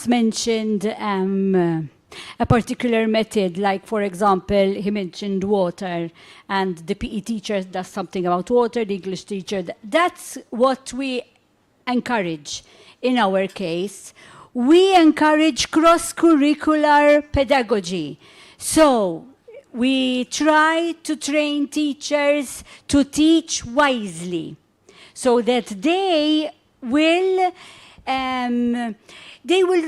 mentioned a particular method, like for example, he mentioned water, and the PE teacher does something about water, the English teacher, that's what we encourage. In our case, we encourage cross-curricular pedagogy. So we try to train teachers to teach wisely so that they will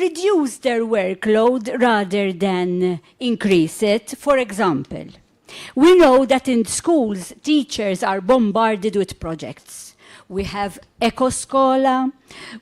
reduce their workload rather than increase it. For example, we know that in schools, teachers are bombarded with projects. We have EcoScola,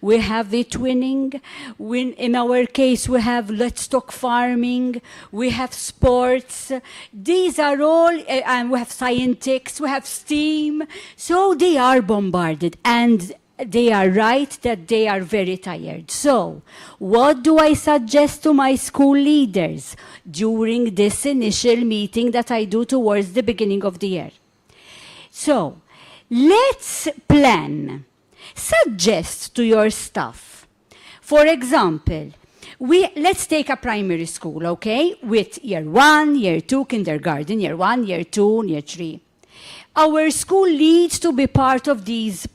we have eTwinning, in our case we have Let's Talk Farming, we have sports, these are all, and we have Scientics, we have STEAM, so they are bombarded, and they are right that they are very tired. So, what do I suggest to my school leaders during this initial meeting that I do towards the beginning of the year? So, let's plan. Suggest to your staff. For example, let's take a primary school, okay? With year 1, year 2, kindergarten, year 1, year 2, year 3. Our school needs to be part of these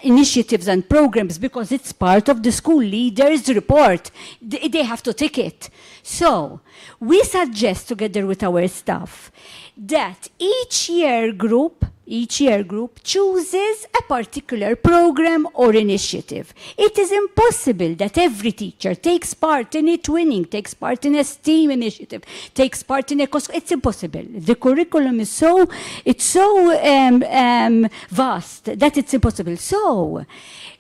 initiatives and programs because it's part of the school leaders' report. They have to take it. So, we suggest together with our staff that each year group chooses a particular program or initiative. It is impossible that every teacher takes part in eTwinning, takes part in a STEAM initiative, takes part in a EcoScola. It's impossible. The curriculum is so vast that it's impossible. So,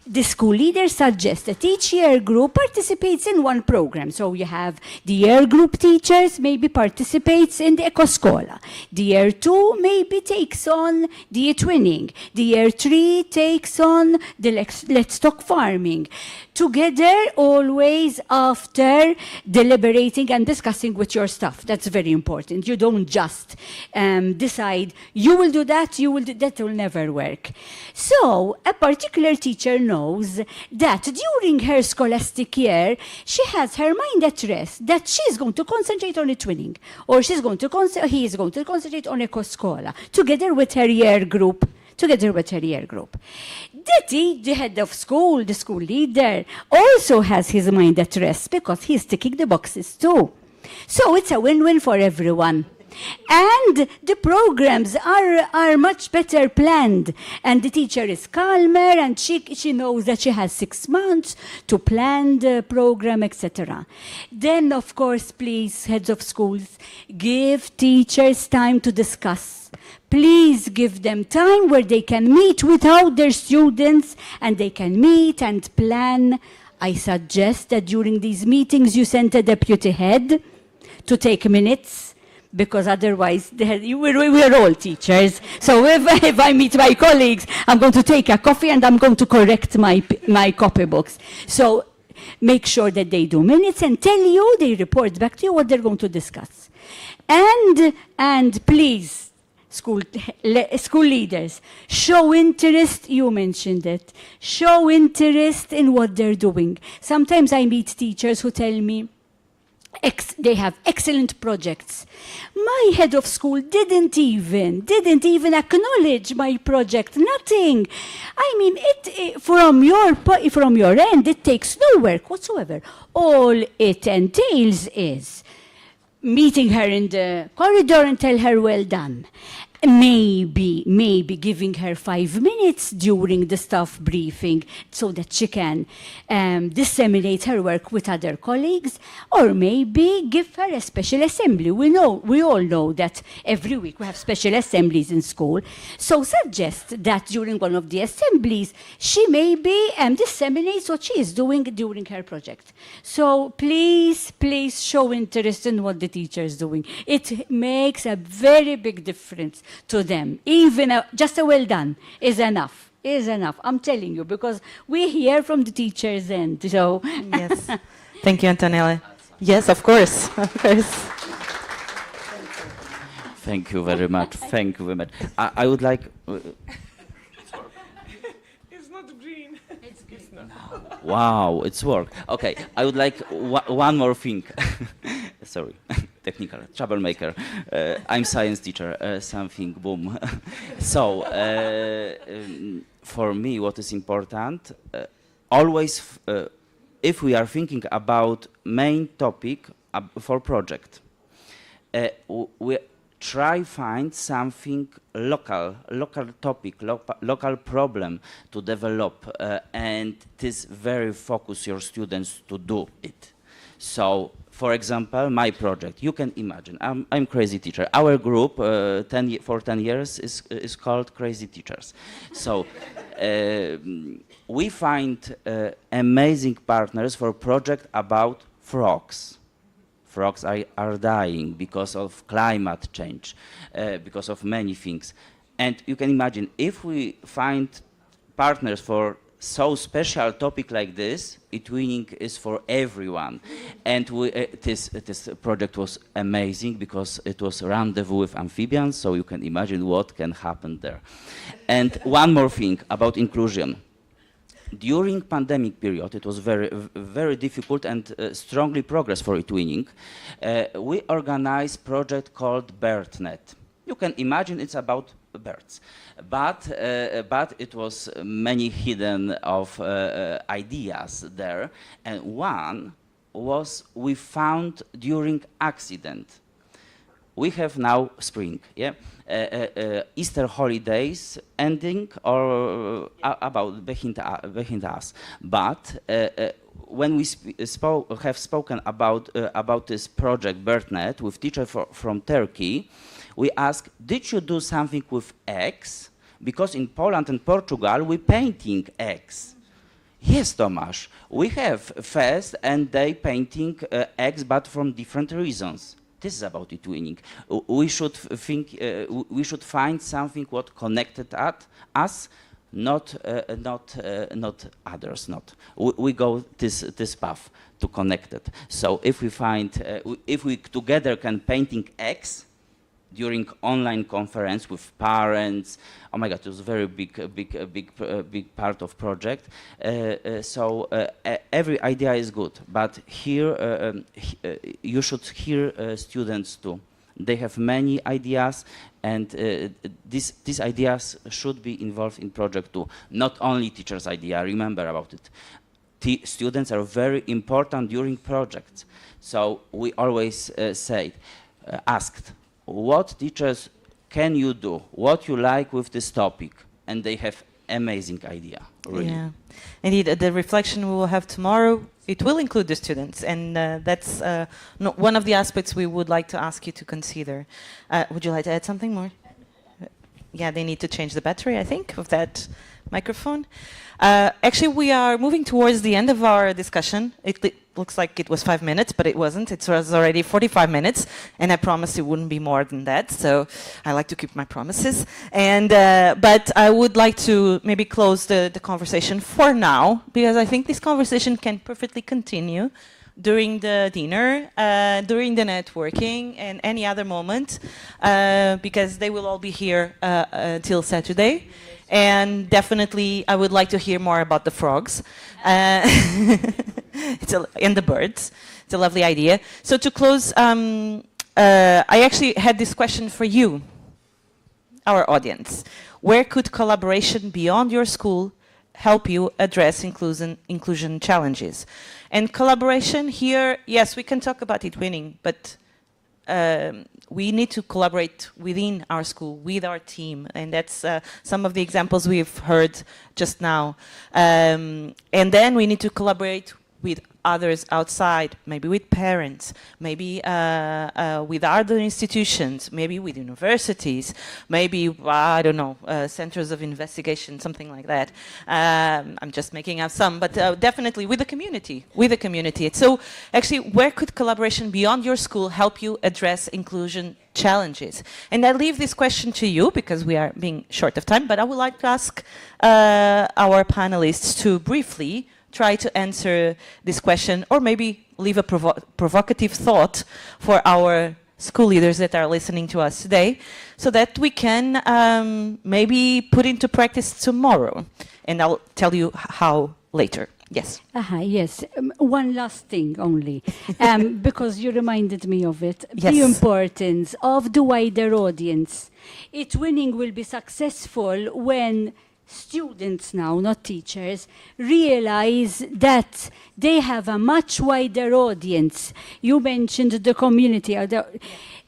the school leader suggests that each year group participates in one program. So you have the year group teachers maybe participates in the EcoScola. The year 2 maybe takes on the eTwinning. The year 3 takes on the Let's Talk Farming. Together, always after deliberating and discussing with your staff. That's very important. You don't just decide, you will do that, you will do that. Will never work. So, a particular teacher knows knows that during her scholastic year, she has her mind at rest, that she's going to concentrate on eTwinning, or he is going to concentrate on Ecoscola, together with her year group. Diti, the head of school, the school leader, also has his mind at rest because he's ticking the boxes too. So it's a win-win for everyone. And the programs are much better planned, and the teacher is calmer, and she knows that she has 6 months to plan the program, etc. Then, of course, please, heads of schools, give teachers time to discuss. Please give them time where they can meet without their students, and they can meet and plan. I suggest that during these meetings you send a deputy head to take minutes, because otherwise we're all teachers. So if I meet my colleagues, I'm going to take a coffee and I'm going to correct my copybooks. So make sure that they do minutes and tell you, they report back to you what they're going to discuss. And please, school leaders, show interest. You mentioned it. Show interest in what they're doing. Sometimes I meet teachers who tell me, they have excellent projects. My head of school didn't even acknowledge my project. Nothing. I mean, from your end, it takes no work whatsoever. All it entails is meeting her in the corridor and tell her, well done. Maybe giving her 5 minutes during the staff briefing so that she can disseminate her work with other colleagues, or maybe give her a special assembly. We all know that every week we have special assemblies in school. So suggest that during one of the assemblies, she maybe disseminates what she is doing during her project. So please show interest in what the teacher is doing. It makes a very big difference to them. Even just a well done is enough. I'm telling you, because we hear from the teachers' end. So yes, thank you, Antonella. Yes, of course, of course. Thank you very much. Thank you very much. I would like. It's not green. It's green. Wow, it's work. Okay, I would like one more thing. Sorry, technical troublemaker. I'm science teacher. Something boom. So for me, what is important, always, if we are thinking about main topic for project, we try find something local topic, local problem to develop, and this very focus your students to do it. So, for example, my project, you can imagine, I'm Crazy Teacher. Our group for 10 years is called Crazy Teachers. So we find amazing partners for a project about frogs. Frogs are dying because of climate change, because of many things. And you can imagine, if we find partners for so special topic like this, eTwinning is for everyone. And this project was amazing because it was rendezvous with amphibians, so you can imagine what can happen there. And one more thing about inclusion. During pandemic period, it was very difficult and strongly progress for eTwinning. We organized project called BirdNet. You can imagine it's about birds, but it was many hidden of ideas there, and one was we found during accident. We have now spring, yeah, Easter holidays ending or about behind us. But when we have spoken about this project BirdNet with teacher from Turkey, we asked, did you do something with eggs? Because in Poland and Portugal we painting eggs. Yes, Tomasz, we have first and they painting eggs, but from different reasons. This is about eTwinning. We should think. We should find something what connected us, not others. Not we go this path to connect it. So if we find, if we together can painting eggs, during online conference with parents. Oh my God, it was a very big part of project. So every idea is good, but here you should hear students too. They have many ideas, and these ideas should be involved in project too. Not only teachers' idea, remember about it. Students are very important during projects. So we always asked, what teachers can you do? What you like with this topic? And they have amazing idea, really. Yeah, indeed. The reflection we will have tomorrow, it will include the students, and that's one of the aspects we would like to ask you to consider. Would you like to add something more? Yeah, they need to change the battery, I think, of that microphone. Actually, we are moving towards the end of our discussion. It looks like it was 5 minutes, but it wasn't. It was already 45 minutes, and I promised it wouldn't be more than that, so I like to keep my promises. And but I would like to maybe close the conversation for now, because I think this conversation can perfectly continue during the dinner, during the networking, and any other moment, because they will all be here till Saturday. And definitely, I would like to hear more about the frogs and the birds. It's a lovely idea. So to close, I actually had this question for you, our audience. Where could collaboration beyond your school help you address inclusion challenges? And collaboration here, yes, we can talk about eTwinning, but we need to collaborate within our school, with our team, and that's some of the examples we've heard just now. And then we need to collaborate with others outside, maybe with parents, maybe with other institutions, maybe with universities, maybe, I don't know, centers of investigation, something like that. I'm just making up some, but definitely with the community, So actually, where could collaboration beyond your school help you address inclusion challenges? And I leave this question to you, because we are being short of time, but I would like to ask our panelists to briefly try to answer this question, or maybe leave a provocative thought for our school leaders that are listening to us today, so that we can maybe put into practice tomorrow. And I'll tell you how later. Yes. Yes. One last thing only, because you reminded me of it. Yes. The importance of the wider audience. eTwinning will be successful when students now, not teachers, realize that they have a much wider audience. You mentioned the community.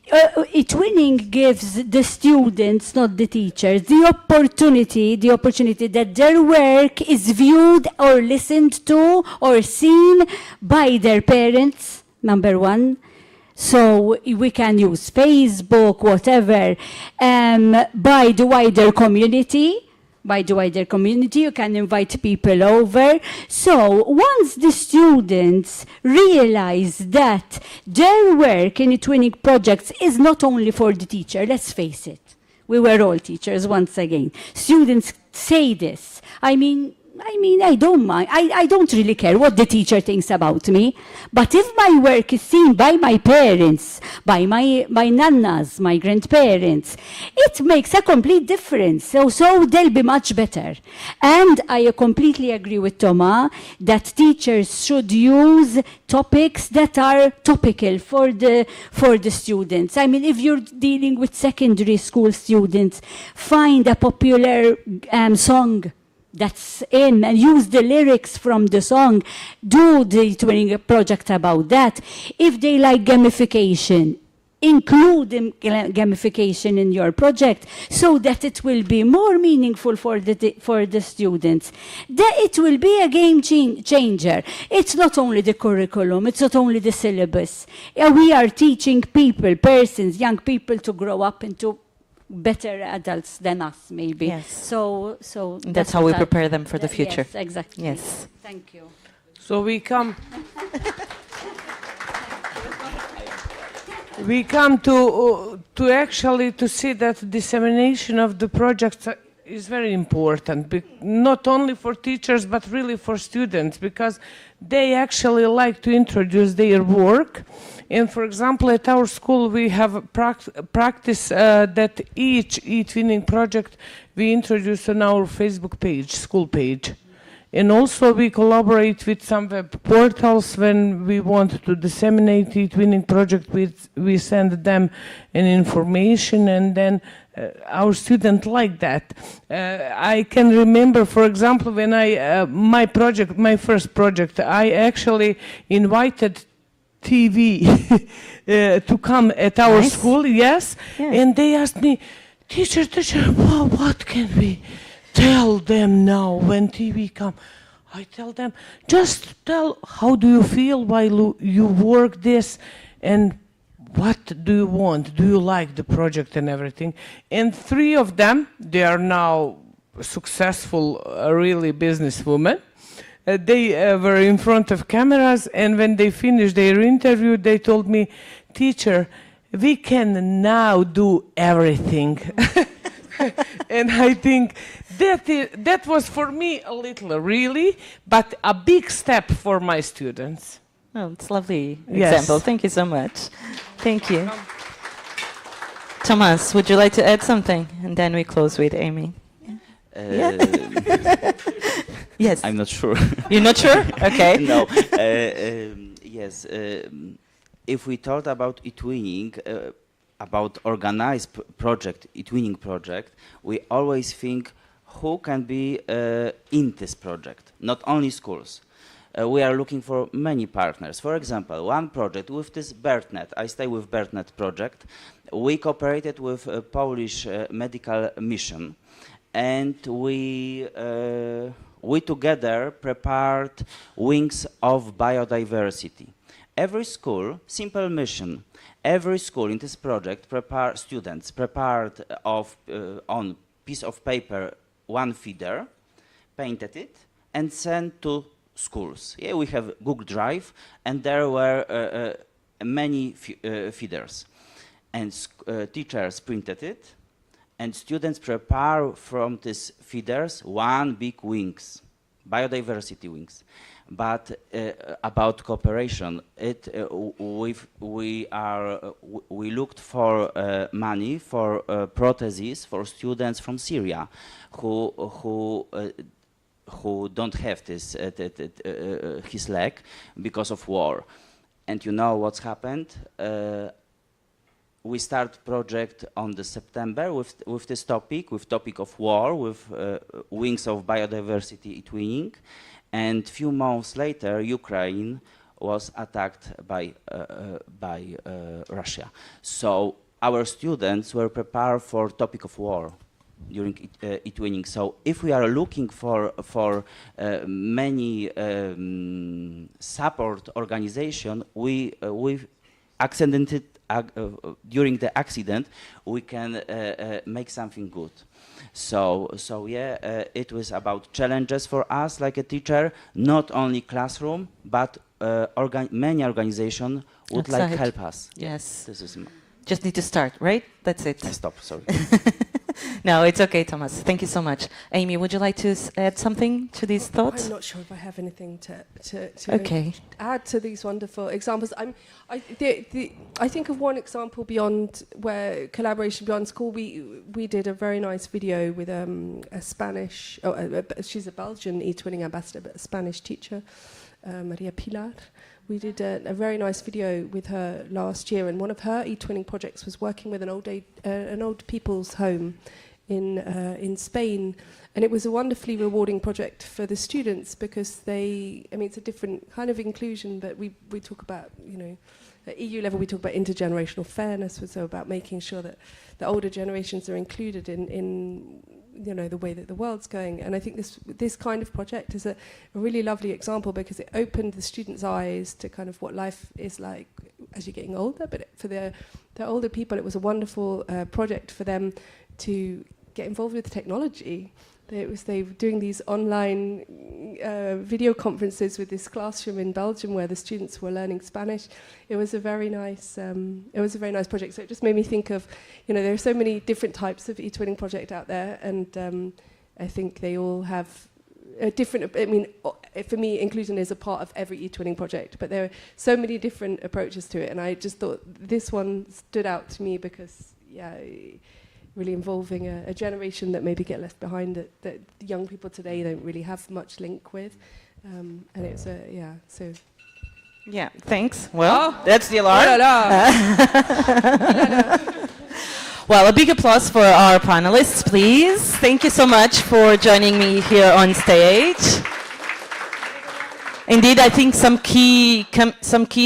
eTwinning gives the students, not the teachers, the opportunity that their work is viewed or listened to or seen by their parents, number one. So we can use Facebook, whatever, by the wider community. You can invite people over. So once the students realize that their work in eTwinning projects is not only for the teacher, let's face it, we were all teachers once again. Students say this. I mean, I don't mind. I don't really care what the teacher thinks about me. But if my work is seen by my parents, by my nanas, my grandparents, it makes a complete difference. So they'll be much better. And I completely agree with Thomas that teachers should use topics that are topical for the students. I mean, if you're dealing with secondary school students, find a popular song that's in and use the lyrics from the song. Do the eTwinning project about that. If they like gamification, include gamification in your project so that it will be more meaningful for the students. That it will be a game changer. It's not only the curriculum, it's not only the syllabus. We are teaching persons, young people to grow up into better adults than us, maybe. Yes. So that's how we prepare them for the future. Yes, exactly. Yes. Thank you. So we come to actually to see that dissemination of the projects is very important, not only for teachers, but really for students, because they actually like to introduce their work. And for example, at our school, we have a practice that each eTwinning project we introduce on our Facebook page, school page. And also we collaborate with some web portals when we want to disseminate eTwinning project. We send them an information, and then our students like that. I can remember, for example, when my first project, I actually invited TV to come at our school, yes, and they asked me, teacher, well, what can we tell them now when TV come? I tell them, just tell how do you feel while you work this, and what do you want? Do you like the project and everything? And 3 of them, they are now successful, really businesswomen. They were in front of cameras, and when they finished their interview, they told me, teacher, we can now do everything. And I think that was for me a little, really, but a big step for my students. Oh, it's a lovely Yes. example. Thank you so much. Thank you. Thomas, would you like to add something? And then we close with Amy. Yes. I'm not sure. You're not sure? Okay. No. Yes. If we talk about eTwinning, about organized project, eTwinning project, we always think who can be in this project, not only schools. We are looking for many partners. For example, one project with this BERTNet, I stay with BERTNet project, we cooperated with a Polish medical mission, and we together prepared Wings of Biodiversity. Every school, simple mission, every school in this project students prepared on piece of paper one feeder, painted it, and sent to schools. Yeah, we have Google Drive, and there were many feeders. And teachers printed it, and students prepare from these feeders one big wings, biodiversity wings. But about cooperation, we looked for money for prostheses for students from Syria who don't have this his leg because of war. And you know what's happened? We start project on the September with this topic of war, with Wings of Biodiversity eTwinning. And few months later, Ukraine was attacked by Russia. So our students were prepared for topic of war during eTwinning. So if we are looking for many support organization, we accidented during the accident, we can make something good. So yeah, it was about challenges for us like a teacher, not only classroom, but many organizations would Outside. like help us. Yes. This is Just need to start, right? That's it. I stop, sorry. No, it's okay, Thomas. Thank you so much. Amy, would you like to add something to these thoughts? I'm not sure if I have anything to Okay. add to these wonderful examples. I think of one example beyond where collaboration beyond school. We did a very nice video with a Spanish. She's a Belgian eTwinning ambassador, but a Spanish teacher, Maria Pilar. We did a very nice video with her last year, and one of her eTwinning projects was working with an old people's home in Spain, and it was a wonderfully rewarding project for the students because it's a different kind of inclusion, but we talk about, at EU level we talk about intergenerational fairness, so about making sure that the older generations are included in the way that the world's going. And I think this kind of project is a really lovely example because it opened the students' eyes to kind of what life is like as you're getting older. But for the older people, it was a wonderful project for them to get involved with technology. They were doing these online video conferences with this classroom in Belgium where the students were learning Spanish. It was a very nice project. So it just made me think of, there are so many different types of eTwinning project out there, and I think they all have a different. I mean, for me, inclusion is a part of every eTwinning project, but there are so many different approaches to it, and I just thought this one stood out to me because, really involving a generation that maybe get left behind that young people today don't really have much link with, and it's so. Yeah, thanks. Well, that's the alarm. Well, a big applause for our panelists, please. Thank you so much for joining me here on stage. Indeed, I think some key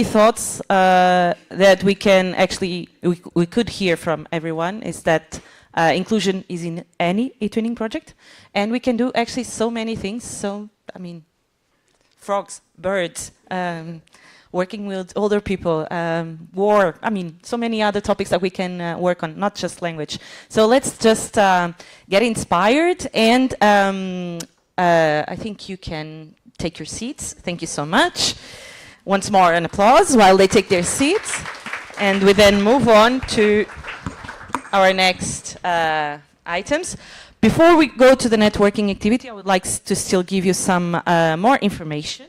thoughts that we can actually we could hear from everyone is that inclusion is in any eTwinning project, and we can do actually so many things. So, I mean, frogs, birds, working with older people, war, I mean, so many other topics that we can work on, not just language. So let's just get inspired, and I think you can take your seats. Thank you so much. Once more, an applause while they take their seats, and we then move on to our next items. Before we go to the networking activity, I would like to still give you some more information.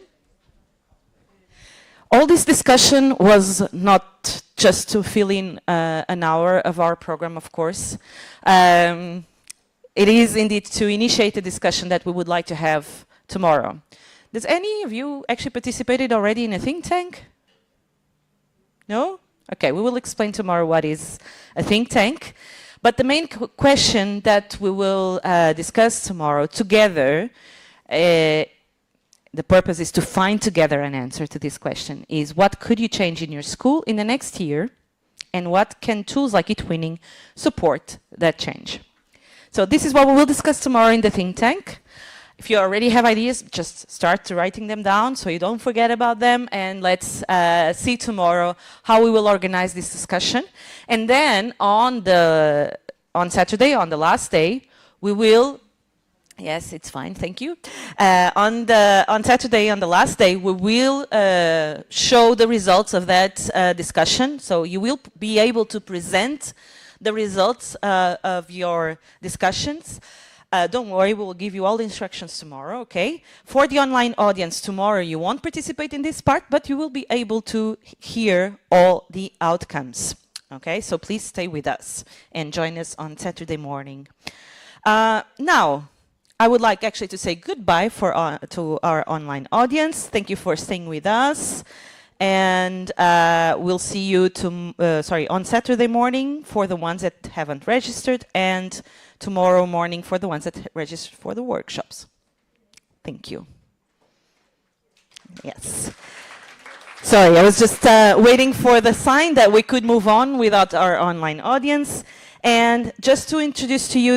All this discussion was not just to fill in an hour of our program, of course. It is indeed to initiate a discussion that we would like to have tomorrow. Does any of you actually participated already in a think tank? No? Okay, we will explain tomorrow what is a think tank. But the main question that we will discuss tomorrow together, the purpose is to find together an answer to this question, is what could you change in your school in the next year, and what can tools like eTwinning support that change? So this is what we will discuss tomorrow in the think tank. If you already have ideas, just start writing them down so you don't forget about them, and let's see tomorrow how we will organize this discussion. And then on Saturday, on the last day, we will, yes, it's fine, thank you. On Saturday, on the last day, we will show the results of that discussion. So you will be able to present the results of your discussions. Don't worry, we will give you all the instructions tomorrow, okay? For the online audience, tomorrow you won't participate in this part, but you will be able to hear all the outcomes, okay? So please stay with us and join us on Saturday morning. Now, I would like actually to say goodbye to our online audience. Thank you for staying with us. And we'll see you on Saturday morning for the ones that haven't registered, and tomorrow morning for the ones that registered for the workshops. Thank you. Yes. Sorry, I was just waiting for the sign that we could move on without our online audience. And just to introduce to you